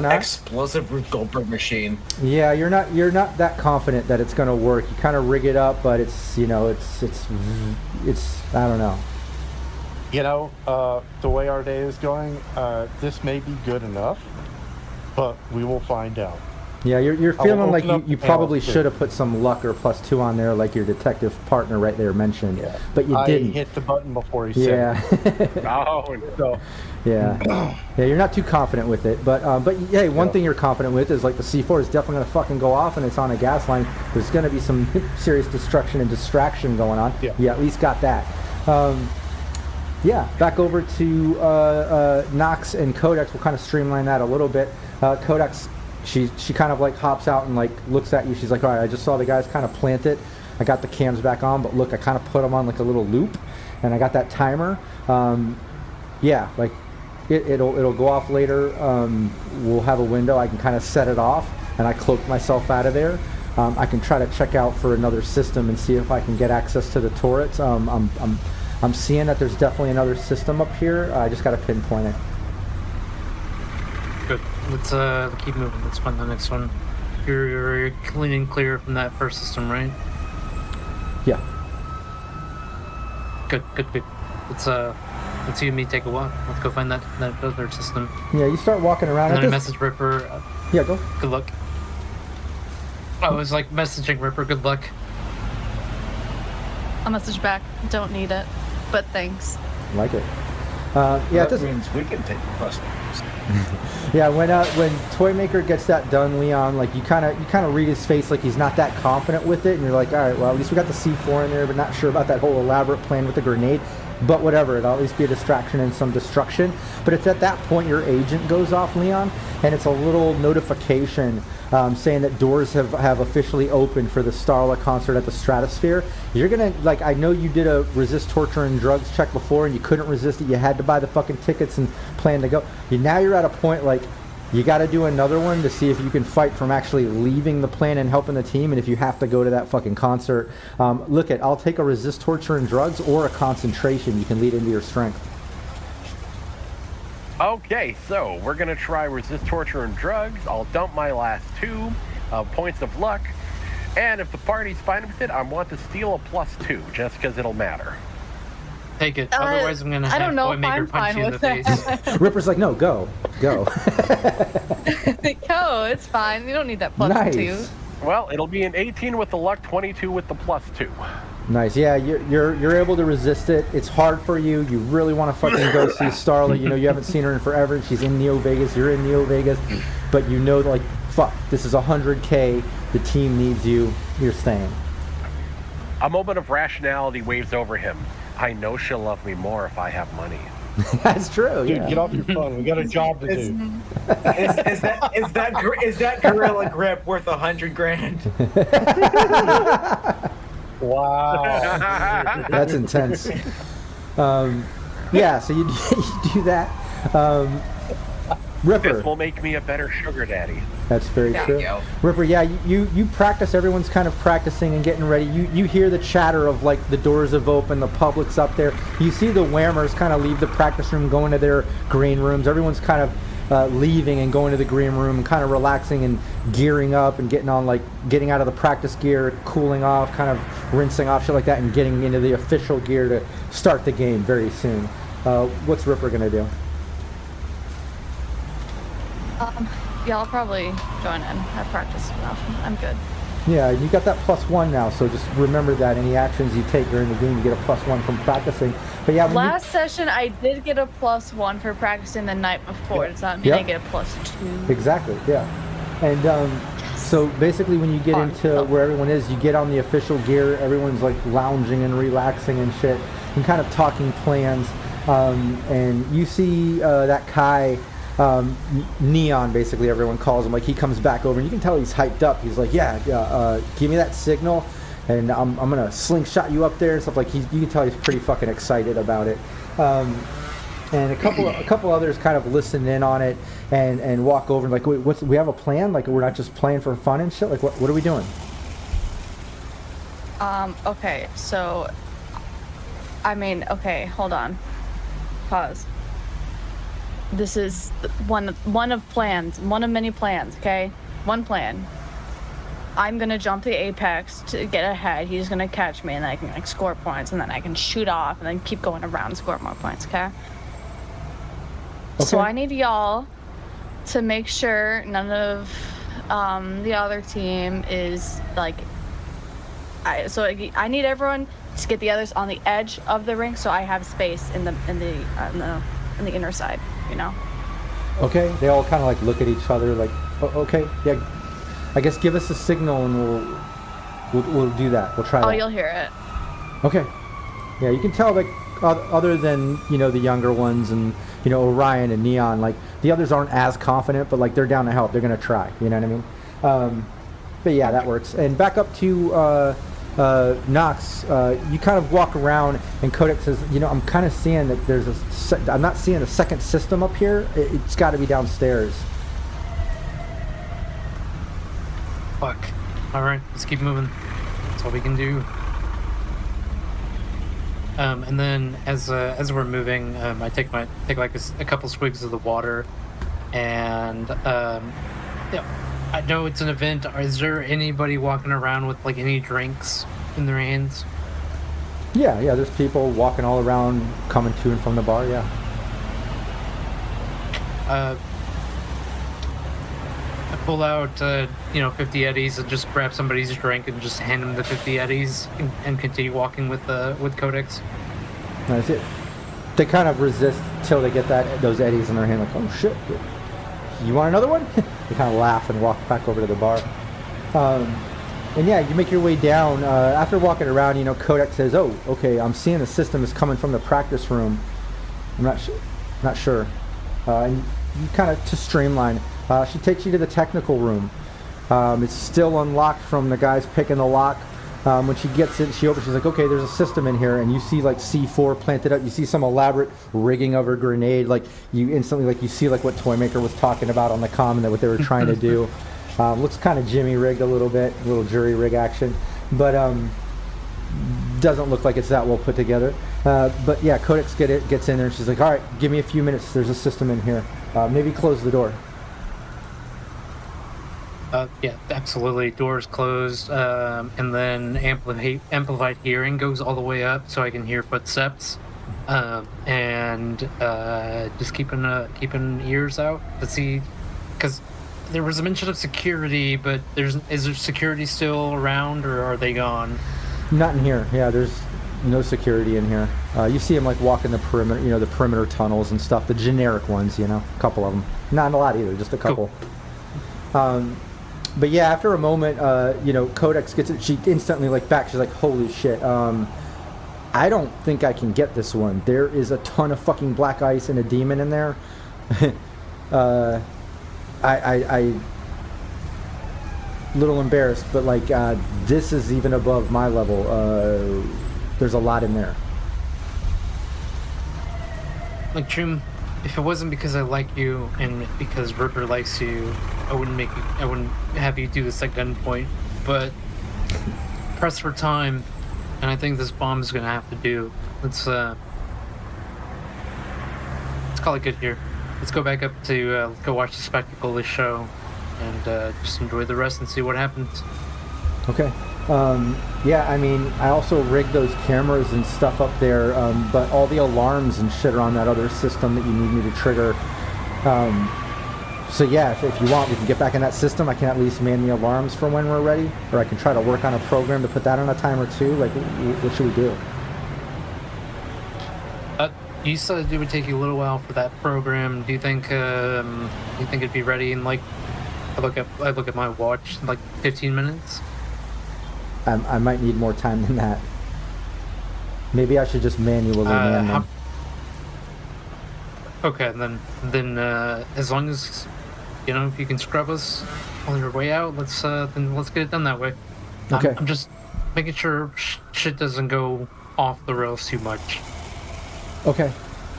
explosive Rube Goldberg machine. Yeah, you're not that confident that it's gonna work. You kind of rig it up, but it's I don't know. The way our day is going, this may be good enough, but we will find out. Yeah, you're feeling like you probably should have put some luck or +2 on there, like your detective partner right there mentioned, but you didn't. I hit the button before he said it. Yeah, you're not too confident with it, but hey, one thing you're confident with is like the C4 is definitely gonna fucking go off, and it's on a gas line. There's gonna be some serious destruction and distraction going on. Yeah, you at least got that. Back over to Nox and Codex. We'll kind of streamline that a little bit. Codex. She kind of like hops out and like looks at you. She's like, all right, I just saw the guys kind of plant it. I got the cams back on, but look, I kind of put them on like a little loop, and I got that timer. Like it'll go off later. We'll have a window. I can kind of set it off, and I cloak myself out of there. I can try to check out for another system and see if I can get access to the turrets. I'm seeing that there's definitely another system up here. I just got to pinpoint it. Good. Let's keep moving. Let's find the next one. You're clean and clear from that first system, right? Yeah. Good. Let's you and me take a walk. Let's go find that other system. Yeah, you start walking around. And then I message Ripper. Yeah, go. Good luck. I was like messaging Ripper. Good luck. I'll message back. Don't need it, but thanks. Like it. That means we can take plus. Yeah, when Toymaker gets that done, Leon, like you kind of read his face like he's not that confident with it, and you're like, all right, well, at least we got the C4 in there, but not sure about that whole elaborate plan with the grenade. But whatever, it'll at least be a distraction and some destruction. But it's at that point your agent goes off, Leon, and it's a little notification saying that doors have officially opened for the Starla concert at the Stratosphere. You're gonna, like, I know you did a resist torture and drugs check before and you couldn't resist it. You had to buy the fucking tickets and plan to go. Now you're at a point like you got to do another one to see if you can fight from actually leaving the plan and helping the team, and if you have to go to that fucking concert. I'll take a resist torture and drugs or a concentration. You can lead into your strength. Okay, so we're going to try resist torture and drugs. I'll dump my last 2 points of luck. And if the party's fine with it, I want to steal a +2 just because it'll matter. Take it. Otherwise, I'm going to have Toymaker punch you in the face. Ripper's like, no, go. Go, it's fine. You don't need that +2. Well, it'll be an 18 with the luck, 22 with the +2. Nice. Yeah, you're able to resist it. It's hard for you. You really want to fucking go see Starla. You know, you haven't seen her in forever. She's in Neo Vegas. You're in Neo Vegas. But you know, like, fuck, this is 100K. The team needs you. You're staying. A moment of rationality waves over him. I know she'll love me more if I have money. That's true. Dude, yeah. get off your phone. We got a job to do. Is that gorilla grip worth 100 grand? Wow. That's intense. Yeah, so you do that. Ripper. This will make me a better sugar daddy. That's very true. Ripper, yeah, you practice. Everyone's kind of practicing and getting ready. You hear the chatter of, like, the doors have opened, the public's up there. You see the Whammers kind of leave the practice room, going to their green rooms. Everyone's kind of leaving and going to the green room and kind of relaxing and gearing up and getting out of the practice gear, cooling off, kind of rinsing off, shit like that, and getting into the official gear to start the game very soon. What's Ripper going to do? Yeah, I'll probably join in. I've practiced enough. I'm good. Yeah, you got that +1 now, so just remember that any actions you take during the game, you get a +1 from practicing. But yeah, last session I did get a +1 for practicing the night before. Does that mean I get a +2? Exactly, yeah. And so basically when you get into where everyone is, you get on the official gear, everyone's like lounging and relaxing and shit, and kind of talking plans. And you see that Kai, Neon, basically everyone calls him, like he comes back over and you can tell he's hyped up. He's like, give me that signal and I'm gonna slingshot you up there and stuff. Like you can tell he's pretty fucking excited about it. And a couple others kind of listen in on it and walk over and like, wait, we have a plan? Like we're not just playing for fun and shit? Like what are we doing? Okay, so hold on. Pause. This is one of many plans, okay? One plan. I'm gonna jump the apex to get ahead. He's gonna catch me, and then I can score points, and then I can shoot off, and then keep going around and score more points, okay? So I need y'all to make sure none of the other team is like. I need everyone to get the others on the edge of the ring, so I have space in the inner side. You know. Okay, they all kind of like look at each other like, okay, yeah, I guess give us a signal and we'll do that. We'll try that. Oh, you'll hear it. Okay. Yeah, you can tell like other than, you know, the younger ones and, you know, Orion and Neon, like the others aren't as confident, but like they're down to help. They're gonna try. You know what I mean? But yeah, that works. And back up to Nox, you kind of walk around and Kodak says, you know, I'm kind of seeing that I'm not seeing a second system up here. It's got to be downstairs. Fuck. All right, let's keep moving. That's all we can do. And then as we're moving, I take like a couple swigs of the water, and I know it's an event. Is there anybody walking around with like any drinks in their hands? Yeah, there's people walking all around, coming to and from the bar, yeah. I pull out 50 eddies and just grab somebody's drink and just hand them the 50 eddies and continue walking with Codex. That's it. They kind of resist till they get those eddies in their hand, like, oh shit, you want another one? They kind of laugh and walk back over to the bar. And yeah, you make your way down. After walking around, Codex says, oh, okay, I'm seeing the system is coming from the practice room. I'm not sure. And you kind of, to streamline, she takes you to the technical room. It's still unlocked from the guys picking the lock. When she gets it, she's like, okay, there's a system in here, and you see like C4 planted up. You see some elaborate rigging of her grenade. Like you instantly, like you see like what Toymaker was talking about on the comm, and what they were trying to do. Looks kind of Jimmy rigged a little bit, a little jury rig action, but doesn't look like it's that well put together. But yeah, Codex gets in there, and she's like, all right, give me a few minutes. There's a system in here. Maybe close the door. Yeah, absolutely. Doors closed, and then amplified hearing goes all the way up, so I can hear footsteps, and just keeping ears out to see, because there was a mention of security, but is there security still around, or are they gone? Not in here. Yeah, there's no security in here. You see them like walking the perimeter, the perimeter tunnels and stuff, the generic ones, a couple of them. Not a lot either, just a couple. Cool. But yeah, after a moment, Codex gets it. She instantly back. She's like, "Holy shit! I don't think I can get this one. There is a ton of fucking black ice and a demon in there. I little embarrassed, but this is even above my level. There's a lot in there." Choom, if it wasn't because I like you and because Ripper likes you, I wouldn't have you do this at gunpoint. But press for time, and I think this bomb is gonna have to do. Let's call it good here. Let's go back up to go watch the spectacle of the show, and just enjoy the rest and see what happens. Okay. Yeah, I mean, I also rigged those cameras and stuff up there, but all the alarms and shit are on that other system that you need me to trigger. So yeah, if you want, we can get back in that system. I can at least man the alarms for when we're ready, or I can try to work on a program to put that on a timer too. What should we do? You said it would take you a little while for that program. Do you think it'd be ready in I look at my watch, 15 minutes? I might need more time than that. Maybe I should just manually man them. Okay, then as long as if you can scrub us on your way out, let's get it done that way. Okay. I'm just making sure shit doesn't go off the rails too much. Okay.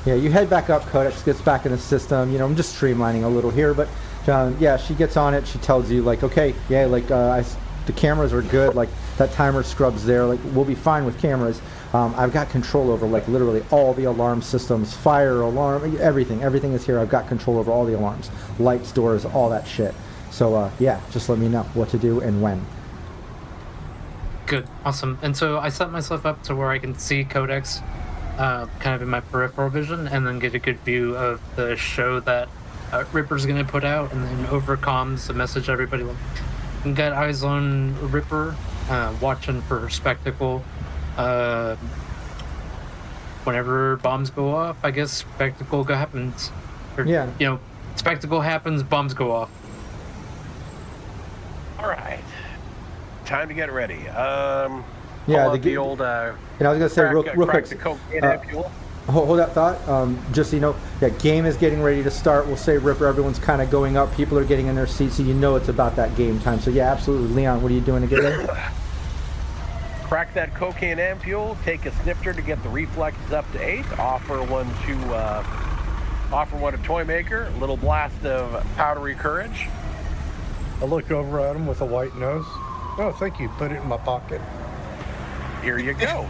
Yeah, you head back up. Codex gets back in the system. I'm just streamlining a little here, but yeah, she gets on it. She tells you okay, yeah, the cameras are good. That timer scrubs there. We'll be fine with cameras. I've got control over literally all the alarm systems, fire alarm, everything. Everything is here. I've got control over all the alarms, lights, doors, all that shit. So yeah, just let me know what to do and when. Good, awesome. And so I set myself up to where I can see Codex, kind of in my peripheral vision, and then get a good view of the show that Ripper's gonna put out, and then over comms the message to everybody. Got eyes on Ripper, watching for her spectacle. Whenever bombs go off, I guess spectacle happens. Or, yeah. Spectacle happens, bombs go off. All right. Time to get ready. Yeah, the old. And I was gonna say real quick. The cocaine fuel. Hold that thought. Just so you know, game is getting ready to start. We'll say Ripper. Everyone's kind of going up. People are getting in their seats, so it's about that game time. So yeah, absolutely. Leon, what are you doing to get in? Crack that cocaine ampule. Take a snifter to get the reflexes up to 8. Offer one to Toymaker. A little blast of powdery courage. I look over at him with a white nose. Oh, thank you. Put it in my pocket. Here you go.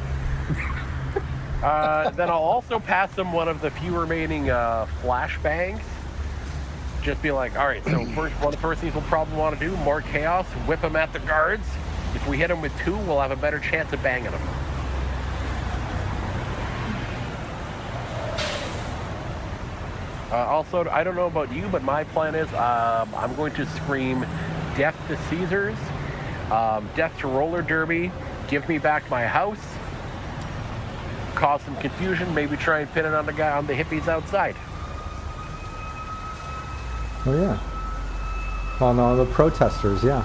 Then I'll also pass them one of the few remaining flashbangs. Just be like, all right, so one of the first things we'll probably want to do, more chaos, whip them at the guards. If we hit them with 2, we'll have a better chance of banging them. Also, I don't know about you, but my plan is I'm going to scream death to Caesars, death to roller derby, give me back my house, cause some confusion, maybe try and pin it on the hippies outside. Oh yeah. Well, no, the protesters, yeah.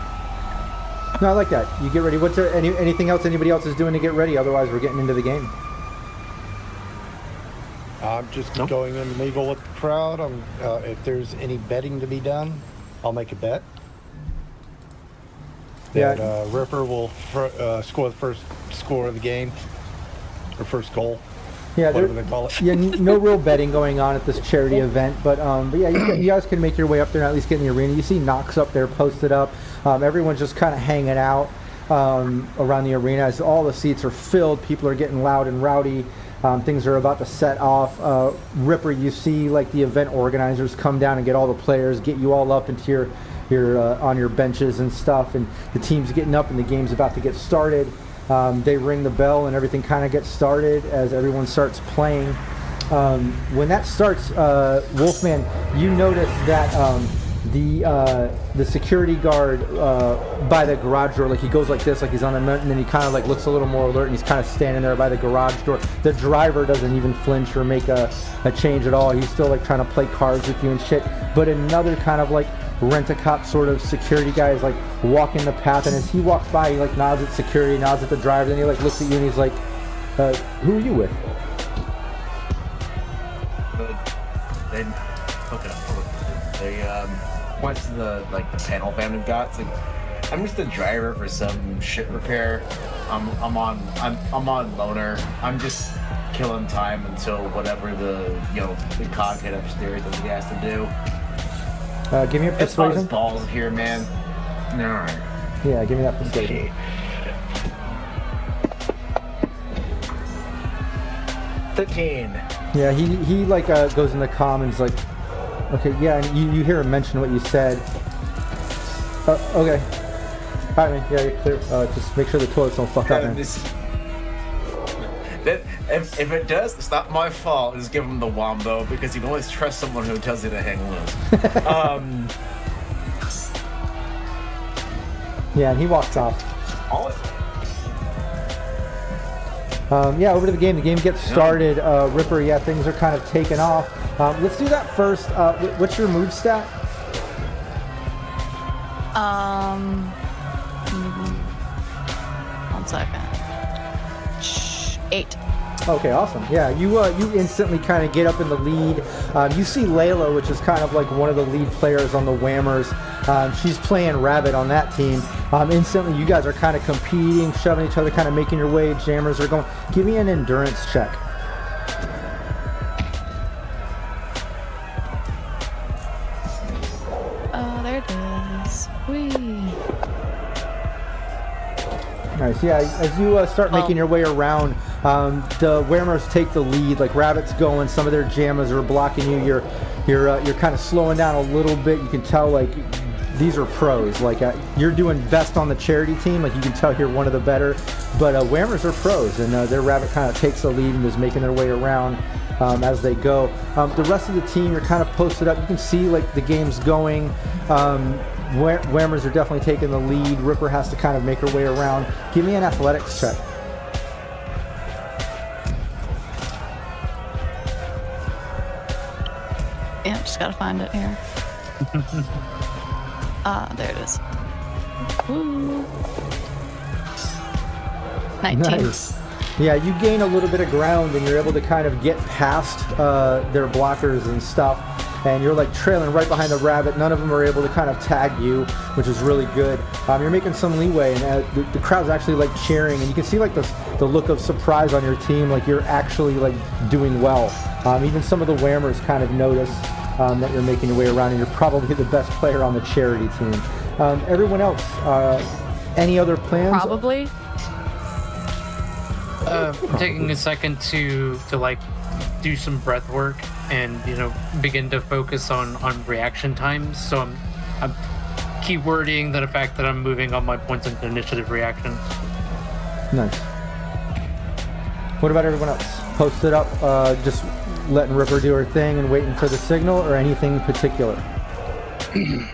No, I like that. You get ready. What's there? Anything else anybody else is doing to get ready? Otherwise, we're getting into the game. I'm just going in the mingle with the crowd. If there's any betting to be done, I'll make a bet. That Ripper will score the first score of the game, or first goal. Yeah, whatever they call it. Yeah, no real betting going on at this charity event, but yeah, you guys can make your way up there and at least get in the arena. You see Knox up there posted up. Everyone's just kind of hanging out around the arena as all the seats are filled. People are getting loud and rowdy. Things are about to set off. Ripper, you see like the event organizers come down and get all the players, get you all up into your on your benches and stuff, and the team's getting up and the game's about to get started. They ring the bell and everything kind of gets started as everyone starts playing. When that starts, Wolfman, you notice that the security guard by the garage door, like he goes like this, like he's on the, and then he kind of like looks a little more alert, and he's kind of standing there by the garage door. The driver doesn't even flinch or make a change at all. He's still like trying to play cards with you and shit. But another kind of like rent-a-cop sort of security guy is like walking the path, and as he walks by, he like nods at security, nods at the driver, then he like looks at you and he's like, who are you with? They hook it up. They what's the panel van we've got? It's like, I'm just a driver for some shit repair. I'm on loaner. I'm just killing time until whatever the cockpit upstairs that he has to do. Give me a persuasion. It's balls here, man. No. Yeah, give me that persuasion. 13. Yeah, he like goes in the comm and is like, okay, yeah, and you hear him mention what you said. Okay. All right, man. Yeah, you're clear. Just make sure the toilets don't fuck up, man. If it does, it's not my fault. Just give him the wombo, because you can always trust someone who tells you to hang loose. Yeah, and he walks off. Yeah, over to the game. The game gets started. Ripper, yeah, things are kind of taking off. Let's do that first. What's your move stat? 1 second. 8. Okay, awesome. Yeah, you instantly kind of get up in the lead. You see Layla, which is kind of like one of the lead players on the Whammers. She's playing Rabbit on that team. Instantly, you guys are kind of competing, shoving each other, kind of making your way. Jammers are going. Give me an endurance check. Oh, there it is. Whee. Nice. Yeah, as you start making your way around, the Whammers take the lead. Like Rabbit's going, some of their jammers are blocking you. You're kind of slowing down a little bit. You can tell like these are pros. Like you're doing best on the charity team. Like you can tell you're one of the better. But Whammers are pros, and their Rabbit kind of takes the lead and is making their way around as they go. The rest of the team, you're kind of posted up. You can see like the game's going. Whammers are definitely taking the lead. Ripper has to kind of make her way around. Give me an athletics check. Yeah, just gotta find it here. There it is. Woo. 19. Nice. Yeah, you gain a little bit of ground and you're able to kind of get past their blockers and stuff. And you're like trailing right behind the Rabbit. None of them are able to kind of tag you, which is really good. You're making some leeway, and the crowd's actually like cheering, and you can see like the look of surprise on your team, like you're actually like doing well. Even some of the Whammers kind of notice that you're making your way around, and you're probably the best player on the charity team. Everyone else, any other plans? Probably. I'm taking a second to like do some breath work and begin to focus on reaction times. So I'm keywording the fact that I'm moving on my points into initiative reaction. Nice. What about everyone else? Posted up, just letting Ripper do her thing and waiting for the signal, or anything particular? Pretty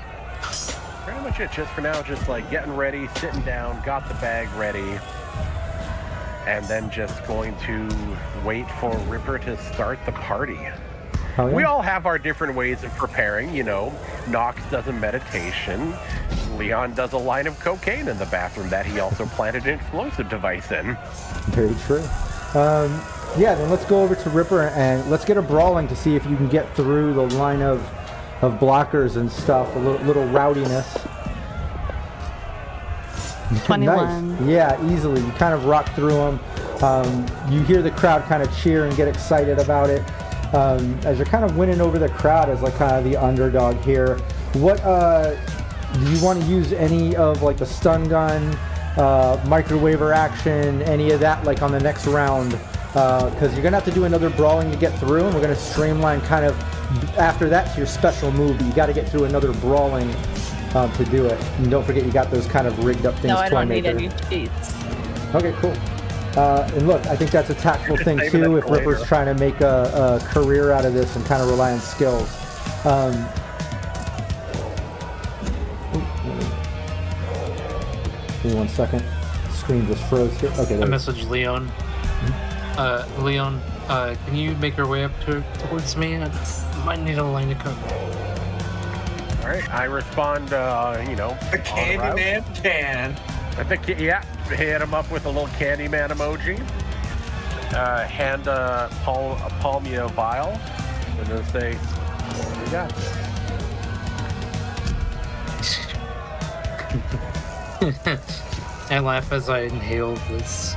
much it. Just for now, just like getting ready, sitting down, got the bag ready, and then just going to wait for Ripper to start the party. Oh, yeah? We all have our different ways of preparing, you know. Knox does a meditation. Leon does a line of cocaine in the bathroom that he also planted an explosive device in. Very true. Yeah, then let's go over to Ripper and let's get a brawling to see if you can get through the line of blockers and stuff. A little rowdiness. 21. Nice. Yeah, easily. You kind of rock through them. You hear the crowd kind of cheer and get excited about it. As you're kind of winning over the crowd as like kind of the underdog here. What do you want to use any of like the stun gun, microwaver action, any of that like on the next round? Because you're gonna have to do another brawling to get through, and we're gonna streamline kind of after that to your special move. But you got to get through another brawling to do it. And don't forget you got those kind of rigged up things. No, I don't need Toymaker. any cheats. Okay, cool. And look, I think that's a tactful thing too if Ripper's trying to make a career out of this and kind of rely on skills. Give me 1 second. Screen just froze here. Okay, I there. messaged Leon. Leon, can you make your way up towards me? I might need a line of coke. All right, I respond, you know. The Candyman can. I think, yeah, hit him up with a little Candyman emoji. Hand palm you a vial, and then say, "What you got?" I laugh as I inhale this.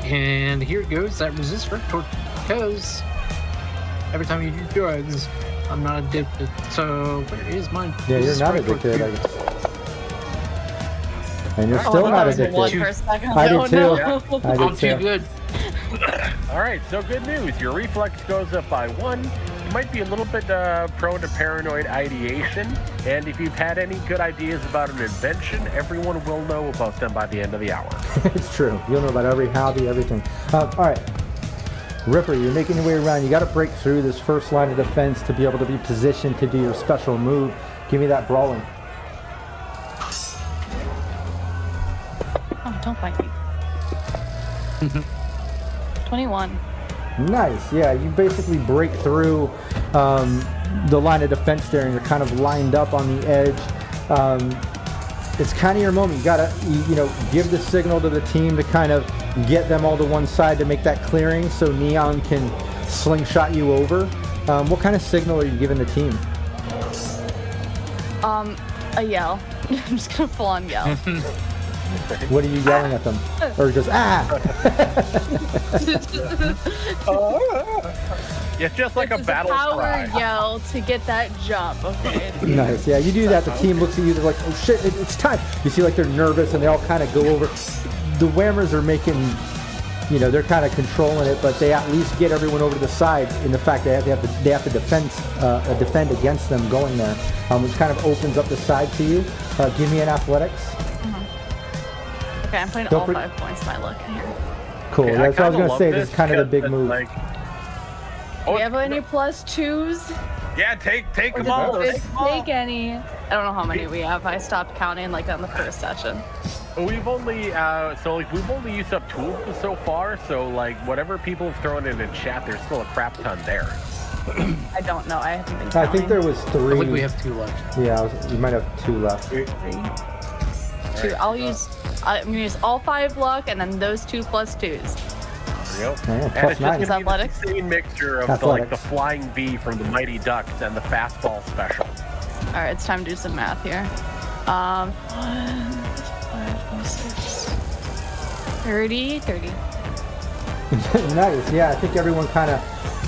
And here goes that resistor because every time you do drugs, I'm not addicted. So where is mine? Yeah, you're not addicted, I guess. And you're still not addicted. One for a second. I did too. No. I I'm did too too. good. All right, so good news. Your reflex goes up by 1. You might be a little bit prone to paranoid ideation, and if you've had any good ideas about an invention, everyone will know about them by the end of the hour. It's true. You'll know about every hobby, everything. All right. Ripper, you're making your way around. You got to break through this first line of defense to be able to be positioned to do your special move. Give me that brawling. Oh, don't bite me. 21. Nice. Yeah, you basically break through the line of defense there, and you're kind of lined up on the edge. It's kind of your moment. You gotta, you know, give the signal to the team to kind of get them all to one side to make that clearing, so Neon can slingshot you over. What kind of signal are you giving the team? A yell. I'm just gonna full on yell. What are you yelling at them? Or just It's just like It's a battle power cry. yell to get that jump. Okay. Nice. Yeah, you do that. The team looks at you. They're like, "Oh shit, it's time." You see, like they're nervous, and they all kind of go over. The whammers are making, you know, they're kind of controlling it, but they at least get everyone over to the side. In the fact they have to defend against them going there, which kind of opens up the side to you. Give me an athletics. Okay, I'm putting Don't all for- 5 points of my luck in here. Cool. Okay, That's what I was kinda gonna love say. This is kind of the big because move. it's like, Do you have any +2s? yeah, take Or them all. did take any? I don't know how many we have. I stopped counting like on the first session. We've only we've only used up 2 of them so far. So like whatever people have thrown in chat, there's still a crap ton there. I don't know. I haven't been I counting. think there was 3. I think we have 2 left. Yeah, you might have 2 left. 3. 2. I'm gonna use all 5 luck and then those 2 +2s. There you go. Yeah, And plus it's 9. just gonna be Athletics? the insane mixture of Athletics. the flying V from the Mighty Ducks and the fastball special. All right, it's time to do some math here. 1, 5, 6, 30. Nice. Yeah, I think everyone kind of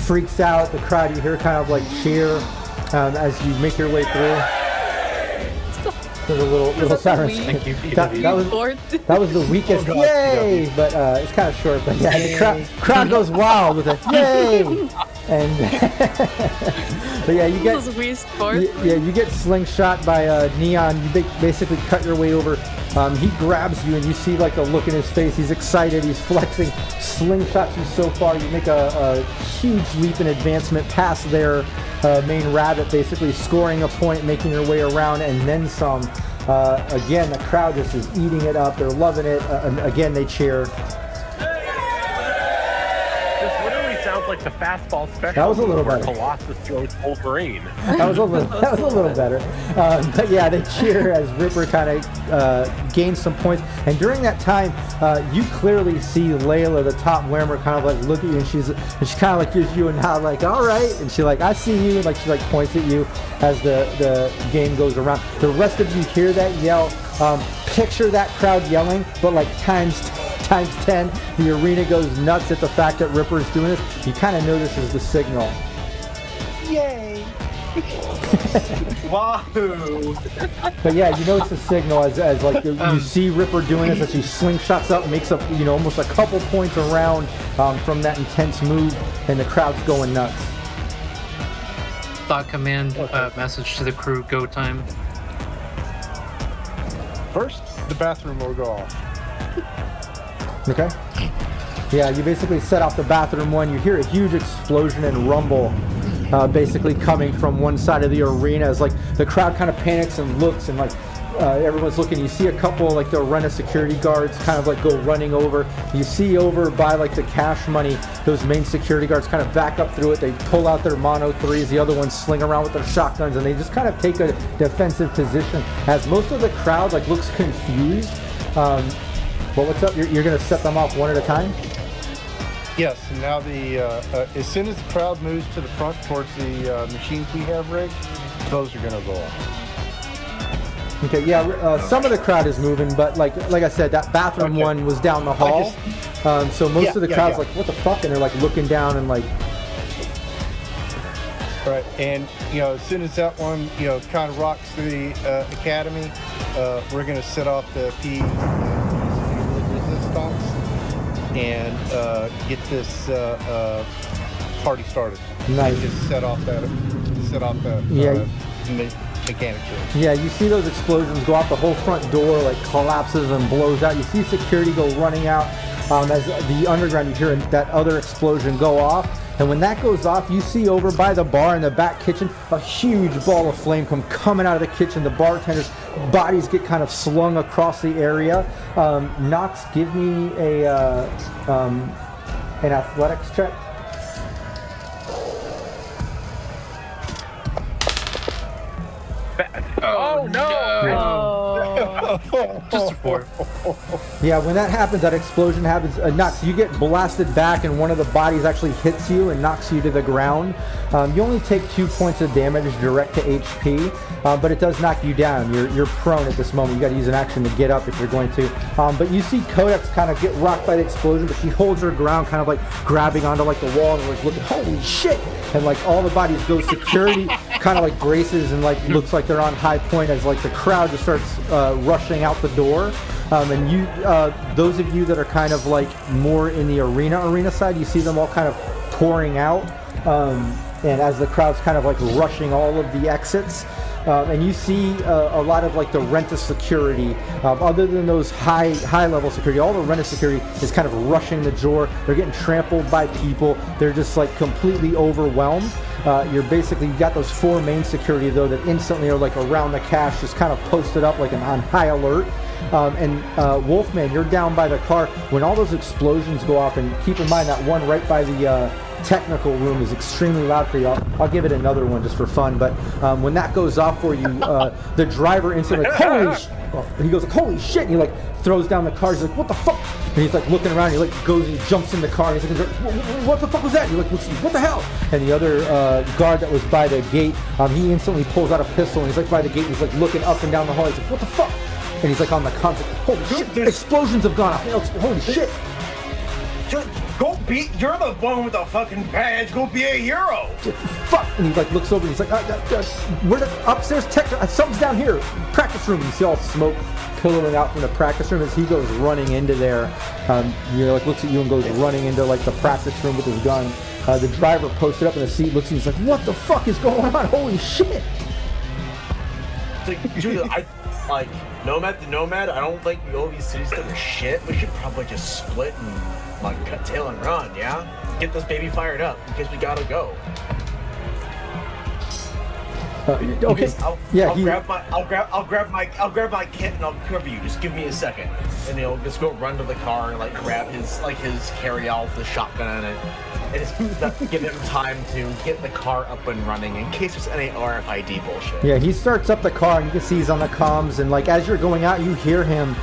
freaks out. The crowd, you hear kind of like cheer as you make your way through. There's a little siren. Thank you, That was the weakest yay, but it's kind of short. But yeah, the crowd goes wild with a yay. And but yeah, you get Those Wii Sports. you get slingshot by Neon. You basically cut your way over. He grabs you, and you see like a look in his face. He's excited. He's flexing. Slingshots you so far. You make a huge leap in advancement past their main rabbit, basically scoring a point, making your way around, and then some. Again, the crowd just is eating it up. They're loving it. And again, they cheer. Sounds like the fastball special. That was a little where better. Colossus throws Wolverine. That was a little better. But yeah, they cheer as Ripper kind of gains some points. And during that time, you clearly see Layla, the top Whammer, kind of like look at you, and she kind of like gives you a nod, like, all right. And she like, I see you. And like she like points at you as the game goes around. The rest of you hear that yell. Picture that crowd yelling, but like times 10. The arena goes nuts at the fact that Ripper is doing this. You kind of know this is the signal. Yay! Wahoo! But yeah, you know it's a signal as like you see Ripper doing this as he slingshots up, makes up almost a couple points around from that intense move, and the crowd's going nuts. Thought command message to the crew, go time. First, the bathroom will go off. Okay. Yeah, you basically set off the bathroom one. You hear a huge explosion and rumble basically coming from one side of the arena as like the crowd kind of panics and looks, and like everyone's looking. You see a couple like the arena security guards kind of like go running over. You see over by like the cash money, those main security guards kind of back up through it. They pull out their mono threes. The other ones sling around with their shotguns, and they just kind of take a defensive position as most of the crowd like looks confused. But what's up? You're going to set them off one at a time? Yes, and now as soon as the crowd moves to the front towards the machines we have rigged, those are going to go off. Okay, yeah, some of the crowd is moving, but like I said, that bathroom one was down the hall. So most of the crowd's like, what the fuck? And they're like looking down and like... Right, and as soon as that one, kind of rocks the academy, we're going to set off the resistance and get this party started. Nice. And just set off the mechanics room. Yeah, you see those explosions go out. The whole front door like collapses and blows out. You see security go running out. As the underground, you hear that other explosion go off. And when that goes off, you see over by the bar in the back kitchen, a huge ball of flame come coming out of the kitchen. The bartenders' bodies get kind of slung across the area. Knox, give me an athletics check. Oh no! Just a 4. Yeah, when that happens, that explosion happens, Knox, you get blasted back and one of the bodies actually hits you and knocks you to the ground. You only take 2 points of damage direct to HP, but it does knock you down. You're prone at this moment. You got to use an action to get up if you're going to. But you see Codex kind of get rocked by the explosion, but she holds her ground, kind of like grabbing onto like the wall and like looking, holy shit! And like all the bodies go. Security kind of like braces and like looks like they're on high point as like the crowd just starts rushing out the door. And you, those of you that are kind of like more in the arena side, you see them all kind of pouring out. And as the crowd's kind of like rushing all of the exits. And you see a lot of like the rent-a security, other than those high level security, all the rent-a security is kind of rushing the door. They're getting trampled by people. They're just like completely overwhelmed. You got those 4 main security though that instantly are like around the cache, just kind of posted up like on high alert. Wolfman, you're down by the car when all those explosions go off, and keep in mind that one right by the technical room is extremely loud for you. I'll give it another one just for fun, but when that goes off for you, the driver instantly like, he goes like, holy shit, and he like throws down the car. He's like, what the fuck? And he's like looking around, he like goes and he jumps in the car, and he's like, what the fuck was that? And you're like, what the hell? And the other guard that was by the gate, he instantly pulls out a pistol, and he's like by the gate, and he's like looking up and down the hall. He's like, what the fuck? And he's like on the console, holy shit, explosions have gone off. Holy shit. You're the one with the fucking badge. Go be a hero. Fuck! And he like looks over and he's like, we're upstairs. Something's down here. Practice room. You see all smoke pillowing out from the practice room as he goes running into there. He like looks at you and goes running into like the practice room with his gun. The driver posted up in the seat, looks and he's like, "What the fuck is going on? Holy shit!" It's like, dude, like nomad to nomad. I don't think we owe these cities that are shit. We should probably just split and like cut tail and run. Yeah, get this baby fired up because we gotta go. Okay. I'll grab my kit and I'll cover you. Just give me a second, and he'll just go run to the car and like grab his carry-all with the shotgun in it, and just give him time to get the car up and running in case there's any RFID bullshit. Yeah, he starts up the car and you can see he's on the comms, and like as you're going out, you hear him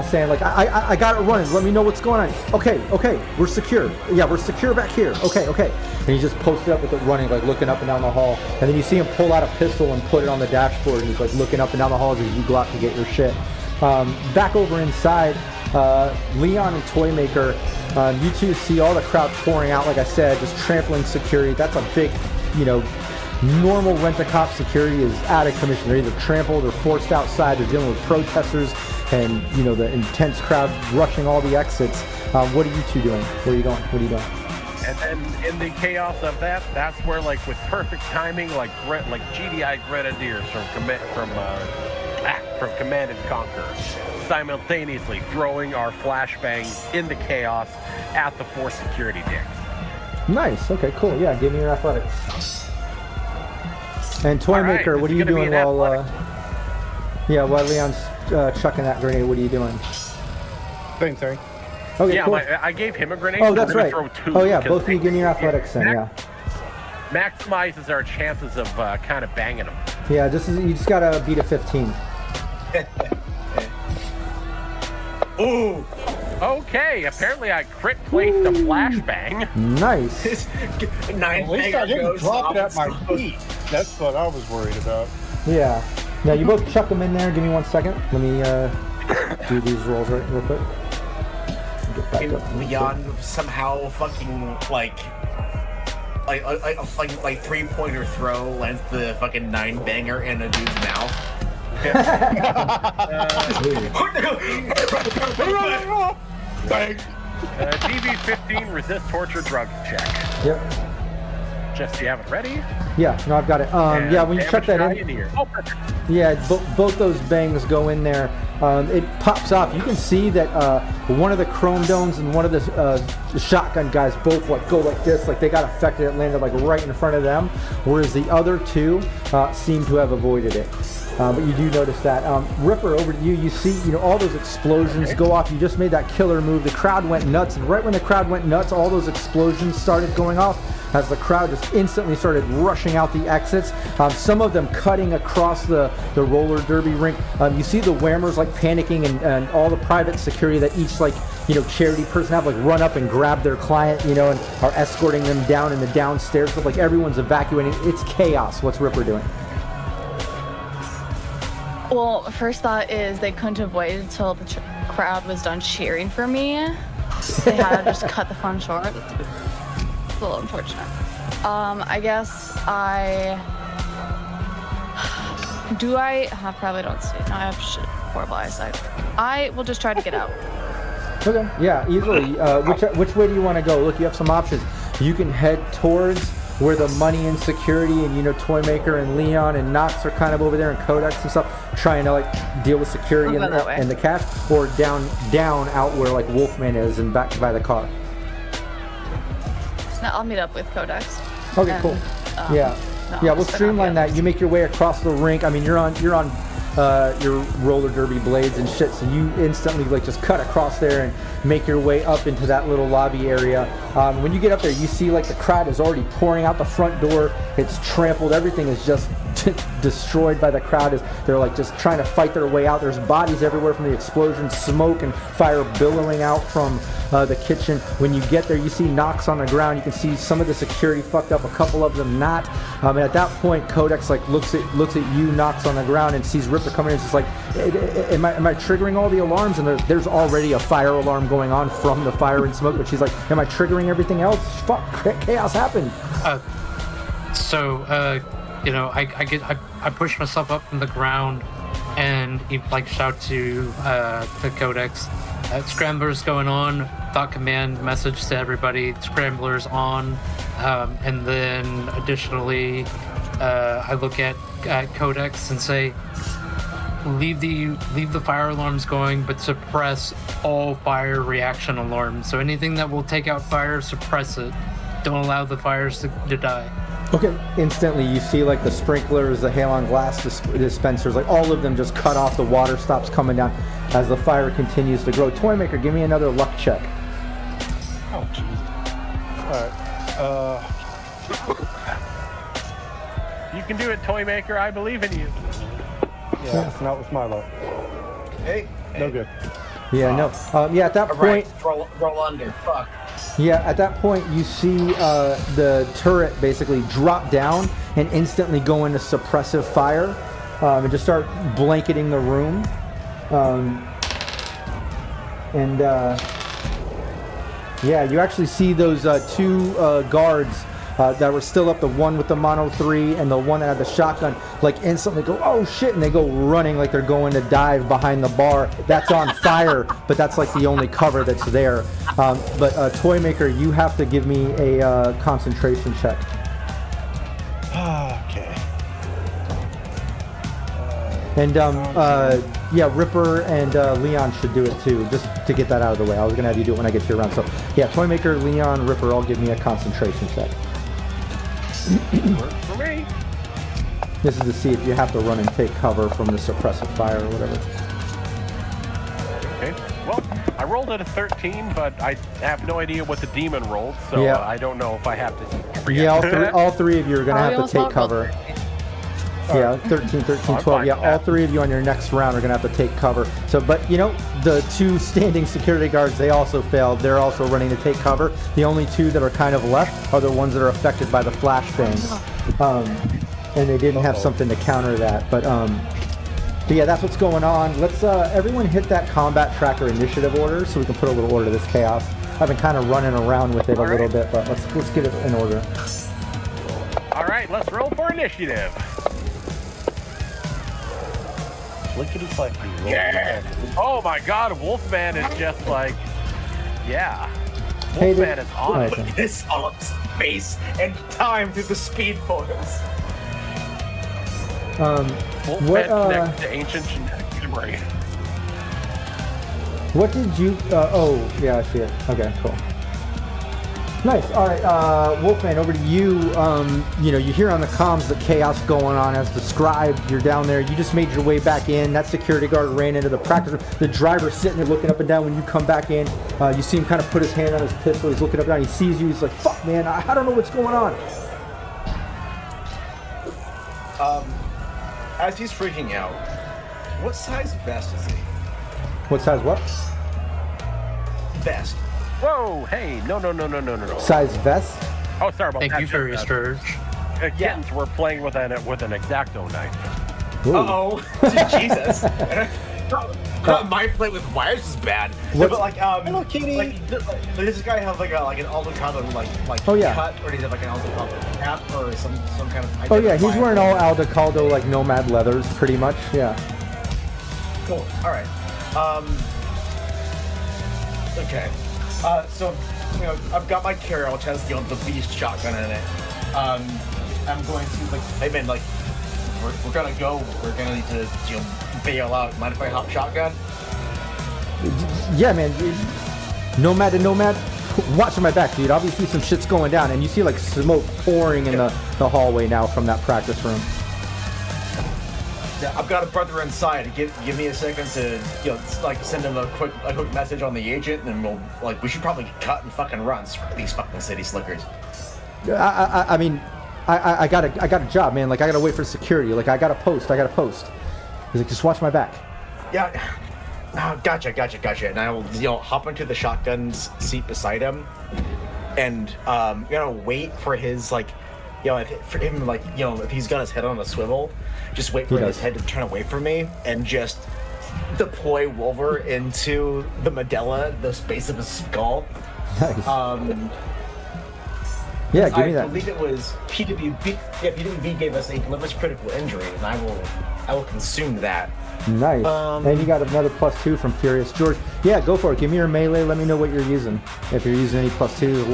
saying like, I got it running. Let me know what's going on. Okay, we're secure. Yeah, we're secure back here. Okay. And he just posted up with it running, like looking up and down the hall, and then you see him pull out a pistol and put it on the dashboard, and he's like looking up and down the halls as you go out to get your shit. Back over inside, Leon and Toymaker, you two see all the crowd pouring out, like I said, just trampling security. That's a big, normal rent-a-cop security is out of commission. They're either trampled or forced outside. They're dealing with protesters and, the intense crowd rushing all the exits. What are you two doing? Where are you going? What are you doing? And then in the chaos of that, that's where, like, with perfect timing, like GDI grenadiers from Command and Conquer, simultaneously throwing our flashbang in the chaos at the 4 security dicks. Nice. Okay, cool. Yeah, give me your athletics. And Toymaker, right, what are you doing while Leon's chucking that grenade? What are you doing? Same thing. Okay, yeah, cool. I gave him a grenade. Oh, so that's right. throw 2 Oh, yeah, both of you give me your athletics then, yeah. Maximizes our chances of kind of banging them. Yeah, you just gotta beat a 15. Ooh! Okay, apparently I crit placed a flashbang. Nice. 9 At least I didn't drop it at my feet. That's what I was worried about. Yeah. Now you both chuck them in there. Give me 1 second. Let me do these rolls real quick. Get back up. Leon somehow fucking like 3-pointer throw lands the fucking 9-banger in a dude's mouth. DV-15 resist torture drugs check. Yep. Just you have it ready? Yeah, no, I've got it. Yeah, when you chuck that in, oh, perfect. yeah, both those bangs go in there. It pops off. You can see that one of the chrome domes and one of the shotgun guys both go like this, like they got affected. It landed like right in front of them, whereas the other two seem to have avoided it. But you do notice that. Ripper, over to you. You see, all those explosions go off. You just made that killer move. The crowd went nuts, and right when the crowd went nuts, all those explosions started going off as the crowd just instantly started rushing out the exits. Some of them cutting across the roller derby rink. You see the whammers like panicking, and all the private security that each charity person have run up and grab their client, and are escorting them down in the downstairs. So everyone's evacuating. It's chaos. What's Ripper doing? Well, first thought is they couldn't have waited until the crowd was done cheering for me. They had to just cut the fun short. It's a little unfortunate. I guess I probably don't see it. No, I have horrible eyesight. I will just try to get out. Okay, yeah, easily. Which way do you want to go? Look, you have some options. You can head towards where the money and security and Toymaker and Leon and Knox are kind of over there, and Codex and stuff, trying to deal with security and the cash, or down out where Wolfman is and back by the car. No, I'll meet up with Codex. Okay, cool. We'll streamline that. You make your way across the rink. I mean, you're on your roller derby blades and shit, so you instantly just cut across there and make your way up into that little lobby area. When you get up there, you see the crowd is already pouring out the front door. It's trampled. Everything is just destroyed by the crowd as they're just trying to fight their way out. There's bodies everywhere from the explosion, smoke and fire billowing out from the kitchen. When you get there, you see Knox on the ground. You can see some of the security fucked up, a couple of them not. And at that point, Codex looks at you, Knox on the ground, and sees Ripper coming in. It's just am I triggering all the alarms? And there's already a fire alarm going on from the fire and smoke. But she's like, am I triggering everything else? Fuck, chaos happened. I push myself up from the ground and shout to Codex. Scramblers going on. Thought command message to everybody. Scramblers on. And then additionally, I look at codex and say, leave the fire alarms going, but suppress all fire reaction alarms. So anything that will take out fire, suppress it. Don't allow the fires to die. Okay, instantly you see like the sprinklers, the halon glass dispensers, like all of them just cut off. The water stops coming down as the fire continues to grow. Toymaker, give me another luck check. Oh, jeez. All right. You can do it, Toymaker. I believe in you. Yeah, not with my luck. Hey. No good. Yeah, no. Yeah, at that All point, right, roll under. Fuck. yeah, at that point you see the turret basically drop down and instantly go into suppressive fire and just start blanketing the room. Yeah, you actually see those two guards that were still up, the one with the Mono 3 and the one that had the shotgun, like instantly go, oh shit, and they go running like they're going to dive behind the bar. That's on fire, but that's like the only cover that's there. But Toymaker, you have to give me a concentration check. Okay. And yeah, Ripper and Leon should do it too, just to get that out of the way. I was gonna have you do it when I get to your round. So yeah, Toymaker, Leon, Ripper, all give me a concentration check. Works for me. This is to see if you have to run and take cover from the suppressive fire or whatever. Okay. Well, I rolled at a 13, but I have no idea what the demon rolled, so Yeah. I don't know if I have to. Yeah, all three of you are gonna have to almost take all cover. Yeah, 13, 13, I'm 12. fine Yeah, with all that. three of you on your next round are going to have to take cover. So, but you know, the two standing security guards, they also failed. They're also running to take cover. The only two that are kind of left are the ones that are affected by the flashbangs. And they didn't have something to counter that. But yeah, that's what's going on. Let's everyone hit that combat tracker initiative order so we can put a little order to this chaos. I've been kind of running around with it a little bit, but let's get it in order. All right, let's roll for initiative. Lickety flacky. Yeah. Oh my God, Wolfman is just like, yeah. Hey, Wolfman is on it. okay. This on space and time through the speed force. Wolfman What, connects to ancient genetic memory. What did you? Oh, yeah, I see it. Okay, cool. Nice. All right, Wolfman, over to you. You know, you hear on the comms the chaos going on as described. You're down there. You just made your way back in. That security guard ran into the practice room. The driver's sitting there looking up and down when you come back in. You see him kind of put his hand on his pistol. He's looking up and down. He sees you. He's like, fuck, man, I don't know what's going on. As he's freaking out, what size vest is he? What size what? Vest. Whoa, hey, no. Size vest? Oh, sorry about Thank that. you for your scourge. Kittens were playing with an X-Acto knife. Ooh. Uh-oh. Jesus. My play with wires is bad. What- But like, Hello, kitty. like, does this guy have like an avocado like Oh, yeah. cut, or does he have like an avocado cap or some kind of? Oh, yeah, he's wearing all Aldecaldo, like, nomad leathers, pretty much. Yeah. Cool. All right. Okay. So, you know, I've got my carrier, which has the beast shotgun in it. I'm going to like, hey man, like, we're gonna go. We're gonna need to bail out. Mind if I hop shotgun? Yeah, man. Nomad to nomad. Watch my back, dude. Obviously some shit's going down, and you see like smoke pouring in the hallway now from that practice room. Yeah, I've got a brother inside. Give me a second to like send him a quick message on the agent, and then we should probably cut and fucking run. Screw these fucking city slickers. I mean, I got a job, man. Like I gotta wait for security. Like I got a post. He's like, just watch my back. Yeah. Oh, gotcha. And I will hop into the shotgun seat beside him, and wait for his if he's got his head on a swivel, just wait for his head to turn away from me and just deploy Wolver into the medulla, the space of his skull. Nice. Yeah, give me that. I believe it was PWB. Yeah, PWB gave us a delivers critical injury, and I will consume that. Nice. And you got another +2 from Furious George. Yeah, go for it. Give me your melee. Let me know what you're using. If you're using any +2,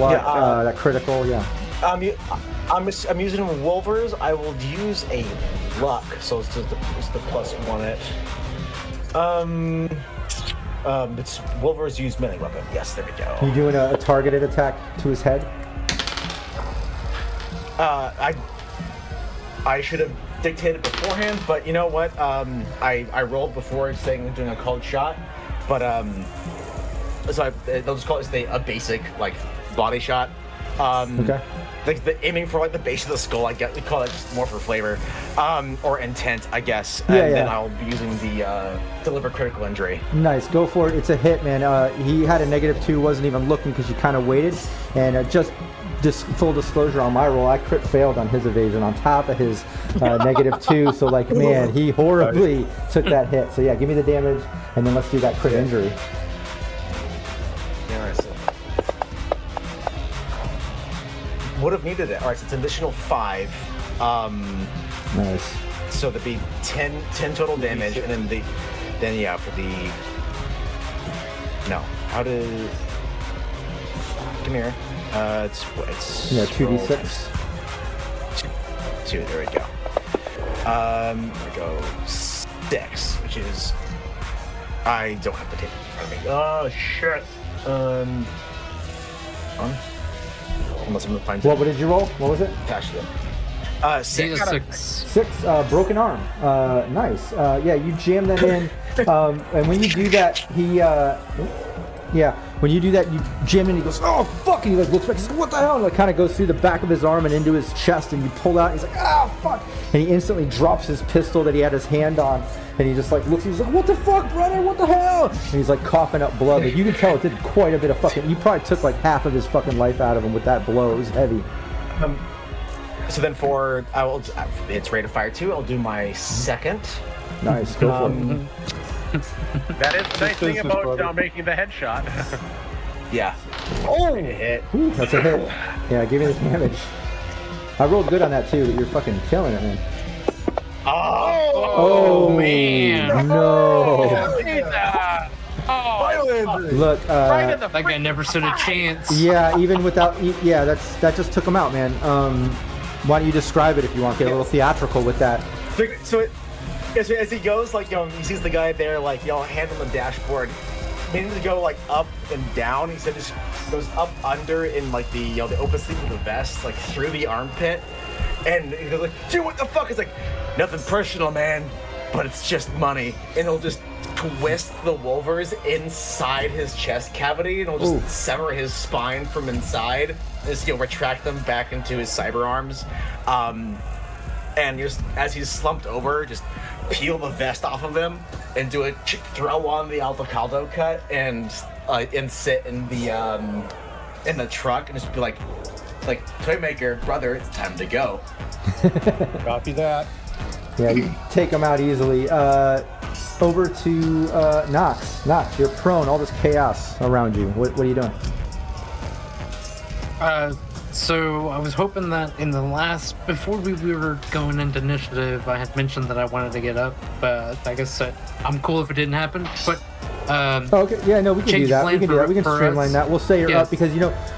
that critical, yeah. I'm using Wolvers. I will use a luck, so it's the +1 it. It's Wolvers use melee weapon. Yes, there we go. You doing a targeted attack to his head? I should have dictated beforehand, but you know what? I rolled before saying doing a called shot, but so they'll just call it a basic like body shot. Okay. Like aiming for like the base of the skull, I guess we call it just more for flavor, or intent, I guess. And then I'll be using the deliver critical injury. Nice, go for it. It's a hit, man. He had a -2, wasn't even looking because you kind of waited, and just full disclosure on my roll, I crit failed on his evasion on top of his -2. So like, man, he horribly took that hit. So yeah, give me the damage, and then let's do that crit injury. Would have needed it. All right, so it's an additional 5. Nice. So there'd be 10 total damage, and then for the how to come here. It's 2d6. 2. There we go. There we go. 6, which is I don't have the table in front of me. Oh shit. Unless I'm gonna find What did you roll? What was it? Actually, 6. 6. Broken arm. Nice. Yeah, you jam that in, and when you do that, when you do that, you jam in. He goes, "Oh fuck!" And he like looks back. He's like, "What the hell?" And like kind of goes through the back of his arm and into his chest, and you pull out. And he's like, "Ah, fuck!" And he instantly drops his pistol that he had his hand on, and he just like looks. He's like, "What the fuck, brother? What the hell?" And he's like coughing up blood. Like you can tell it did quite a bit of fucking. You probably took like half of his fucking life out of him with that blow. It was heavy. So then it's rate of fire 2. I'll do my second. Nice, go for it. That is the nice thing about making the headshot. Yeah. Oh! Hit. Ooh, that's a hit. Yeah, give me the damage. I rolled good on that too, but you're fucking killing it, man. Oh, man. No. Look, that guy never stood a chance. Yeah, even without, that just took him out, man. Why don't you describe it if you want? Get a little theatrical with that. So as he goes, like, he sees the guy there, like, hand on the dashboard, meaning to go, like, up and down. He said just goes up under in, like, the open sleeve of the vest, like, through the armpit. And he goes, like, dude, what the fuck? It's like, nothing personal, man, but it's just money. And he'll just twist the Wolvers inside his chest cavity, and he'll just sever his spine from inside. Just, retract them back into his cyber arms. And just as he's slumped over, just peel the vest off of him and do a throw on the Alto Caldo cut and sit in the truck and just be like Toymaker, brother, it's time to go. Copy that. Yeah, you take him out easily. Over to Nox. Nox, you're prone. All this chaos around you. What are you doing? So I was hoping that before we were going into initiative, I had mentioned that I wanted to get up, but I guess I'm cool if it didn't happen. But okay, yeah, no, we can do that. We can do that. We can streamline that. We'll say you're up because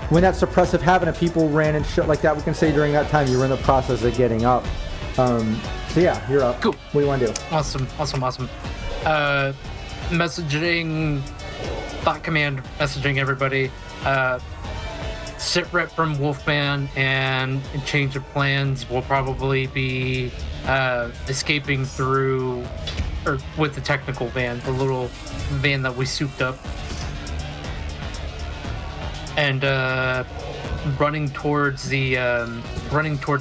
when that suppressive happened and people ran and shit like that, we can say during that time you were in the process of getting up. So yeah, you're up. Cool. What do you want to do? Awesome. Messaging, thought command, messaging everybody. Sit rep from Wolfman and change of plans will probably be escaping through, or with the technical van, the little van that we souped up, and running towards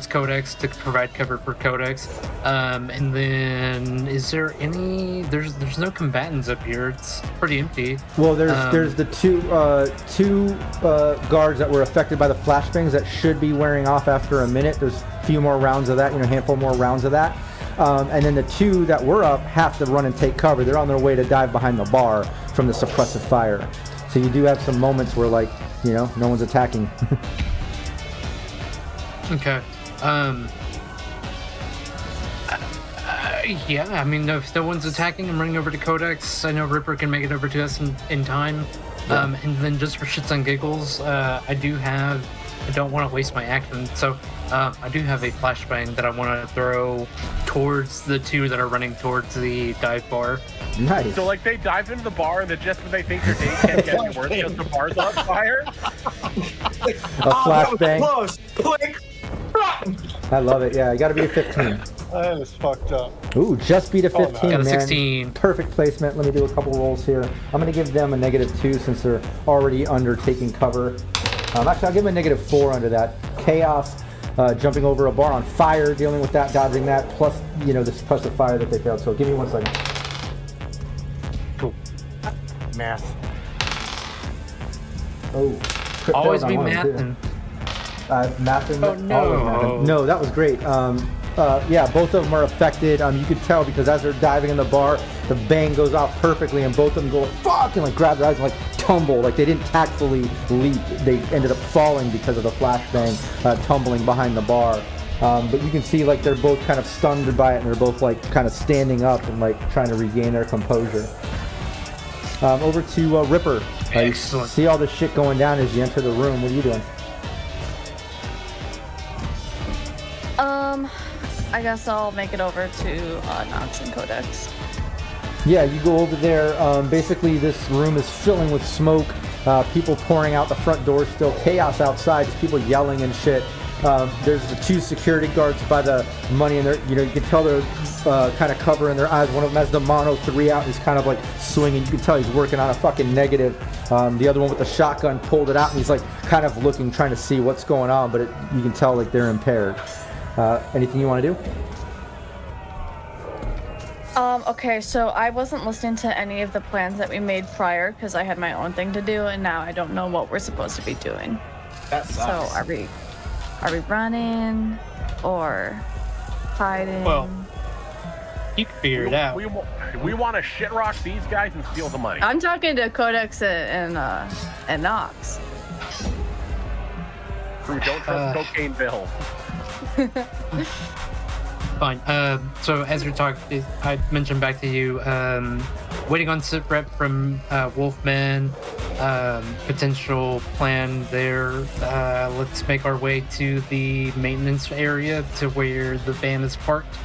Codex to provide cover for Codex. And then is there any? There's no combatants up here. It's pretty empty. Well, there's the two guards that were affected by the flashbangs that should be wearing off after a minute. There's a few more rounds of that, a handful more rounds of that. And then the 2 that were up have to run and take cover. They're on their way to dive behind the bar from the suppressive fire. So you do have some moments where, like, no one's attacking. Okay. Yeah, I mean, if no one's attacking, I'm running over to Codex. I know Ripper can make it over to us in time. Yeah. And then just for shits and giggles, I do have don't want to waste my action. So I do have a flashbang that I want to throw towards the two that are running towards the dive bar. Nice. So like they dive into the bar and then just when they think your day can't get any worse because the bar's on fire. A flashbang. Close. Click. I love it. Yeah, you got to be a 15. That is fucked up. Ooh, just beat a 15, Got a man. 16. Perfect placement. Let me do a couple rolls here. I'm going to give them a -2 since they're already under taking cover. Actually, I'll give them a -4 under that. Chaos, jumping over a bar on fire, dealing with that, dodging that, plus, you know, the suppressive fire that they failed. So give me 1 second. Cool. Math. Oh, crit Always failed be on one, too. mathing. Mathing. Oh, no. Always mathing. No, that was great. Yeah, both of them are affected. You could tell because as they're diving in the bar, the bang goes off perfectly, and both of them go fuck and like grab their eyes and like tumble. Like they didn't tactfully leap. They ended up falling because of the flashbang, tumbling behind the bar. But you can see like they're both kind of stunned by it, and they're both like kind of standing up and like trying to regain their composure. Over to Ripper. You Excellent. see all this shit going down as you enter the room. What are you doing? I guess I'll make it over to Nox and Codex. Yeah, you go over there. Basically, this room is filling with smoke. People pouring out the front door still. Chaos outside. Just people yelling and shit. There's the 2 security guards by the money, and they're, you know, you can tell they're kind of covering their eyes. One of them has the Mono 3 out. He's kind of like swinging. You can tell he's working on a fucking negative. The other one with the shotgun pulled it out, and he's like kind of looking, trying to see what's going on, but you can tell like they're impaired. Anything you want to do? Okay, so I wasn't listening to any of the plans that we made prior because I had my own thing to do, and now I don't know what we're supposed to be doing. That sucks. So are we running or hiding? Well, you can figure it out. We want to shit rock these guys and steal the money. I'm talking to Codex and Nox. Crew, don't trust cocaine bills. Fine. So as you're talking, I mentioned back to you, waiting on sit rep from Wolfman, potential plan there. Let's make our way to the maintenance area to where the van is parked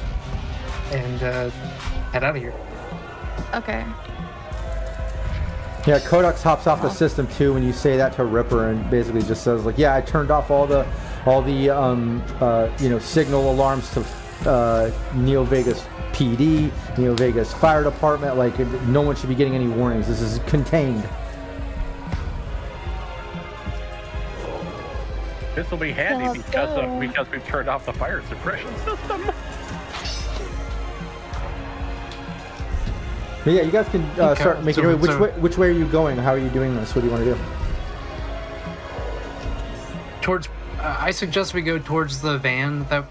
and head out of here. Okay. Yeah, Codex hops off the system too when you say that to Ripper, and basically just says like, yeah, I turned off all the you know, signal alarms to Neo Vegas PD, Neo Vegas Fire Department. Like no one should be getting any warnings. This is contained. This will be handy because we've turned off the fire suppression system. But yeah, you guys can start making your way. Which way are you going? How are you doing this? What do you want to do? Towards, I suggest we go towards the van that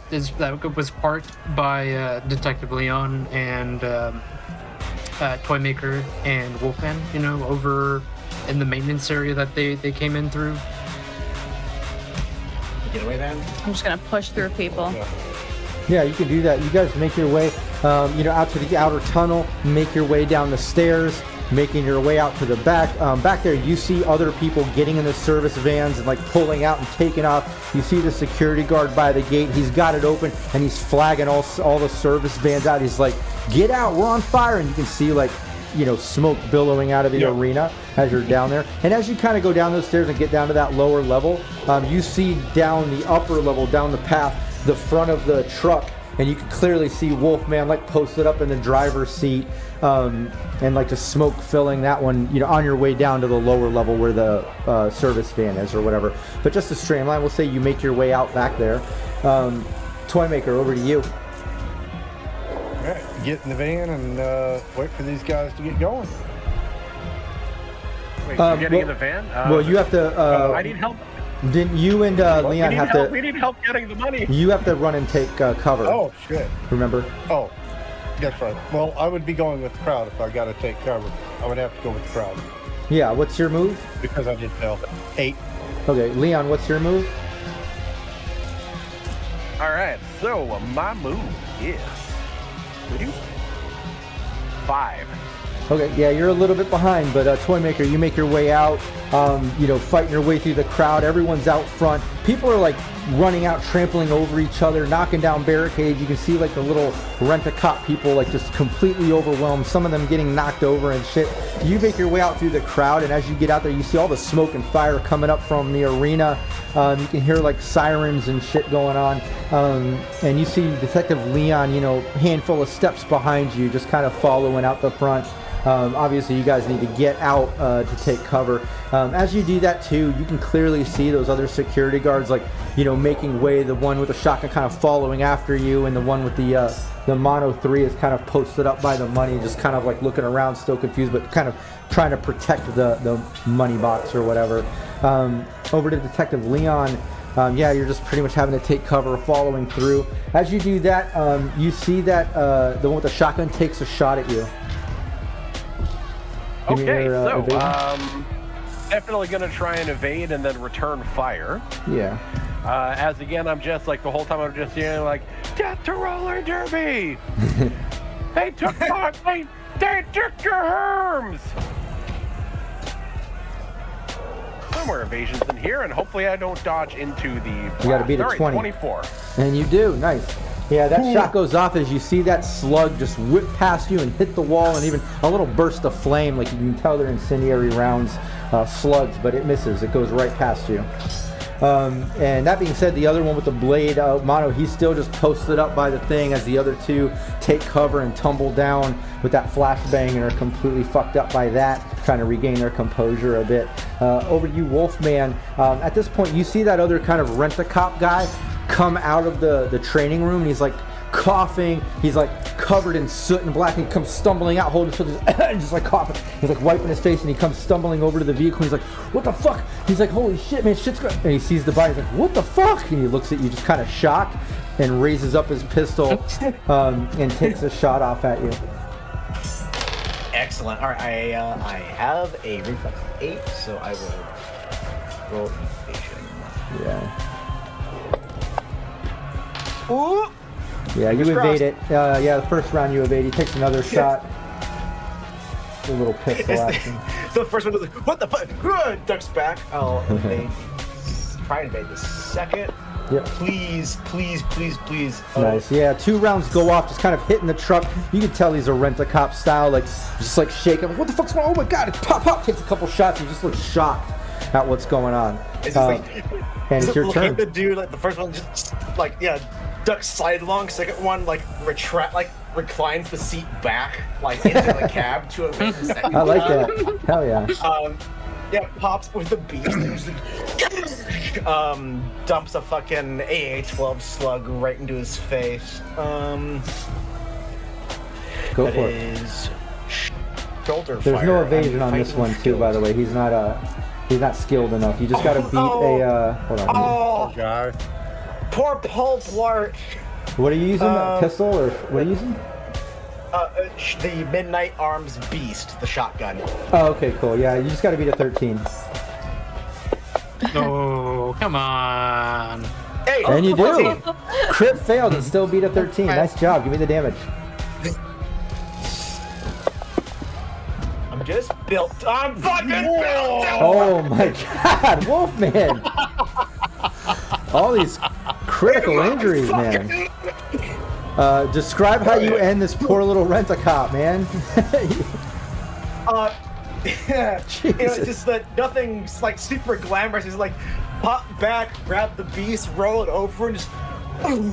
was parked by Detective Leon and Toymaker and Wolfman. You know, over in the maintenance area that they came in through. Get away, then. I'm just gonna push through people. Yeah, you can do that. You guys make your way, you know, out to the outer tunnel. Make your way down the stairs, making your way out to the back. Back there, you see other people getting in the service vans and like pulling out and taking off. You see the security guard by the gate. He's got it open and he's flagging all the service vans out. He's like, "Get out! We're on fire!" And you can see like, you know, smoke billowing out of the arena as you're down there. And as you kind of go down those stairs and get down to that lower level, you see down the upper level, down the path, the front of the truck, and you can clearly see Wolfman like posted up in the driver's seat, and like just smoke filling that one, you know, on your way down to the lower level where the service van is or whatever. But just to streamline, we'll say you make your way out back there. Toymaker, over to you. All right, get in the van and wait for these guys to get going. Wait, you're getting in the van? Well, you have to. I need help. Didn't you and Leon have to? We need help getting the money. You have to run and take cover. Oh shit! Remember? Oh, that's right. Well, I would be going with the crowd if I got to take cover. I would have to go with the crowd Yeah. What's your move? because I did tell 8. Okay, Leon. What's your move? All right, so my move is 5. Okay, yeah, you're a little bit behind, but Toymaker, you make your way out. fighting your way through the crowd. Everyone's out front. People are like running out, trampling over each other, knocking down barricades. You can see like the little rent-a-cop people like just completely overwhelmed. Some of them getting knocked over and shit. You make your way out through the crowd, and as you get out there, you see all the smoke and fire coming up from the arena. You can hear like sirens and shit going on. And you see Detective Leon, handful of steps behind you, just kind of following out the front. Obviously, you guys need to get out to take cover. As you do that too, you can clearly see those other security guards, like making way. The one with the shotgun kind of following after you, and the one with the Mono 3 is kind of posted up by the money, just kind of like looking around, still confused, but kind of trying to protect the money box or whatever. Over to Detective Leon. You're just pretty much having to take cover, following through. As you do that, you see that the one with the shotgun takes a shot at you. Okay, definitely gonna try and evade and then return fire. Yeah. As again, I'm just like the whole time I'm just hearing like, death to roller derby. They took they took your herms. Somewhere evasions in here, and hopefully I don't dodge into the blast. You got to beat a 20. 24. And you do. Nice. Yeah, that shot goes off as you see that slug just whip past you and hit the wall, and even a little burst of flame. Like you can tell they're incendiary rounds, slugs, but it misses. It goes right past you. And that being said, the other one with the blade, Mono, he's still just posted up by the thing as the other two take cover and tumble down with that flashbang and are completely fucked up by that, trying to regain their composure a bit. Over to you, Wolfman. At this point, you see that other kind of rent-a-cop guy come out of the training room, and he's like coughing. He's like covered in soot and black, and he comes stumbling out, holding his and just like coughing. He's like wiping his face, and he comes stumbling over to the vehicle. He's like, "What the fuck?" He's like, "Holy shit, man, shit's going." And he sees the body. He's like, "What the fuck?" And he looks at you, just kind of shocked, and raises up his pistol and takes a shot off at you. Excellent. All right, I have a reflex 8, so I will roll evasion. Yeah. Ooh! Yeah, you Fingers evade it. The first round you evade. He takes another shot. A little pistol action. So the first one was like, "What the fuck?" Ducks back. I'll evade. Try and evade the second. Yep. Please. Nice. Yeah, 2 rounds go off, just kind of hitting the truck. You can tell he's a rent-a-cop style, like just like shaking. Like, what the fuck's going on? Oh my god! It's pop. Takes a couple shots. You just look shocked at what's going on. And it's your turn. The dude, like the first one, just like ducks sidelong. Second one, like reclines the seat back, like into the cab to evade the second. I like that. Hell yeah. Pops with the beast. And dumps a fucking AA-12 slug right into his face. Go for it. Is shoulder fire. There's no evasion on this one too, by the way. He's not skilled enough. You just gotta beat a. Hold on. Oh, Guy. poor Paul Blart. What are you using? A pistol or what are you using? The Midnight Arms Beast, the shotgun. Oh, okay, cool. Yeah, you just gotta beat a 13. Oh, come on. Hey, And you do. 14. Crit failed and still beat a 13. Nice job. Give me the damage. I'm just built. I'm fucking built. Oh my god, Wolfman! All these critical injuries, man. Describe how you end this poor little rent-a-cop, man. It's just that nothing's like super glamorous. It's like pop back, grab the beast, roll it over, and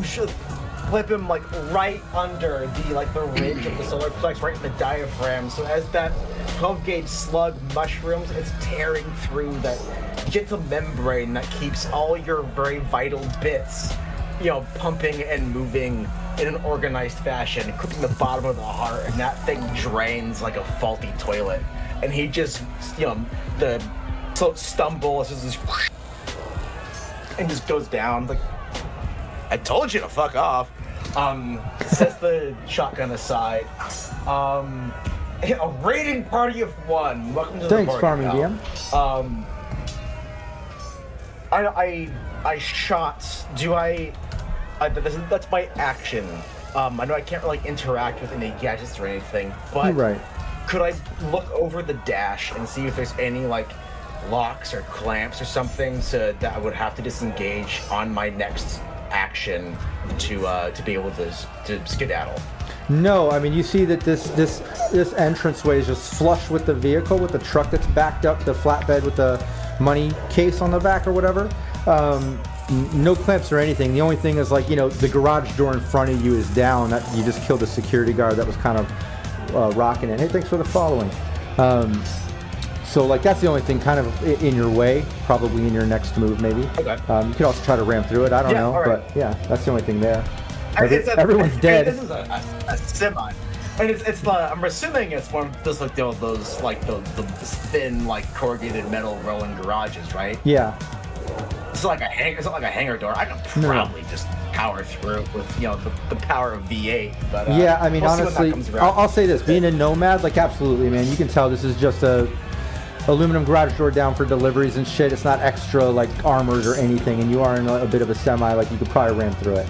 just flip him like right under the ridge of the solar plex, right in the diaphragm. So as that 12-gauge slug mushrooms, it's tearing through that gentle membrane that keeps all your very vital bits, pumping and moving in an organized fashion, including the bottom of the heart, and that thing drains like a faulty toilet. And he just, the stumble, just and just goes down. Like, I told you to fuck off. Sets the shotgun aside. A raiding party of 1. Welcome to Thanks, the party. Farming DM. I shot. That's my action. I know I can't really interact with any gadgets or anything, but Right. could I look over the dash and see if there's any locks or clamps or something so that I would have to disengage on my next action to be able to skedaddle? No, I mean, you see that this entranceway is just flush with the vehicle, with the truck that's backed up, the flatbed with the money case on the back or whatever. No clamps or anything. The only thing is, like, you know, the garage door in front of you is down. That you just killed a security guard that was kind of rocking it. Hey, thanks for the following. So, like, that's the only thing kind of in your way, probably in your next move, maybe. Okay. You could also try to ram through it. I don't know, right. But yeah, that's the only thing there. Everyone's dead. This is a semi. And it's the, I'm assuming it's one of those like those like the thin like corrugated metal rolling garages, right? Yeah. It's not like a hangar door. I can probably just power through it with, you know, the power of V8. But yeah, I mean, we'll honestly, I'll say this: being a nomad, like, absolutely, man, you can tell this is just a aluminum garage door down for deliveries and shit. It's not extra like armored or anything, and you are in a bit of a semi. Like, you could probably ram through it.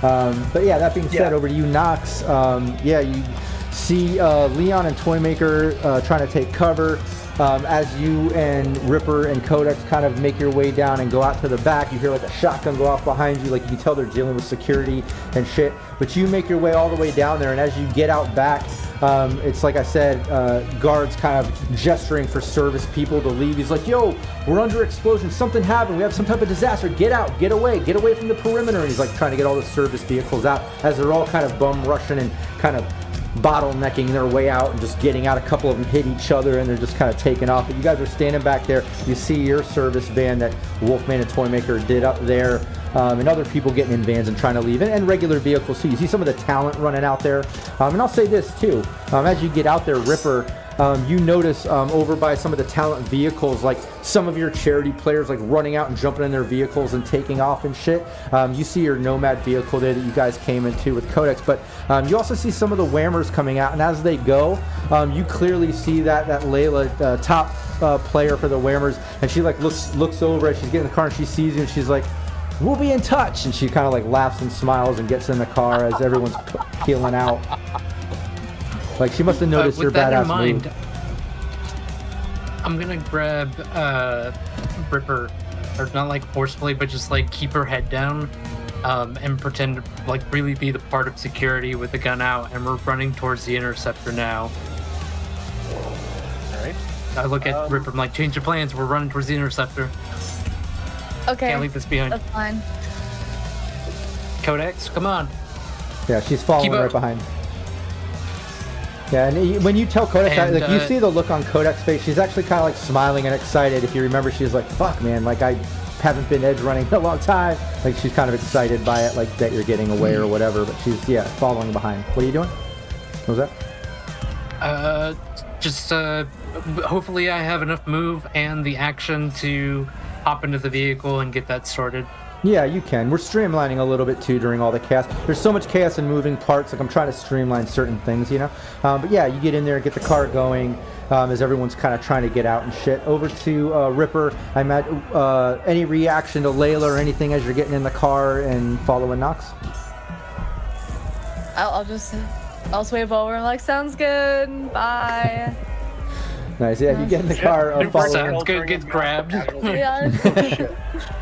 But yeah, that being said, over to you, Knox. Yeah, you see Leon and Toymaker trying to take cover. As you and Ripper and Codex kind of make your way down and go out to the back, you hear like a shotgun go off behind you. Like, you can tell they're dealing with security and shit. But you make your way all the way down there, and as you get out back, it's like I said, guards kind of gesturing for service people to leave. He's like, yo, we're under explosion. Something happened. We have some type of disaster. Get out. Get away from the perimeter. And he's like trying to get all the service vehicles out as they're all kind of bum rushing and kind of bottlenecking their way out and just getting out. A couple of them hit each other and they're just kind of taking off. But you guys are standing back there. You see your service van that Wolfman and Toymaker did up there, and other people getting in vans and trying to leave, and regular vehicles too. You see some of the talent running out there. And I'll say this too, as you get out there, Ripper, you notice over by some of the talent vehicles, like some of your charity players like running out and jumping in their vehicles and taking off and shit. You see your Nomad vehicle there that you guys came into with Codex, but you also see some of the whammers coming out, and as they go, you clearly see that Layla, top player for the whammers, and she like looks over as she's getting in the car and she sees you and she's like, we'll be in touch, and she kind of like laughs and smiles and gets in the car as everyone's peeling out. Like, she must have noticed your badass move. I'm gonna grab Ripper, or not like forcefully, but just like keep her head down, and pretend to like really be the part of security with the gun out, and we're running towards the interceptor now. All right. I look at Ripper, I'm like, change your plans, we're running towards the interceptor. Okay. Can't leave this behind. That's fine. Codex, come on. Yeah, she's following right behind. Yeah, and when you tell Codex, like, you see the look on Codex's face. She's actually kind of like smiling and excited. If you remember, she's like, fuck, man, like, I haven't been edge running in a long time. Like, she's kind of excited by it, like that you're getting away or whatever, but she's, yeah, following behind. What are you doing? What was that? Just hopefully I have enough move and the action to hop into the vehicle and get that sorted. Yeah, you can. We're streamlining a little bit too during all the chaos. There's so much chaos and moving parts. Like, I'm trying to streamline certain things, you know. But yeah, you get in there, get the car going, as everyone's kind of trying to get out and shit. Over to Ripper. I'm at any reaction to Layla or anything as you're getting in the car and following Knox? I'll swave over. I'm like, sounds good. Bye. Nice. Yeah, you get in the car. Sounds good. Get grabbed. Yeah.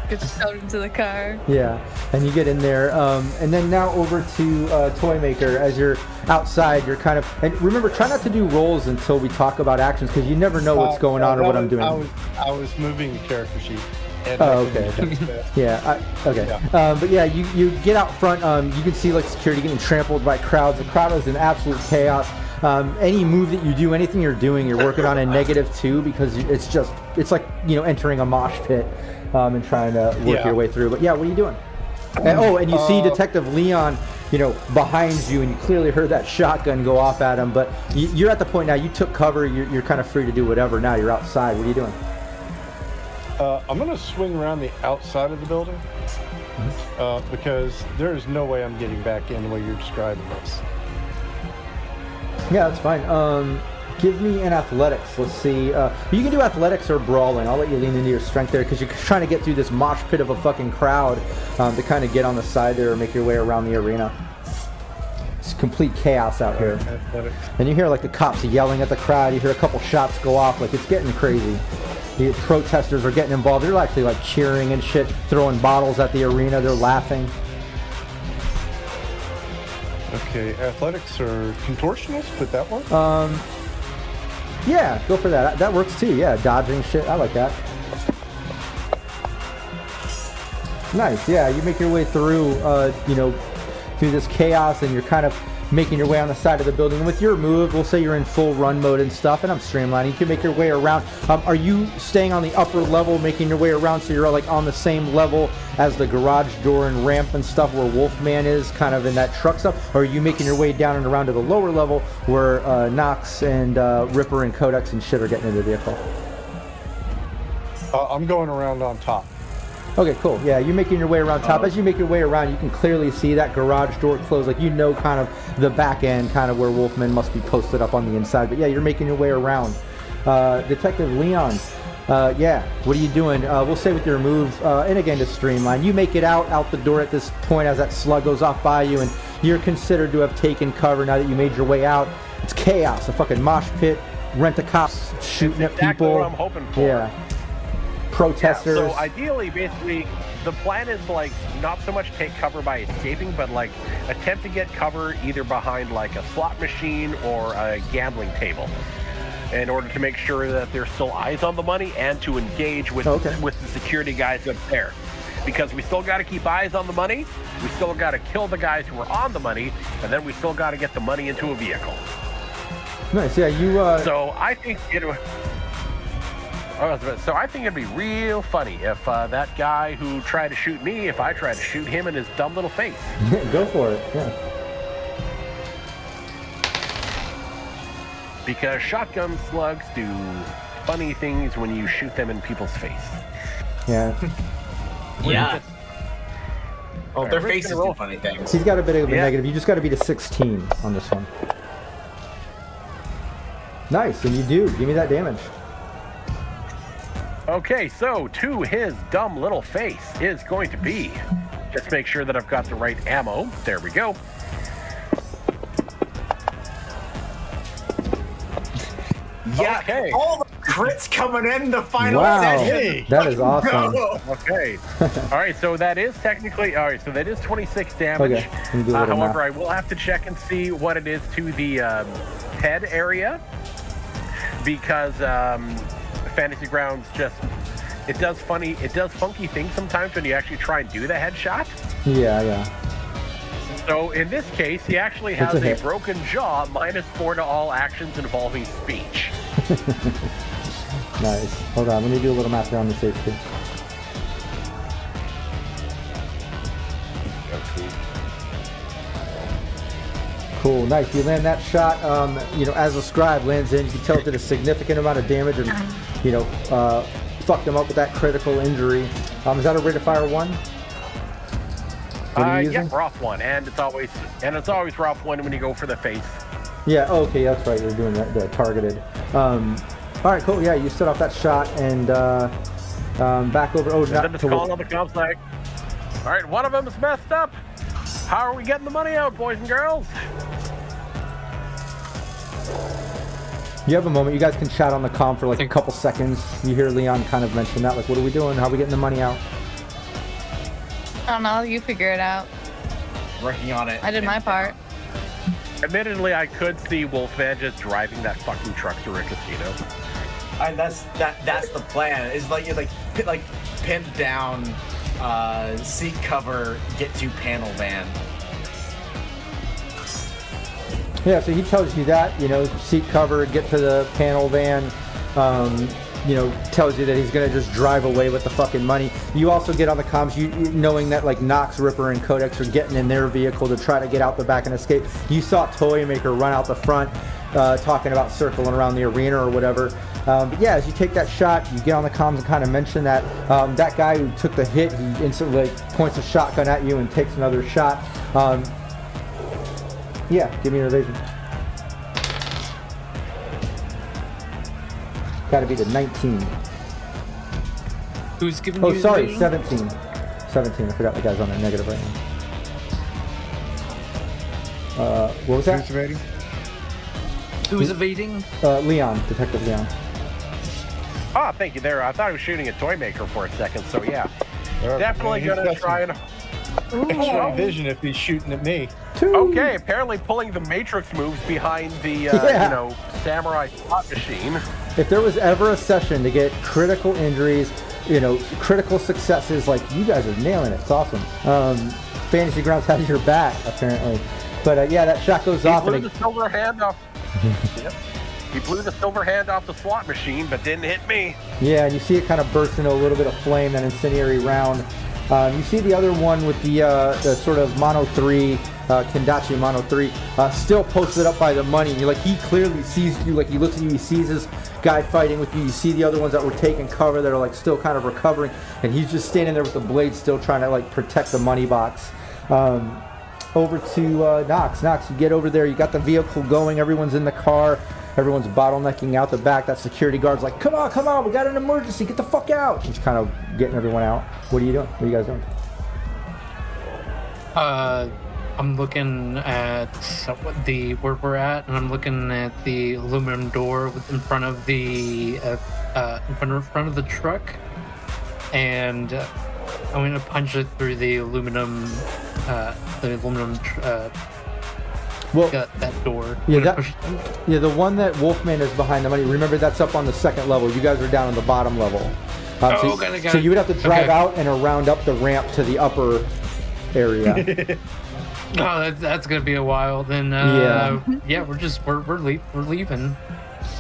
Get shoved into the car. Yeah, and you get in there, and then now over to Toymaker. As you're outside, you're kind of, and remember, try not to do rolls until we talk about actions, because you never know what's going on or what I'm doing. I was moving the character sheet. Oh, okay. Yeah, okay. Yeah. But yeah, you get out front. You can see like security getting trampled by crowds. The crowd is in absolute chaos. Any move that you do, anything you're doing, you're working on a -2, because it's like, you know, entering a mosh pit and trying to work your way through. But yeah, what are you doing? And you see Detective Leon, you know, behind you, and you clearly heard that shotgun go off at him. But you're at the point now. You took cover. You're kind of free to do whatever. Now you're outside. What are you doing? I'm gonna swing around the outside of the building, because there is no way I'm getting back in the way you're describing this. Yeah, that's fine. Give me an athletics. Let's see. You can do athletics or brawling. I'll let you lean into your strength there, because you're trying to get through this mosh pit of a fucking crowd to kind of get on the side there and make your way around the arena. It's complete chaos out here. Athletics. And you hear like the cops yelling at the crowd. You hear a couple shots go off. Like, it's getting crazy. The protesters are getting involved. They're actually like cheering and shit, throwing bottles at the arena. They're laughing. Okay, athletics or contortionist, but that one? Yeah, go for that. That works too. Yeah, dodging shit. I like that. Nice. Yeah, you make your way through, through this chaos, and you're kind of making your way on the side of the building. And with your move, we'll say you're in full run mode and stuff, and I'm streamlining. You can make your way around. Are you staying on the upper level, making your way around so you're like on the same level as the garage door and ramp and stuff where Wolfman is, kind of in that truck stuff? Or are you making your way down and around to the lower level where Nox and Ripper and Codex and shit are getting into the vehicle? I'm going around on top. Okay, cool. Yeah, you're making your way around top. As you make your way around, you can clearly see that garage door closed. Like, kind of the back end, kind of where Wolfman must be posted up on the inside. But yeah, you're making your way around. Detective Leon, yeah, what are you doing? We'll say with your move, and again to streamline, you make it out the door at this point as that slug goes off by you, and you're considered to have taken cover now that you made your way out. It's chaos, a fucking mosh pit, rent-a-cops shooting at exactly people. What I'm hoping for. Yeah. Protesters. Yeah, so ideally, basically, the plan is like not so much take cover by escaping, but like attempt to get cover either behind like a slot machine or a gambling table, in order to make sure that there's still eyes on the money and to engage with with the security guys up there. Because we still got to keep eyes on the money, we still got to kill the guys who are on the money, and then we still got to get the money into a vehicle. Nice. Yeah, you. So I think So I think it'd be real funny if that guy who tried to shoot me, if I tried to shoot him in his dumb little face. Go for it, yeah. Because shotgun slugs do funny things when you shoot them in people's face. Yeah. Yeah. Oh, Alright, their we're faces gonna roll. do funny things. He's got a bit of a negative. You just got to beat a 16 on this one. Nice, and you do. Give me that damage. Okay, so to his dumb little face is going to be, just make sure that I've got the right ammo. There we go. Yeah, Okay. all the crits coming in the final Wow, session. that is awesome. Go. Okay. All right, so that is technically, all right, so that is 26 damage. Okay, let me do a little However, math. I will have to check and see what it is to the head area, because Fantasy Grounds just, it does funky things sometimes when you actually try and do the headshot. Yeah. So in this case, he actually It's has a a hit. broken jaw, -4 to all actions involving speech. Nice. Hold on, let me do a little math around the safety. Cool, nice. You land that shot, as a scribe lands in, you can tell it did a significant amount of damage and, fucked him up with that critical injury. Is that a rate of fire 1? What are you Yeah, using? rough one, and it's always rough one when you go for the face. Yeah, okay, that's right. You're doing the targeted. All right, cool. Yeah, you set off that shot and back over. Oh, And then just calling on the cops like, all right, one of them is messed up. How are we getting the money out, boys and girls? You have a moment. You guys can chat on the comm for like a couple seconds. You hear Leon kind of mention that, like, what are we doing? How are we getting the money out? I don't know. You figure it out. Working on it. I did my part. Admittedly, I could see Wolfman just driving that fucking truck through a casino. And that's the plan. Is like you're like pinned down, seat cover, get to panel van. Yeah, so he tells you that, seat cover, get to the panel van, tells you that he's going to just drive away with the fucking money. You also get on the comms, you knowing that, like, Nox, Ripper, and Codex are getting in their vehicle to try to get out the back and escape. You saw Toymaker run out the front, talking about circling around the arena or whatever. But yeah, as you take that shot, you get on the comms and kind of mention that that guy who took the hit, he instantly points a shotgun at you and takes another shot. Yeah, give me an evasion. Gotta be the 19. Who's giving Oh, you sorry, evasion? 17. 17, I forgot the guy's on a negative right now. What was that? Who's evading? Who's evading? Leon, Detective Leon. Oh, thank you there. I thought I was shooting a toy maker for a second, so yeah. Definitely He's gonna got try and... extra vision if he's shooting at me. Okay, apparently pulling the Matrix moves behind the, samurai slot machine. If there was ever a session to get critical injuries, critical successes, like, you guys are nailing it. It's awesome. Fantasy Grounds has your back, apparently. But, yeah, that shot goes off. He blew the silver hand off. Yep. He blew the silver hand off the slot machine, but didn't hit me. Yeah, and you see it kind of burst into a little bit of flame, that incendiary round. You see the other one with the sort of Mono 3, Kendachi Mono 3, still posted up by the money. And you're like, he clearly sees you. Like, he looks at you, he sees his guy fighting with you. You see the other ones that were taking cover that are, like, still kind of recovering. And he's just standing there with the blade still trying to, like, protect the money box. Over to Knox. Knox, you get over there. You got the vehicle going. Everyone's in the car. Everyone's bottlenecking out the back. That security guard's like, come on, we got an emergency, get the fuck out. He's kind of getting everyone out. What are you doing? What are you guys doing? I'm looking at where we're at, and I'm looking at the aluminum door in front of the front of the truck, and I'm gonna punch it through the aluminum Well, that door. Yeah, the one that Wolfman is behind the money. Remember, that's up on the second level. You guys are down on the bottom level. So you would have to drive out and around up the ramp to the upper area. Oh, that's gonna be a while. Then we're leaving.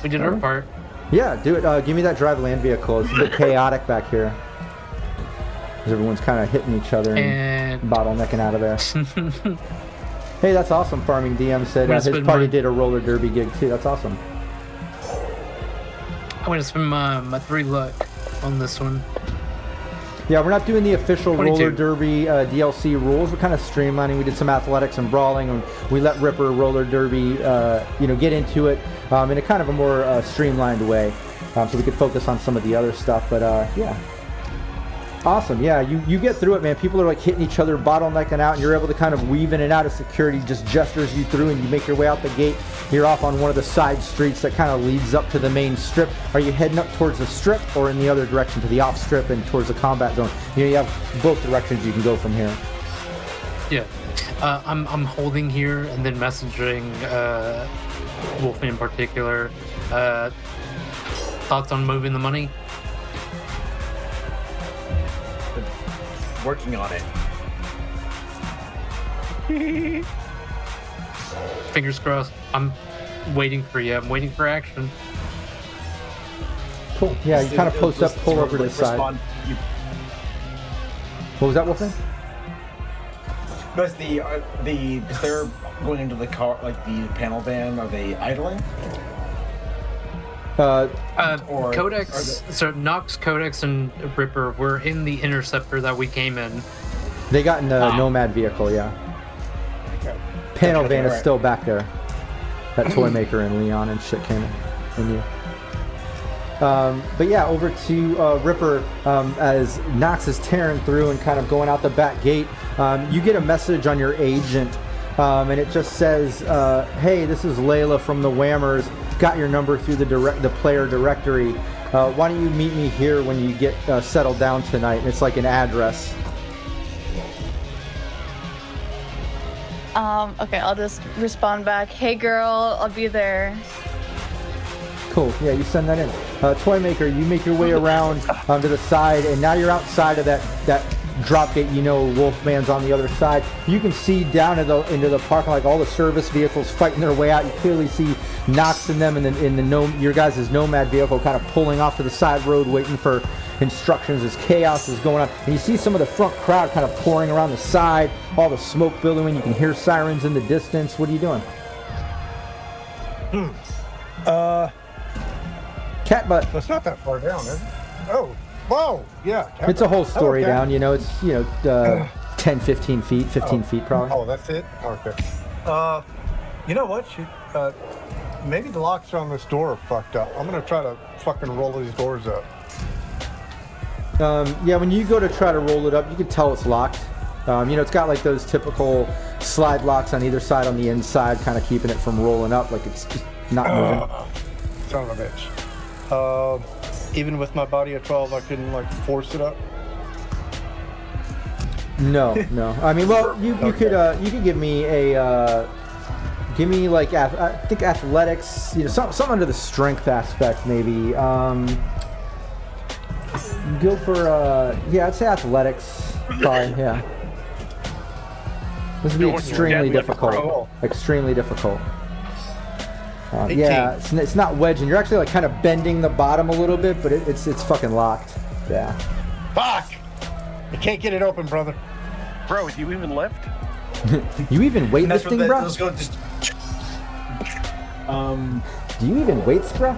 We did our part. Yeah, do it. Give me that drive land vehicle. It's a bit chaotic back here. Because everyone's kind of hitting each other and bottlenecking out of there. Hey, that's awesome. Farming DM said his party did a roller derby gig too. That's awesome. I'm going to spend my 3 luck on this one. Yeah, we're not doing the official 22. roller derby DLC rules. We're kind of streamlining. We did some athletics and brawling, and we let Ripper roller derby, get into it in a kind of a more streamlined way, so we could focus on some of the other stuff. But yeah. Awesome, yeah, you get through it, man. People are like hitting each other, bottlenecking out, and you're able to kind of weave in and out of security, just gestures you through, and you make your way out the gate. You're off on one of the side streets that kind of leads up to the main strip. Are you heading up towards the strip or in the other direction to the off strip and towards the combat zone? You have both directions you can go from here. Yeah, I'm holding here and then messaging Wolfman in particular. Thoughts on moving the money? Working on it. Fingers crossed. I'm waiting for you. I'm waiting for action. Cool. Yeah, you kind of post up, pull over to the side. What was that, Wolfman? Because because they're going into the car, like the panel van. Are they idling? Codex, so Nox, Codex, and Ripper were in the Interceptor that we came in. They got in the Nomad vehicle, yeah. Okay. Panel van is still back there. That toy maker and Leon and shit came in you. But yeah, over to Ripper, as Nox is tearing through and kind of going out the back gate. You get a message on your agent, and it just says, hey, this is Layla from the Whammers. Got your number through the player directory. Why don't you meet me here when you get settled down tonight? And it's like an address. Okay, I'll just respond back. Hey girl, I'll be there. Cool. Yeah, you send that in. Toy Maker, you make your way around to the side, and now you're outside of that drop gate. Wolfman's on the other side. You can see down into the parking lot, like all the service vehicles fighting their way out. You clearly see Knox in them, and your guys' Nomad vehicle kind of pulling off to the side road, waiting for instructions as chaos is going on. And you see some of the front crowd kind of pouring around the side, all the smoke billowing. You can hear sirens in the distance. What are you doing? Cat butt. That's not that far down, is it? Oh, whoa, yeah. It's a whole story down. It's 10, 15 feet, 15 feet probably. Oh, that's it? Okay. You know what? Maybe the locks on this door are fucked up. I'm going to try to fucking roll these doors up. Yeah, when you go to try to roll it up, you can tell it's locked. It's got like those typical slide locks on either side on the inside, kind of keeping it from rolling up, like it's just not moving. Son of a bitch. Even with my body at 12, I couldn't like force it up. No. I mean, well, you could give me a like I think athletics, something under the strength aspect maybe. Go for I'd say athletics. Probably, yeah. This would be extremely difficult. Extremely difficult. Yeah, it's not wedging. You're actually like kind of bending the bottom a little bit, but it's fucking locked. Yeah. Fuck! You can't get it open, brother. Bro, do you even lift? You even weight this thing, bro? Do you even weights, bro?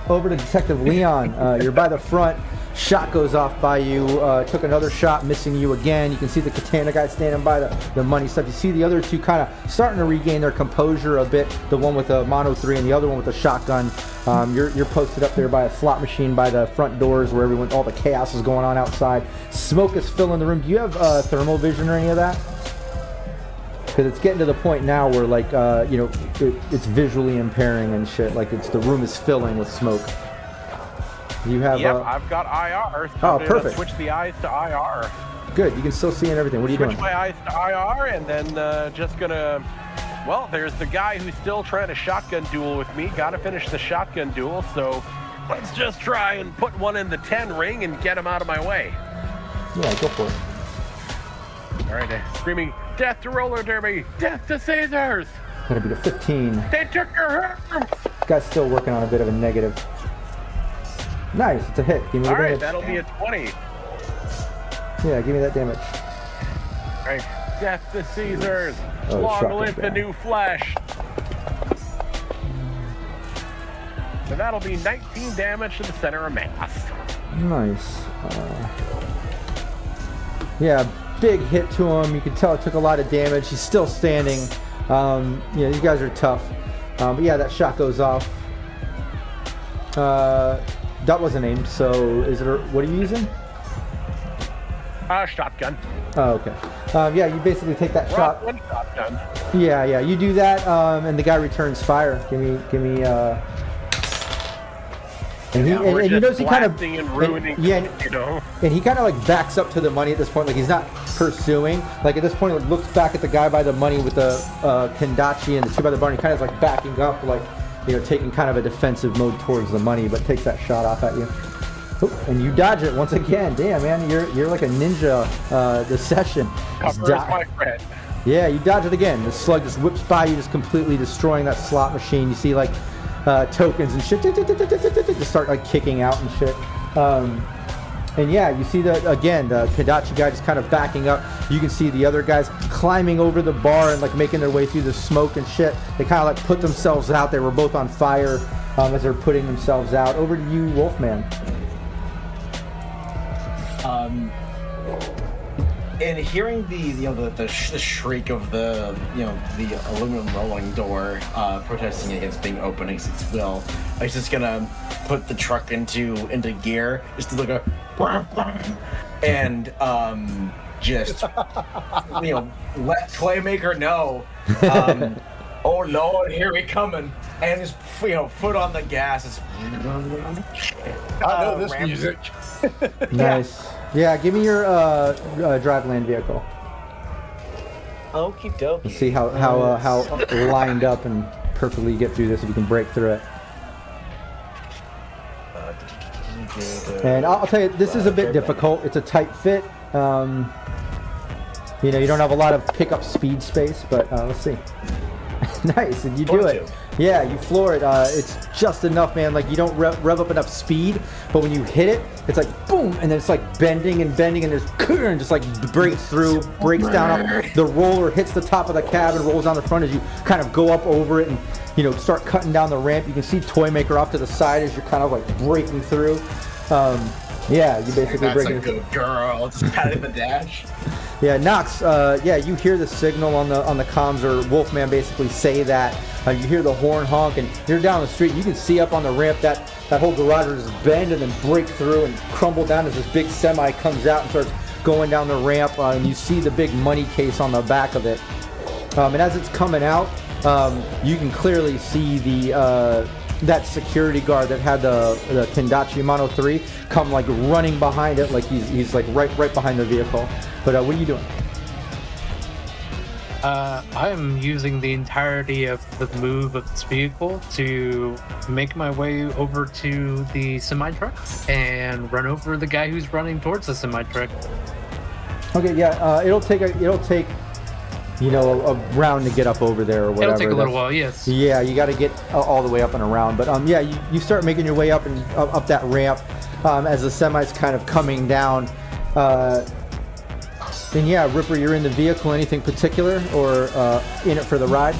Over to Detective Leon. You're by the front. Shot goes off by you. Took another shot, missing you again. You can see the katana guy standing by the money stuff. You see the other two kind of starting to regain their composure a bit. The one with a mono 3 and the other one with a shotgun. You're posted up there by a slot machine by the front doors where all the chaos is going on outside. Smoke is filling the room. Do you have thermal vision or any of that? Because it's getting to the point now where like it's visually impairing and shit. Like the room is filling with smoke. You have. Yep, I've got IR. So I'm perfect. Switch the eyes to IR. Good. You can still see and everything. What are you doing? Switch my eyes to IR, and then just gonna. Well, there's the guy who's still trying to shotgun duel with me. Got to finish the shotgun duel. So let's just try and put one in the 10 ring and get him out of my way. Yeah, go for it. All right, screaming, death to roller derby, death to Caesars. Gonna be the 15. They took your arms. Guy's still working on a bit of a negative. Nice, it's a hit. Give me the damage. All right, that'll be a 20. Yeah, give me that damage. All right, death to Caesars. Oh, Long live the new flesh. So that'll be 19 damage to the center of mass. Nice. Yeah, big hit to him. You can tell it took a lot of damage. He's still standing. These guys are tough. But yeah, that shot goes off. That wasn't aimed, so what are you using? Shotgun. Oh, okay. Yeah, you basically take that shot. One shotgun. Yeah, you do that, and the guy returns fire. Give me. And you notice he kind of and ruining. And he kind of like backs up to the money at this point. Like he's not pursuing. Like at this point, like looks back at the guy by the money with the Kendachi and the two by the bar. And he kind of is like backing up, like taking kind of a defensive mode towards the money, but takes that shot off at you. Oop, and you dodge it once again. Damn, man, you're like a ninja. This session. Cover is my friend. Yeah, you dodge it again. The slug just whips by you, just completely destroying that slot machine. You see like tokens and shit just start like kicking out and shit. And yeah, you see the Kendachi guy just kind of backing up. You can see the other guys climbing over the bar and like making their way through the smoke and shit. They kind of like put themselves out. They were both on fire as they're putting themselves out. Over to you, Wolfman. And hearing the shriek of the aluminum rolling door protesting against being open against its will, I was just gonna put the truck into gear just to look at and just let Toymaker know. Oh Lord, here we coming, and his foot on the gas. It's I know this music. Nice. Yeah, give me your drive land vehicle. Okie dokie. Let's see how lined up and perfectly you get through this if you can break through it. And I'll tell you, this is a bit difficult. It's a tight fit. You don't have a lot of pickup speed space, but let's see. Nice, and you do it. Yeah, you floor it. It's just enough, man. Like you don't rev up enough speed, but when you hit it, it's like boom, and then it's like bending, and there's and just like breaks through, breaks down. The roller hits the top of the cab and rolls down the front as you kind of go up over it and start cutting down the ramp. You can see Toymaker off to the side as you're kind of like breaking through. Yeah, you basically break it. That's a good girl. Just patting the dash. Yeah, Knox. You hear the signal on the comms, or Wolfman basically say that. You hear the horn honk, and you're down the street. You can see up on the ramp that whole garage will just bend and then break through and crumble down as this big semi comes out and starts going down the ramp. And you see the big money case on the back of it. And as it's coming out, you can clearly see the that security guard that had the Kendachi Mono 3 come like running behind it, like he's like right behind the vehicle. But what are you doing? I'm using the entirety of the move of this vehicle to make my way over to the semi-truck and run over the guy who's running towards the semi-truck. Okay, yeah, it'll take you know, a round to get up over there or whatever. It'll take a little while, yes. Yeah, you got to get all the way up and around. But yeah, you start making your way up and up that ramp as the semi's kind of coming down. And yeah, Ripper, you're in the vehicle. Anything particular or in it for the ride?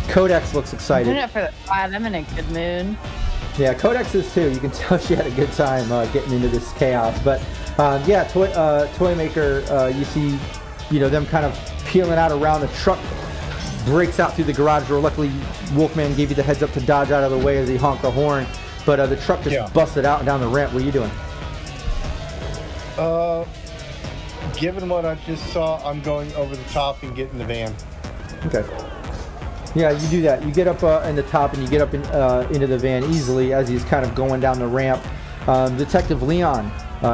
Codex looks excited. I'm in it for the ride. I'm in a good mood. Yeah, Codex is too. You can tell she had a good time getting into this chaos. But yeah, Toy Maker, you see, you know, them kind of peeling out around the truck, breaks out through the garage door. Luckily, Wolfman gave you the heads up to dodge out of the way as he honked the horn. But the truck just busted out and down the ramp. What are you doing? Given what I just saw, I'm going over the top and get in the van. Okay. Yeah, you do that. You get up in the top and you get up into the van easily as he's kind of going down the ramp. Detective Leon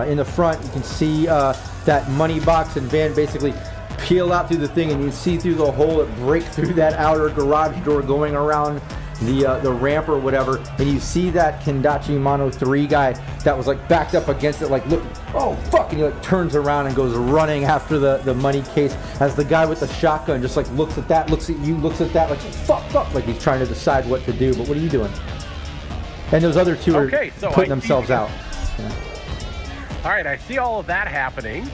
in the front, you can see that money box and van basically peel out through the thing, and you see through the hole it break through that outer garage door going around the ramp or whatever, and you see that Kendachi Mono 3 guy that was like backed up against it, like, look, oh fuck, and he like turns around and goes running after the money case as the guy with the shotgun just like looks at that, looks at you, looks at that, like fuck, like he's trying to decide what to do. But what are you doing? And those other two are putting themselves out. Yeah. All right, I see all of that happening,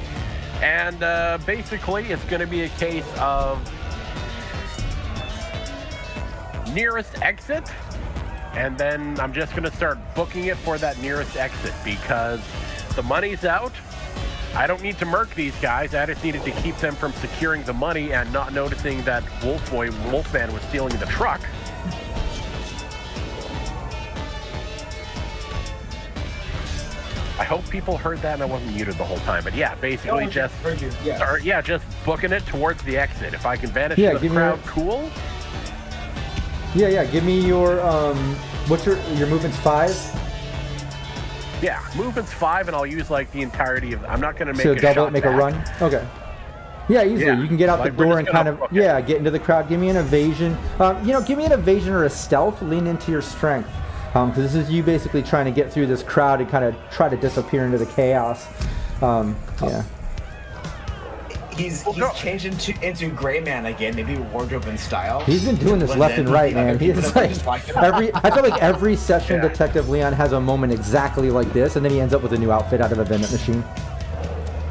and basically it's going to be a case of nearest exit, and then I'm just going to start booking it for that nearest exit because the money's out. I don't need to murk these guys. I just needed to keep them from securing the money and not noticing that Wolfman was stealing the truck. I hope people heard that and I wasn't muted the whole time. But yeah, basically just booking it towards the exit. If I can vanish in the crowd, cool. Yeah, give me your what's your movement's 5? Yeah, movement's 5, and I'll use like the entirety of. I'm not gonna make so double it, make back. A run. Okay. Yeah, easily. Yeah. You can get out the door and kind of get into the crowd. Give me an evasion. Give me an evasion or a stealth. Lean into your strength, because this is you basically trying to get through this crowd and kind of try to disappear into the chaos. Yeah. He's changed into Gray Man again, maybe wardrobe and style. He's been doing this left and right, man. He's like I feel like every session Detective Leon has a moment exactly like this, and then he ends up with a new outfit out of a vending machine.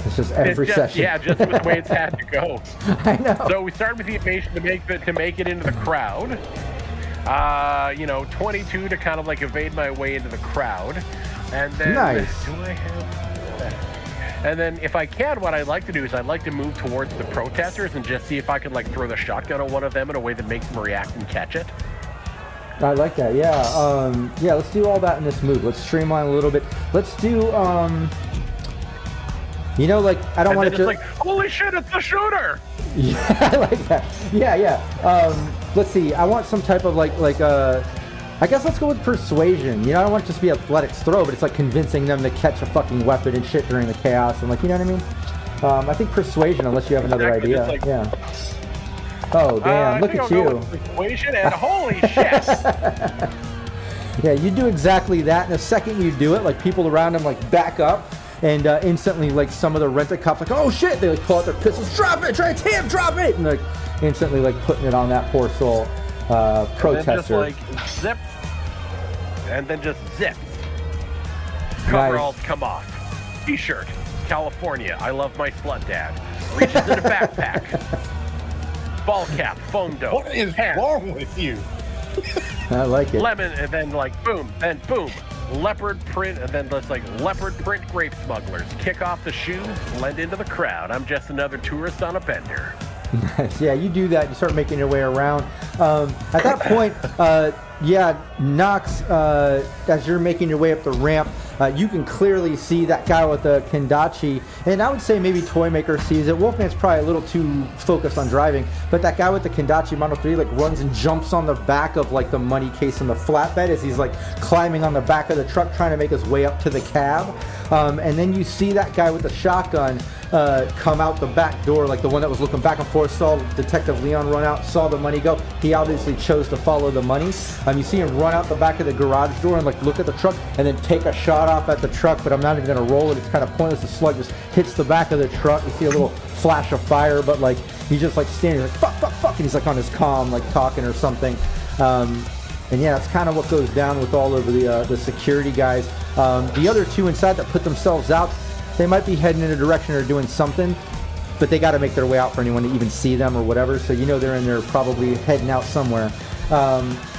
It's just every session. Yeah, just with the way it's had to go. I know. So we started with the evasion to make it into the crowd. 22 to kind of like evade my way into the crowd, and then nice. Do I have that? And then if I can, what I'd like to do is I'd like to move towards the protesters and just see if I can like throw the shotgun at one of them in a way that makes them react and catch it. I like that, yeah. Let's do all that in this move. Let's streamline a little bit. Let's do, I don't want to just like, holy shit, it's the shooter! Yeah, I like that. Yeah. Let's see, I want some type of I guess let's go with persuasion. I don't want it to just be athletics throw, but it's like convincing them to catch a fucking weapon and shit during the chaos. And you know what I mean? I think persuasion, unless you have another idea. Yeah. Oh, damn, look at you. Persuasion and holy shit. Yeah, you do exactly that. And the second you do it, people around them back up. And instantly, some of the rent-a-cops, oh shit, they pull out their pistols, drop it, try to drop it, and instantly putting it on that poor soul protester. And then just zip, and then just zips. Coveralls come off. T-shirt, California, I love my slut dad. Reaches in a backpack. Ball cap, phone dope. What is wrong with you? I like it. Lemon, and then boom, then boom. Leopard print, and then leopard print grape smugglers. Kick off the shoes, blend into the crowd. I'm just another tourist on a bender. Yeah, you do that. You start making your way around. At that point, Knox, as you're making your way up the ramp, You can clearly see that guy with the Kendachi, and I would say maybe Toymaker sees it. Wolfman's probably a little too focused on driving, but that guy with the Kendachi Model 3 like runs and jumps on the back of like the money case in the flatbed as he's like climbing on the back of the truck trying to make his way up to the cab. And then you see that guy with the shotgun come out the back door, like the one that was looking back and forth, saw Detective Leon run out, saw the money go. He obviously chose to follow the money. You see him run out the back of the garage door and like look at the truck and then take a shot off at the truck, but I'm not even gonna roll it. It's kind of pointless. The slug just hits the back of the truck. You see a little flash of fire, but like he's just like standing like fuck, fuck, fuck, and he's like on his comm, like talking or something. And yeah, that's kind of what goes down with all of the security guys. The other two inside that put themselves out, they might be heading in a direction or doing something, but they got to make their way out for anyone to even see them or whatever. So you know they're in there probably heading out somewhere.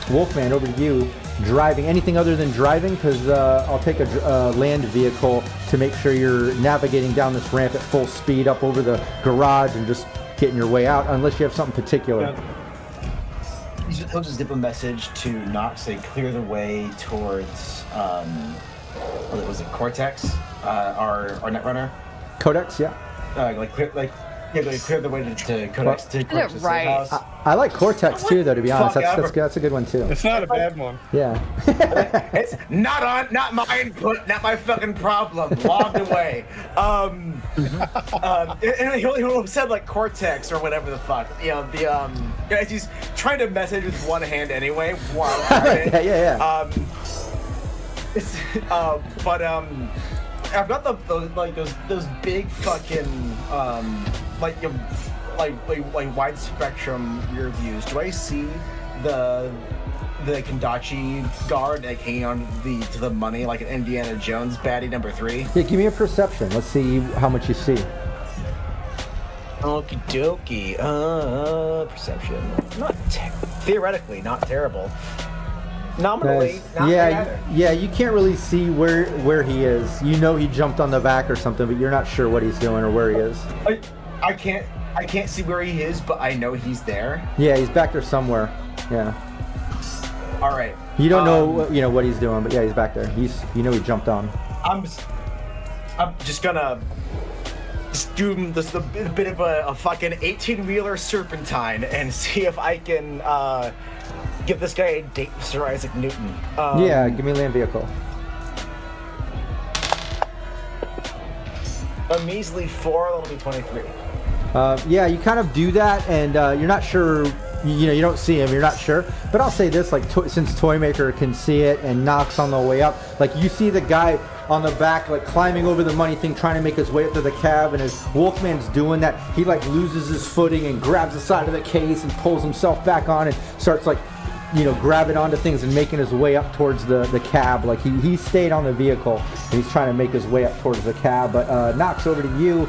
Wolfman, over to you. Driving. Anything other than driving? Because I'll take a land vehicle to make sure you're navigating down this ramp at full speed up over the garage and just getting your way out, unless you have something particular. Yeah. He'll just give a message to Knox, say clear the way towards, what was it, Cortex, our Netrunner? Codex, yeah. Clear the way to Codex. To Cortex's safe right. house. I like Cortex too, though. To be honest, that's a good one too. It's not a bad one. Yeah. It's not my input, not my fucking problem. Logged away. And he'll have said like Cortex or whatever the fuck. You know, as he's trying to message with one hand anyway. Yeah. I've got those big fucking like wide spectrum rear views. Do I see the Kendachi guard like hanging on to the money like an Indiana Jones baddie number 3? Yeah, give me a perception. Let's see how much you see. Okie dokie. Perception. Theoretically, not terrible. Nominally, not bad either. Yeah, you can't really see where he is. You know he jumped on the back or something, but you're not sure what he's doing or where he is. I can't see where he is, but I know he's there. Yeah, he's back there somewhere. Yeah. All right. You don't know, what he's doing, but yeah, he's back there. He jumped on. I'm just gonna do this a bit of a fucking 18-wheeler serpentine and see if I can give this guy a date with Sir Isaac Newton. Yeah, give me a land vehicle. A measly 4, that'll be 23. Yeah, you kind of do that, and you're not sure. You don't see him. You're not sure. But I'll say this: like, since Toymaker can see it and knocks on the way up, like you see the guy on the back, like climbing over the money thing, trying to make his way up to the cab, and as Wolfman's doing that, he like loses his footing and grabs the side of the case and pulls himself back on and starts like, grabbing onto things and making his way up towards the cab. Like he stayed on the vehicle and he's trying to make his way up towards the cab. But Knox, over to you.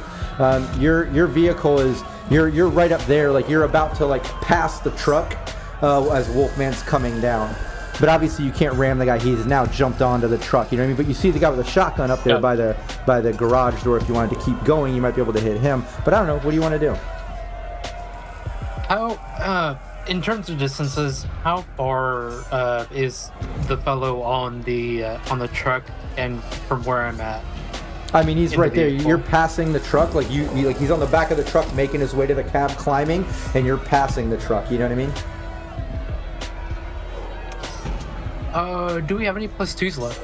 Your vehicle is you're right up there, like you're about to like pass the truck as Wolfman's coming down. But obviously you can't ram the guy. He's now jumped onto the truck. You know what I mean? But you see the guy with the shotgun up there by the garage door. If you wanted to keep going, you might be able to hit him. But I don't know. What do you want to do? How in terms of distances, how far is the fellow on the truck and from where I'm at? I mean, he's right there. You're passing the truck, like like he's on the back of the truck, making his way to the cab, climbing, and you're passing the truck. You know what I mean? Do we have any +2s left?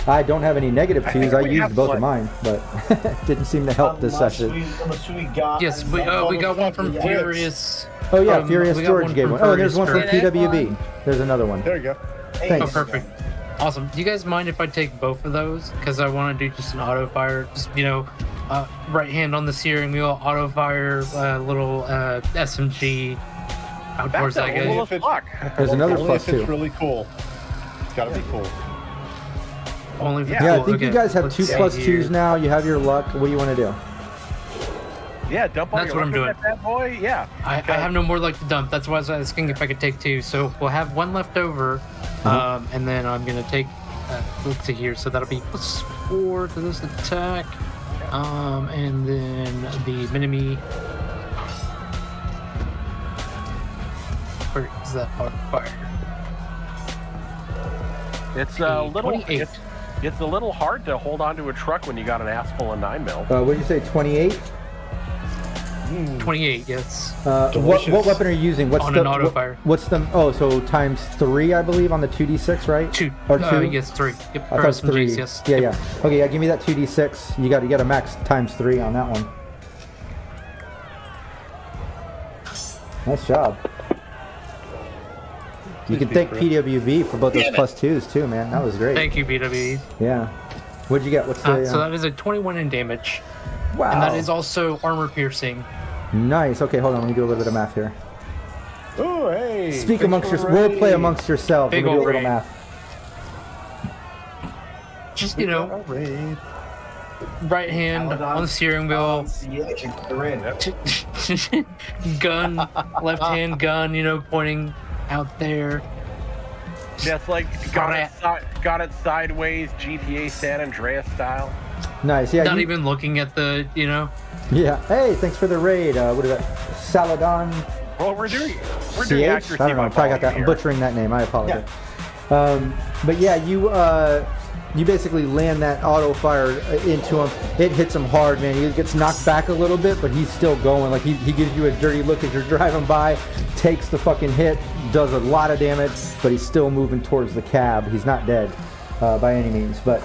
I don't have any negative 2s. I used both of mine, but didn't seem to help this session. Yes, we got one from Furious. Oh yeah, Furious George gave one. Oh, there's one from PWB. There's another one. There you go. Thanks. Oh, perfect. Awesome. Do you guys mind if I take both of those? Because I want to do just an auto fire. Just, right hand on the steering wheel, auto fire, little SMG out towards that guy. There's another Only if +2. it's really cool. It's gotta be cool. Only if it's Yeah, cool. I think Okay. you guys have Let's 2 see +2s here. now. You have your luck. What do you want to do? Yeah, dump all That's your what I'm luck in doing. that bad boy. Yeah. I have no more luck to dump. That's why I was asking if I could take 2. So we'll have 1 left over, and then I'm gonna take. Let's see here. So that'll be +4 to this attack, and then the mini-me. Where is that fire? It's a little. 28. It's a little hard to hold onto a truck when you got an ass full of 9mm. What did you say? 28. 28, yes. What weapon are you using? What's On the an auto fire. What's the? Oh, so times 3, I believe, on the 2d6, right? 2. Or 2? Yes, 3. Yep. I thought it was 3. SMGs, yes. Yeah, Yep. yeah. Okay, yeah. Give me that 2d6. You got a max times 3 on that one. Nice job. You can thank PWB for both those +2s too, man. That was great. Thank you, BWE. Yeah. What'd you get? What's the? So that is a 21 in damage. Wow. And that is also armor piercing. Nice. Okay, hold on. Let me do a little bit of math here. Oh, hey. Speak amongst your role play amongst yourselves. Big Let me do a ol' little raid. math. Just, right hand on the steering wheel, gun, left hand gun, pointing out there. That's like got it sideways, GTA San Andreas style. Nice. Yeah. Not even looking at the, Yeah. Hey, thanks for the raid. What is that? Saladon. Well, we're doing CH? accuracy I don't know. by I probably got that. I'm here. butchering that name. I apologize. But yeah, you basically land that auto fire into him. It hits him hard, man. He gets knocked back a little bit, but he's still going. Like he gives you a dirty look as you're driving by, takes the fucking hit, does a lot of damage, but he's still moving towards the cab. He's not dead by any means, but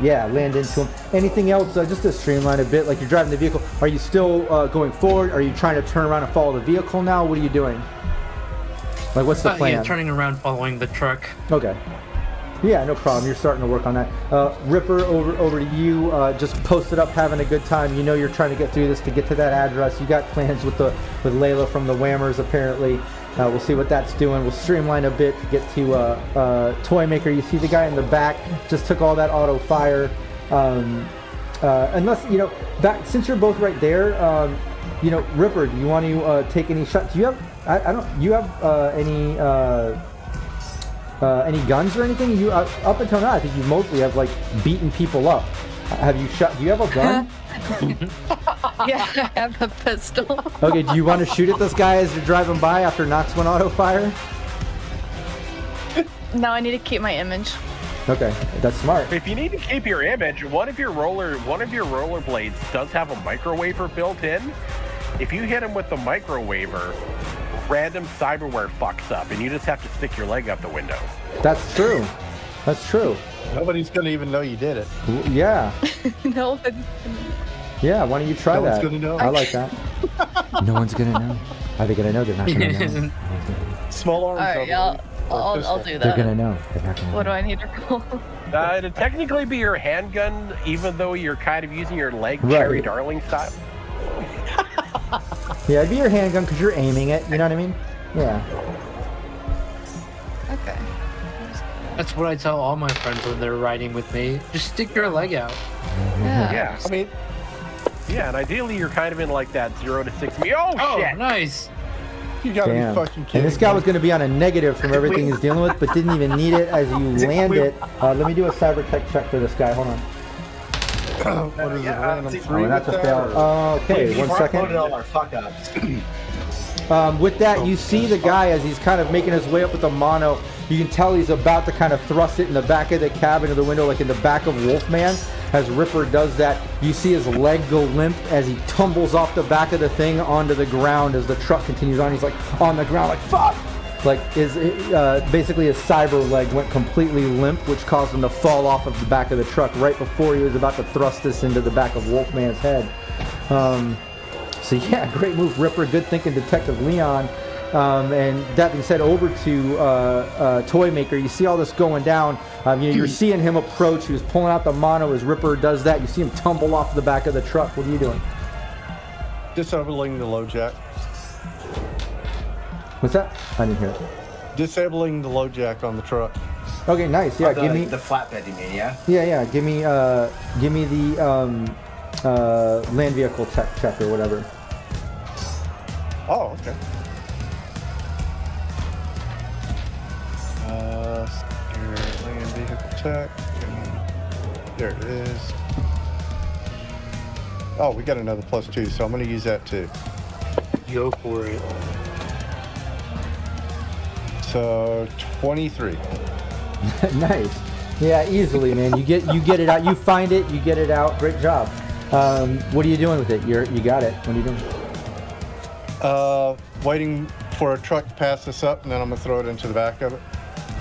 yeah, land into him. Anything else, just to streamline a bit, like you're driving the vehicle, are you still going forward? Are you trying to turn around and follow the vehicle now? What are you doing? Like, what's the plan? Yeah, turning around, following the truck. Okay. Yeah, no problem. You're starting to work on that. Ripper, over to you. Just posted up, having a good time. You know you're trying to get through this to get to that address. You got plans with Layla from the Whammers, apparently. We'll see what that's doing. We'll streamline a bit to get to Toy Maker. You see the guy in the back just took all that auto fire. Unless, since you're both right there, Ripper, do you want to take any shots? Do you have, you have any guns or anything? You up until now, I think you mostly have beaten people up. Have you shot? Do you have a gun? Yeah, I have a pistol. Okay. Do you want to shoot at this guy as you're driving by after Knox went auto fire? No, I need to keep my image. Okay, that's smart. If you need to keep your image, one of your roller blades does have a microwaver built in. If you hit him with the microwaver, random cyberware fucks up, and you just have to stick your leg out the window. That's true. That's true. Nobody's going to even know you did it. Yeah. No. Yeah, why don't you try that? No one's going to know. I like that. No one's going to know. Are they going to know? They're not going to know. Small arms. All right, yeah, I'll do that. They're going to know. They're not going to know. What do I need to roll? It'd technically be your handgun, even though you're kind of using your leg Right. Cherry Darling style. Yeah, it'd be your handgun because you're aiming it. You know what I mean? Yeah. Okay. That's what I tell all my friends when they're riding with me. Just stick your leg out. Yeah. Yeah. I mean, Yeah, and ideally you're kind of in that 0 to 6 meters. Oh, shit! Nice. you got to be Damn. fucking kidding. And this guy was going to be on a negative from everything he's dealing with, but didn't even need it as you land it. Let me do a cyber tech check for this guy. Hold on. What is it? Random see, three Oh, that's a with fail. that, Okay, We've 1 second. front-loaded all our fuck-ups. With that, you see the guy as he's kind of making his way up with the mono. You can tell he's about to kind of thrust it in the back of the cabin of the window, like in the back of Wolfman. As Ripper does that, you see his leg go limp as he tumbles off the back of the thing onto the ground as the truck continues on. He's like on the ground, like fuck! Like basically his cyber leg went completely limp, which caused him to fall off of the back of the truck right before he was about to thrust this into the back of Wolfman's head. So yeah, great move, Ripper. Good thinking, Detective Leon. And that being said, over to Toy Maker. You see all this going down. You're seeing him approach. He was pulling out the mono as Ripper does that. You see him tumble off the back of the truck. What are you doing? disabling the low jack. What's that? I didn't hear it. Disabling the low jack on the truck. Okay, nice. Yeah, give me the flatbed, you mean? Yeah. Yeah. Give me the land vehicle tech check or whatever. Oh, okay. Your land vehicle tech. There it is. Oh, we got another +2, so I'm going to use that too. Go for it. So 23. Nice. Yeah, easily, man. You get it out. You find it. You get it out. Great job. What are you doing with it? You got it. What are you doing? Waiting for a truck to pass this up, and then I'm gonna throw it into the back of it.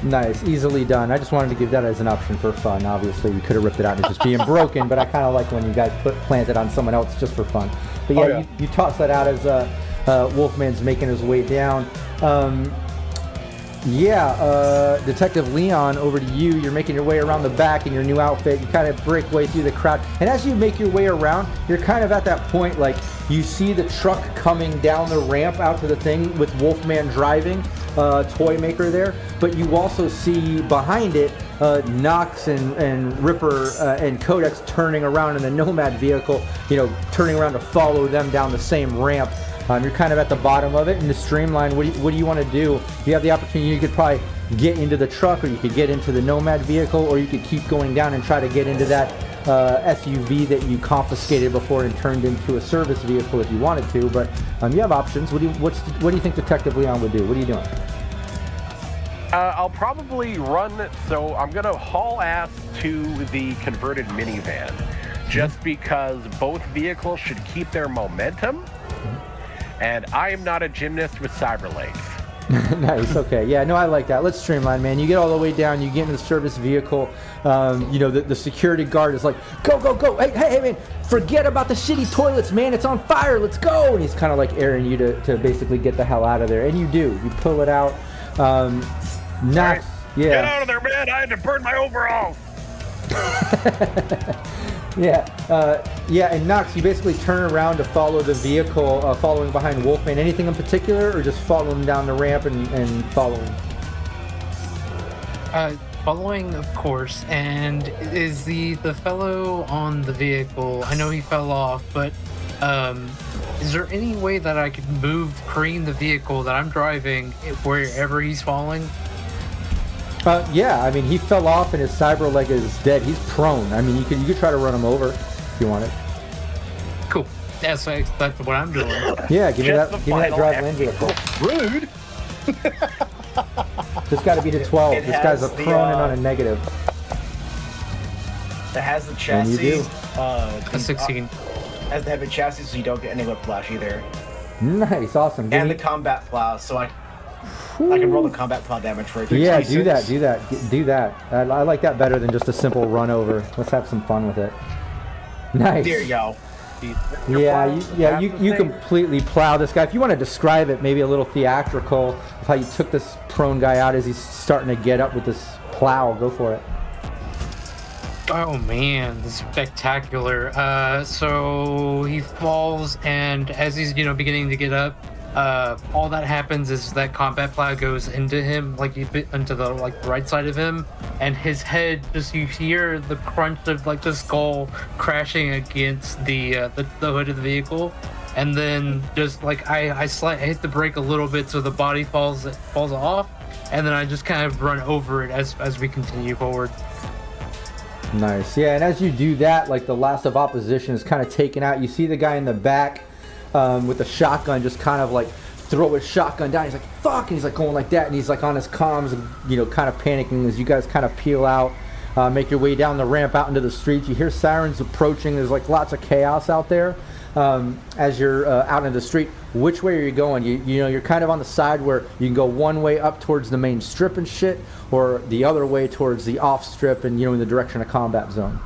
Nice, easily done. I just wanted to give that as an option for fun. Obviously, you could have ripped it out and it's just being broken, but I kind of like when you guys plant it on someone else just for fun. But yeah, You toss that out as Wolfman's making his way down. Detective Leon, over to you. You're making your way around the back in your new outfit. You kind of break way through the crowd. And as you make your way around, you're kind of at that point, like, you see the truck coming down the ramp out to the thing with Wolfman driving, toy maker there. But you also see behind it, Nox and Ripper and Codex turning around in the Nomad vehicle, turning around to follow them down the same ramp. You're kind of at the bottom of it. In the streamline, what do you want to do? You have the opportunity. You could probably get into the truck, or you could get into the Nomad vehicle, or you could keep going down and try to get into that SUV that you confiscated before and turned into a service vehicle if you wanted to. But you have options. What do you think Detective Leon would do? What are you doing? I'll probably run, so I'm going to haul ass to the converted minivan, just because both vehicles should keep their momentum, and I am not a gymnast with cyber legs. Nice, okay. Yeah, no, I like that. Let's streamline, man. You get all the way down, you get into the service vehicle, the security guard is like, go, go, go. Hey, man, forget about the shitty toilets, man. It's on fire. Let's go. And he's kind of like airing you to basically get the hell out of there. And you do. You pull it out. Nox, yeah. Get out of there, man. I had to burn my overalls. And Nox, you basically turn around to follow the vehicle, following behind Wolfman. Anything in particular, or just follow him down the ramp and follow him? Following, of course. And is the fellow on the vehicle, I know he fell off, but is there any way that I could cream the vehicle that I'm driving wherever he's falling? I mean, he fell off and his cyber leg is dead. He's prone. I mean, you could try to run him over if you wanted. Cool. That's what I'm doing. Yeah, give me that drive land vehicle. Rude. This got to be the 12. This guy's a prone and on a negative. It has the chassis. A 16. Has the heavy chassis, so you don't get any whiplash either. Nice, awesome. And the combat plow, so I can roll the combat plow damage for it. Yeah, do that. I like that better than just a simple run over. Let's have some fun with it. Nice. There you go. You completely plow this guy. If you want to describe it, maybe a little theatrical of how you took this prone guy out as he's starting to get up with this plow. Go for it. Oh man, this is spectacular. So he falls, and as he's beginning to get up, all that happens is that combat plow goes into him, into the right side of him, and his head, you hear the crunch of the skull crashing against the hood of the vehicle, and then I hit the brake a little bit so the body falls off, and then I just kind of run over it as we continue forward. Nice. Yeah, and as you do that, the last of opposition is kind of taken out. You see the guy in the back with the shotgun just kind of throw his shotgun down. He's like, fuck, and he's going like that, and he's on his comms and kind of panicking as you guys kind of peel out, make your way down the ramp out into the streets. You hear sirens approaching. There's lots of chaos out there. As you're out in the street, which way are you going? You're kind of on the side where you can go one way up towards the main strip and shit, or the other way towards the off strip and in the direction of combat zone.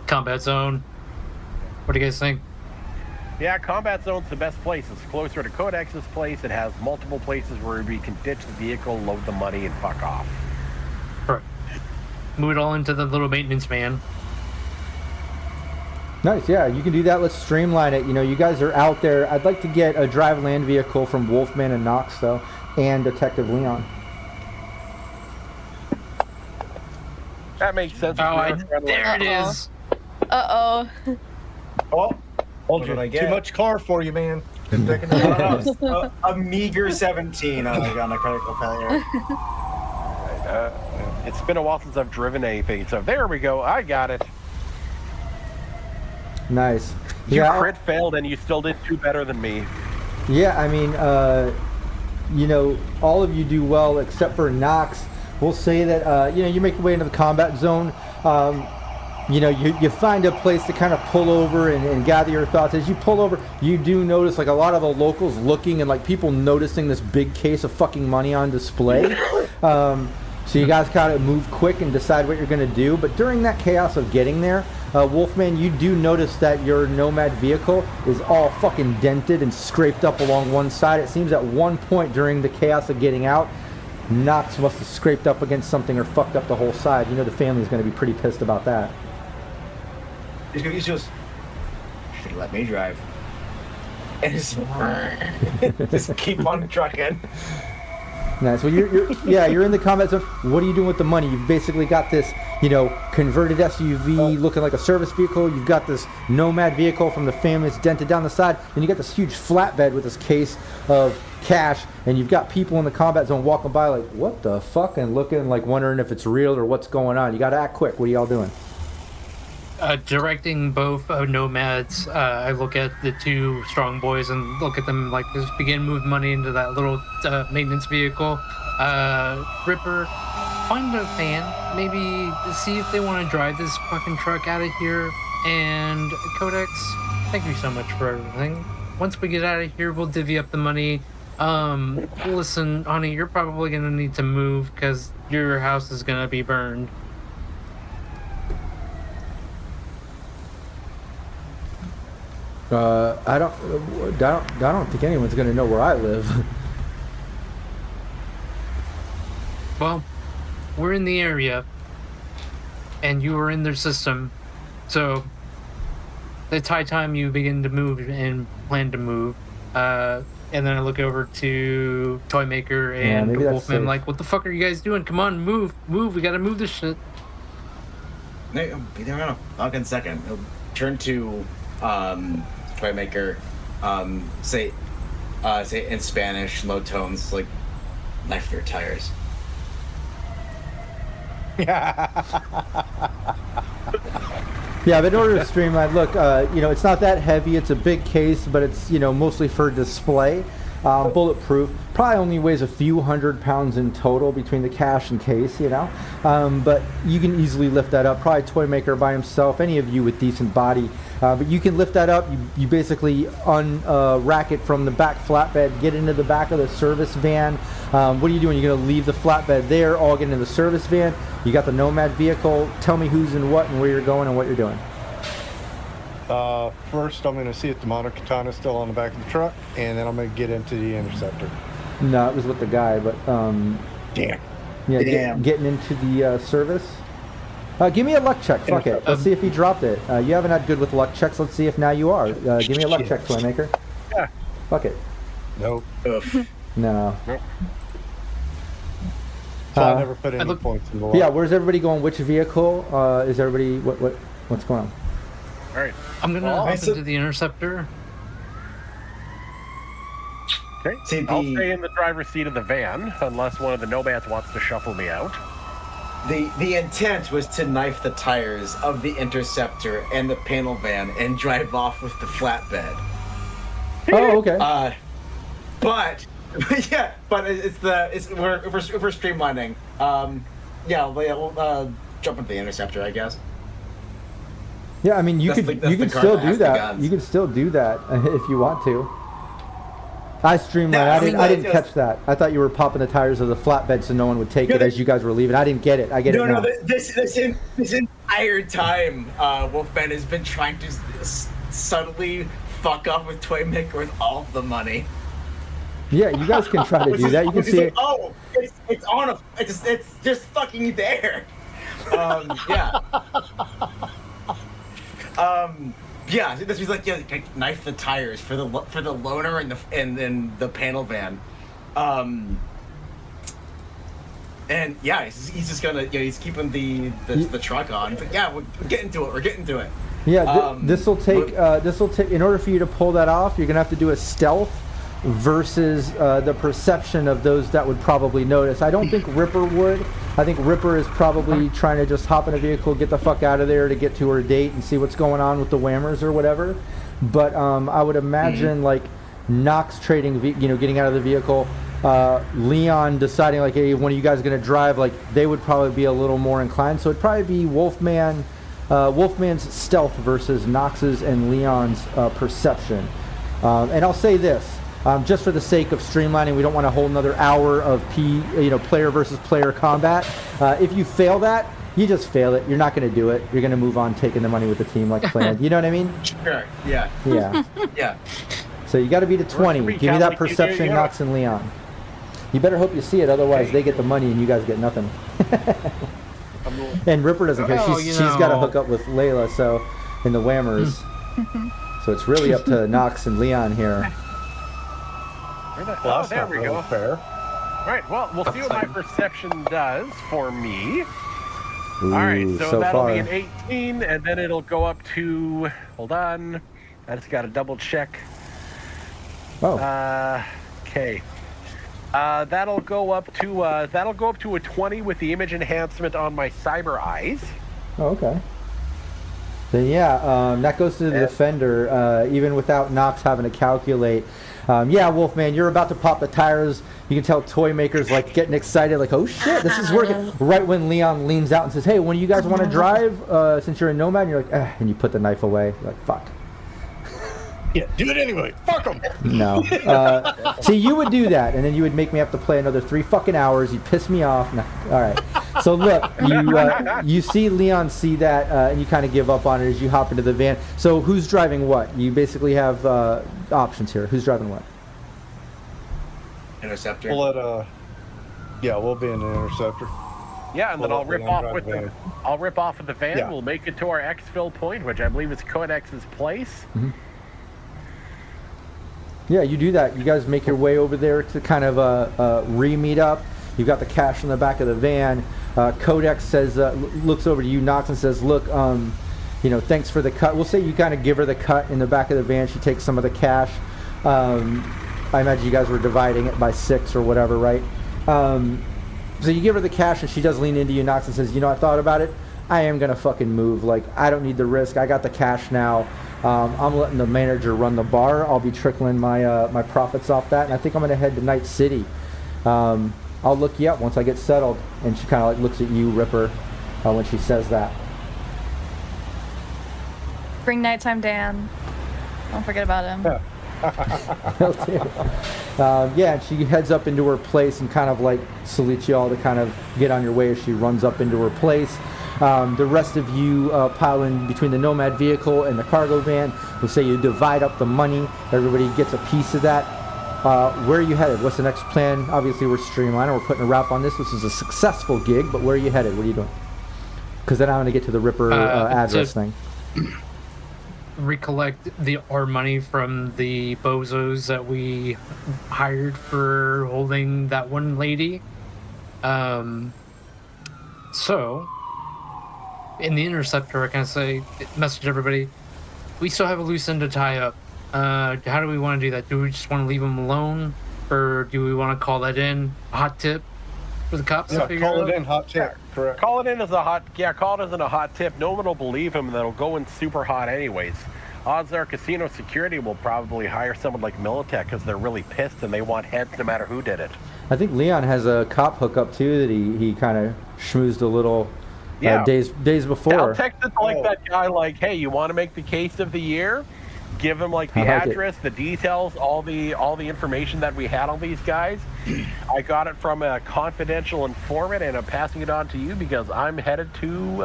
Combat zone. What do you guys think? Yeah, combat zone's the best place. It's closer to Codex's place. It has multiple places where we can ditch the vehicle, load the money, and fuck off. Right. Move it all into the little maintenance van. Nice, yeah, you can do that. Let's streamline it. You guys are out there. I'd like to get a drive land vehicle from Wolfman and Nox, though, and Detective Leon. That makes sense. There it is. Uh-oh. Oh, What did I get? Too much car for you, man. A meager 17 on a critical failure. It's been a while since I've driven anything, so there we go. I got it. Nice. You crit failed, and you still did do better than me. Yeah, I mean, all of you do well except for Nox. we'll say that you make your way into the combat zone. You find a place to kind of pull over and gather your thoughts. As you pull over, you do notice like a lot of the locals looking and like people noticing this big case of fucking money on display. So you guys kind of move quick and decide what you're going to do. But during that chaos of getting there, Wolfman, you do notice that your Nomad vehicle is all fucking dented and scraped up along one side. It seems at one point during the chaos of getting out, Knox must have scraped up against something or fucked up the whole side. You know the family's going to be pretty pissed about that. He's just, should let me drive. And just keep on trucking. Nice. Well, you're in the combat zone. What are you doing with the money? You've basically got this, converted SUV looking like a service vehicle. You've got this Nomad vehicle from the family that's dented down the side. And you got this huge flatbed with this case of cash. And you've got people in the combat zone walking by like, what the fuck? And looking like wondering if it's real or what's going on. You got to act quick. What are y'all doing? Directing both nomads, I look at the two strong boys and look at them like just begin moving money into that little maintenance vehicle. Ripper, find a fan, maybe see if they want to drive this fucking truck out of here. And Codex, thank you so much for everything. Once we get out of here, we'll divvy up the money. Listen, honey, you're probably gonna need to move because your house is gonna be burned. I don't think anyone's gonna know where I live. Well, we're in the area, and you are in their system, so it's high time you begin to move and plan to move. And then I look over to Toymaker and Wolfman, like, what the fuck are you guys doing? Come on, move, we gotta move this shit. Be there in a fucking second. He'll turn to Toymaker, say in Spanish, low tones, like, knife their tires. Yeah, but in order to streamline, look, it's not that heavy. It's a big case, but it's, mostly for display. Bulletproof. Probably only weighs a few 100 pounds in total between the cash and case, but you can easily lift that up. Probably Toymaker by himself, any of you with decent body. But you can lift that up. You basically unrack it from the back flatbed, get into the back of the service van. What are you doing? You're going to leave the flatbed there, all get into the service van. You got the Nomad vehicle. Tell me who's in what and where you're going and what you're doing. First, I'm going to see if the Monokatana's still on the back of the truck, and then I'm going to get into the Interceptor. No, it was with the guy, but... Damn. Yeah, getting into the service. Give me a luck check. Fuck it. Let's see if he dropped it. You haven't had good with luck checks. Let's see if now you are. Give me a luck check, Toymaker. Yeah. Fuck it. Nope. No. Nope. So I never put any points in the luck. Yeah, where's everybody going? Which vehicle? Is everybody... What's going on? All right. I'm going to hop into the Interceptor. Okay. I'll stay in the driver's seat of the van unless one of the nomads wants to shuffle me out. The intent was to knife the tires of the Interceptor and the panel van and drive off with the flatbed. Oh, okay. But we're streamlining. We'll jump into the Interceptor, I guess. Yeah, I mean, you can still do that. You can still do that if you want to. I streamlined. I didn't catch that. I thought you were popping the tires of the flatbed so no one would take it as you guys were leaving. I didn't get it. I get it now. No, this entire time, Wolfman has been trying to subtly fuck up with Toymaker with all of the money. Yeah, you guys can try to do that. You can see it. Oh, it's on it's just fucking there. Yeah, this was like knife the tires for the loaner and the panel van, and yeah, he's just gonna he's keeping the truck on. But yeah, we're getting to it. We're getting to it. Yeah, this will take in order for you to pull that off, you're gonna have to do a stealth versus the perception of those that would probably notice. I don't think Ripper would. I think Ripper is probably trying to just hop in a vehicle, get the fuck out of there to get to her date and see what's going on with the whammers or whatever. But I would imagine like Knox trading, getting out of the vehicle, Leon deciding like, hey, one of you guys are going to drive, like they would probably be a little more inclined. So it'd probably be Wolfman's stealth versus Nox's and Leon's perception. And I'll say this, just for the sake of streamlining, we don't want a whole another hour of player versus player combat. If you fail that, you just fail it. You're not going to do it. You're going to move on taking the money with the team like planned. You know what I mean? Sure. Yeah. Yeah. Yeah. So you got to beat a 20. Give me that perception, Nox and Leon. You better hope you see it, otherwise they get the money and you guys get nothing. And Ripper doesn't care. She's got to hook up with Layla, so in the Whammers. So it's really up to Nox and Leon here. Well, there we go. Fair. Right, well, we'll see what my perception does for me. Ooh, all right, so that'll far. be an 18, and then it'll go up to... Hold on. I just got to double check. Oh. Okay. That'll go up to a 20 with the image enhancement on my cyber eyes. Oh, okay. Then yeah, that goes to the defender, even without Nox having to calculate. Yeah, Wolfman, you're about to pop the tires. You can tell toy makers like getting excited, like, oh shit, this is working. Right when Leon leans out and says, hey, when you guys want to drive, since you're a nomad, and you're like, and you put the knife away. You're like, fuck. Yeah, do it anyway. Fuck them. No. See, you would do that, and then you would make me have to play another 3 fucking hours. You'd piss me off. No. All right. So look, you see Leon see that, and you kind of give up on it as you hop into the van. So who's driving what? You basically have options here. Who's driving what? Interceptor. We'll let we'll be in the interceptor. Yeah, and then I'll rip off of the van. Yeah. We'll make it to our exfil point, which I believe is Codex's place. Mm-hmm. Yeah, you do that. You guys make your way over there to kind of re-meet up. You've got the cash in the back of the van. Codex says, looks over to you, Nox, and says, look, thanks for the cut. We'll say you kind of give her the cut in the back of the van. She takes some of the cash. I imagine you guys were dividing it by 6 or whatever, right? So you give her the cash, and she does lean into you, Nox, and says, I thought about it. I am going to fucking move. Like, I don't need the risk. I got the cash now. I'm letting the manager run the bar. I'll be trickling my my profits off that, and I think I'm going to head to Night City. I'll look you up once I get settled. And she kind of like looks at you, Ripper, when she says that. Bring Nighttime Dan. Don't forget about him. Yeah, and she heads up into her place and kind of like salutes you all to kind of get on your way as she runs up into her place. The rest of you pile in between the Nomad vehicle and the cargo van. We'll say you divide up the money. Everybody gets a piece of that. Where are you headed? What's the next plan? Obviously, we're streamlining. We're putting a wrap on this. This is a successful gig, but where are you headed? What are you doing? Because then I'm going to get to the Ripper address thing. Recollect our money from the bozos that we hired for holding that one lady. So, in the interceptor, I can message everybody, we still have a loose end to tie up. How do we want to do that? Do we just want to leave them alone? Or do we want to call that in? A hot tip for the cops to figure out? Call it in, hot tip. Correct. Call it in as a hot tip. No one will believe him, and that'll go in super hot anyways. Odds are casino security will probably hire someone like Militech because they're really pissed and they want heads no matter who did it. I think Leon has a cop hookup too that he kind of schmoozed a little days before. I'll text it like that guy like, hey, you want to make the case of the year? Give him like the address, the details, all the information that we had on these guys. I got it from a confidential informant, and I'm passing it on to you because I'm headed to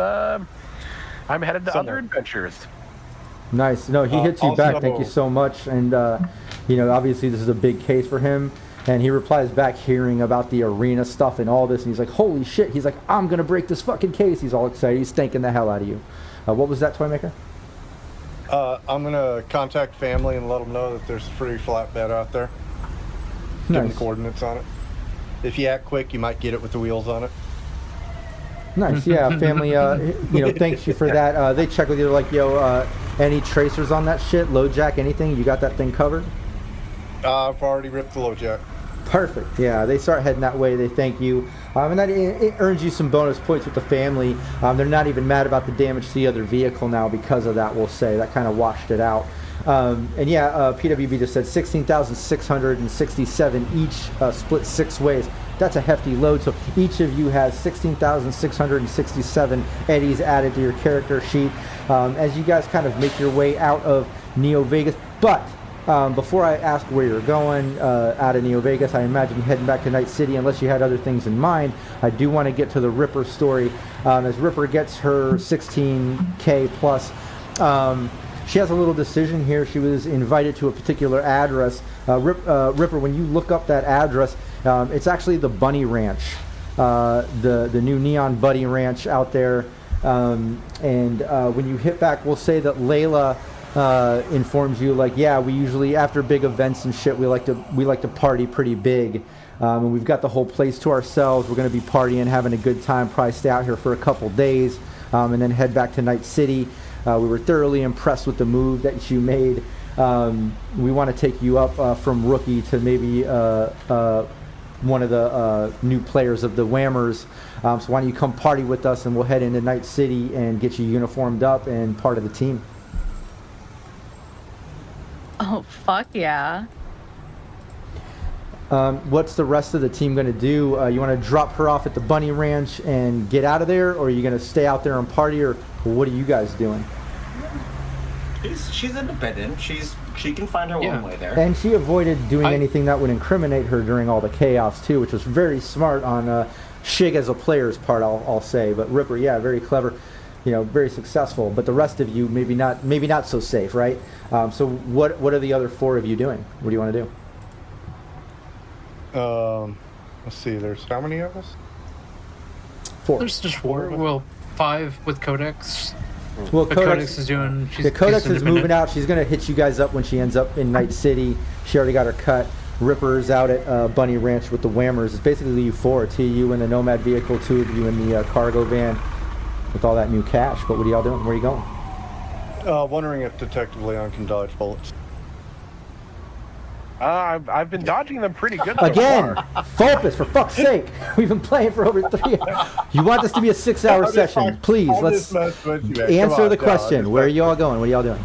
other adventures. Nice. No, he hits you back. Thank you so much. And obviously this is a big case for him. And he replies back, hearing about the arena stuff and all this, and he's like, "Holy shit!" He's like, "I'm gonna break this fucking case." He's all excited. He's thanking the hell out of you. What was that, Toymaker? I'm gonna contact family and let them know that there's a free flatbed out there. Give them the coordinates on it. If you act quick, you might get it with the wheels on it. Nice, yeah. Family, thanks you for that. They check with you, like, any tracers on that shit? Low jack, anything? You got that thing covered? I've already ripped the low jack. Perfect. Yeah, they start heading that way. They thank you, and that it earns you some bonus points with the family. They're not even mad about the damage to the other vehicle now because of that. We'll say that kind of washed it out. And yeah, PWB just said 16,667 each, split 6 ways. That's a hefty load. So each of you has 16,667 eddies added to your character sheet as you guys kind of make your way out of Neo Vegas. But before I ask where you're going out of Neo Vegas, I imagine you're heading back to Night City unless you had other things in mind. I do want to get to the Ripper story. As Ripper gets her 16K plus, she has a little decision here. She was invited to a particular address. Ripper, when you look up that address, it's actually the Bunny Ranch, the new Neon Buddy Ranch out there. And when you hit back, we'll say that Layla informs you, like, yeah, we usually, after big events and shit, we like to party pretty big. And we've got the whole place to ourselves. We're going to be partying, having a good time, probably stay out here for a couple days, and then head back to Night City. We were thoroughly impressed with the move that you made. We want to take you up from rookie to maybe one of the new players of the Whammers. So why don't you come party with us, and we'll head into Night City and get you uniformed up and part of the team. Oh, fuck yeah. What's the rest of the team going to do? You want to drop her off at the Bunny Ranch and get out of there, or are you going to stay out there and party, or what are you guys doing? She's independent. She can find her own way there. And she avoided doing anything that would incriminate her during all the chaos too, which was very smart on Shig as a player's part, I'll say. But Ripper, yeah, very clever, very successful. But the rest of you, maybe not so safe, right? So what are the other 4 of you doing? What do you want to do? Let's see. There's how many of us? 4. There's just 4. Well, 5 with Codex. Well, But Codex is doing. Codex she's is moving out. She's going to hit you guys up when she ends up in Night City. She already got her cut. Ripper's out at Bunny Ranch with the Whammers. It's basically you 4. 2 of you in the Nomad vehicle, 2 of you in the cargo van with all that new cash. But what are y'all doing? Where are you going? Wondering if Detective Leon can dodge bullets. I've been dodging them pretty good so Again, far. focus, for fuck's sake. We've been playing for over 3 hours. You want this to be a 6-hour session. Please, let's answer the question. Where are you all going? What are y'all doing?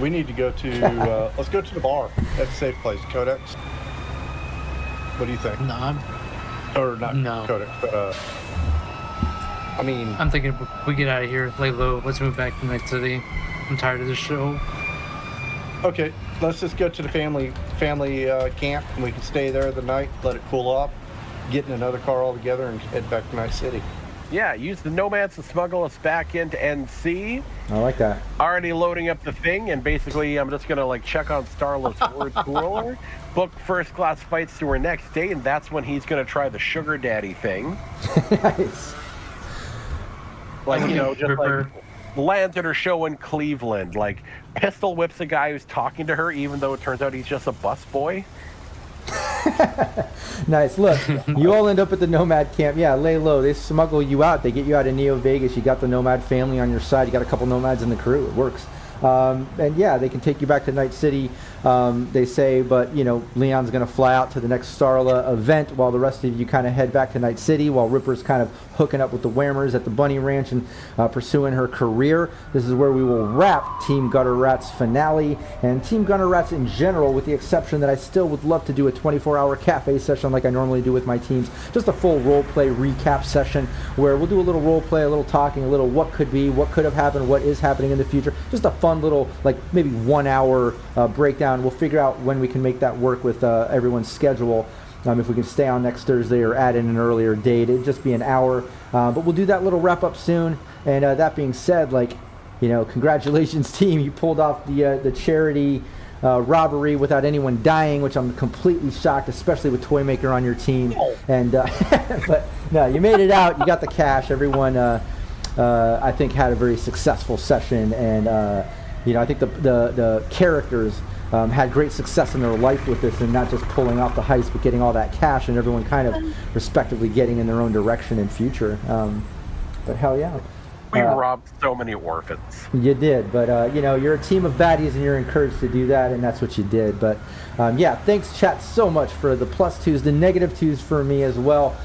We need to go to, let's go to the bar. That's a safe place. Codex? What do you think? No, Or not No. Codex, but, I'm thinking we get out of here, lay low. Let's move back to Night City. I'm tired of this show. okay, let's just go to the family camp, and we can stay there the night, let it cool off, get in another car all together, and head back to Night City. Yeah, use the Nomads to smuggle us back into NC. I like that. Already loading up the thing, and basically I'm just going to check on Starla's word cooler, book first class flights to her next day, and that's when he's going to try the sugar daddy thing. Nice. Just lands at her show in Cleveland, pistol whips a guy who's talking to her, even though it turns out he's just a busboy. Nice. Look, you all end up at the Nomad camp. Yeah, lay low. They smuggle you out. They get you out of Neo Vegas. You got the Nomad family on your side. You got a couple Nomads in the crew. It works. And yeah, they can take you back to Night City, they say, but Leon's going to fly out to the next Starla event while the rest of you kind of head back to Night City, while Ripper's kind of hooking up with the Whammers at the Bunny Ranch and pursuing her career. This is where we will wrap Team Gutter Rats finale and Team Gutter Rats in general, with the exception that I still would love to do a 24-hour cafe session like I normally do with my teams. Just a full role-play recap session where we'll do a little role-play, a little talking, a little what could be, what could have happened, what is happening in the future. Just a fun little, maybe 1 hour breakdown. We'll figure out when we can make that work with everyone's schedule. If we can stay on next Thursday or add in an earlier date, it'd just be an hour. But we'll do that little wrap up soon. And that being said, congratulations, team. You pulled off the charity robbery without anyone dying, which I'm completely shocked, especially with Toymaker on your team. And but no, you made it out. You got the cash. Everyone, I think, had a very successful session, and I think the characters had great success in their life with this, and not just pulling off the heist, but getting all that cash, and everyone kind of respectively getting in their own direction in future. But hell yeah. We robbed so many orphans. You did, but you're a team of baddies, and you're encouraged to do that, and that's what you did. But yeah, thanks, chat, so much for the +2s, the -2s for me as well.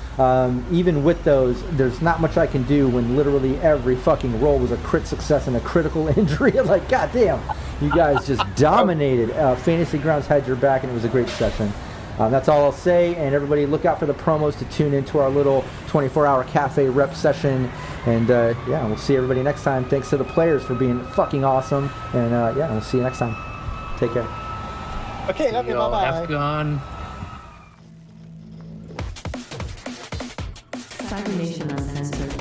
Even with those, there's not much I can do when literally every fucking roll was a crit success and a critical injury. Like, goddamn. You guys just dominated. Fantasy Grounds had your back, and it was a great session. That's all I'll say, and everybody look out for the promos to tune into our little 24-hour cafe rep session. And yeah, we'll see everybody next time. Thanks to the players for being fucking awesome. And yeah, we'll see you next time. Take care. Okay, love you. Bye-bye. Have gone. Cybernation Uncensored.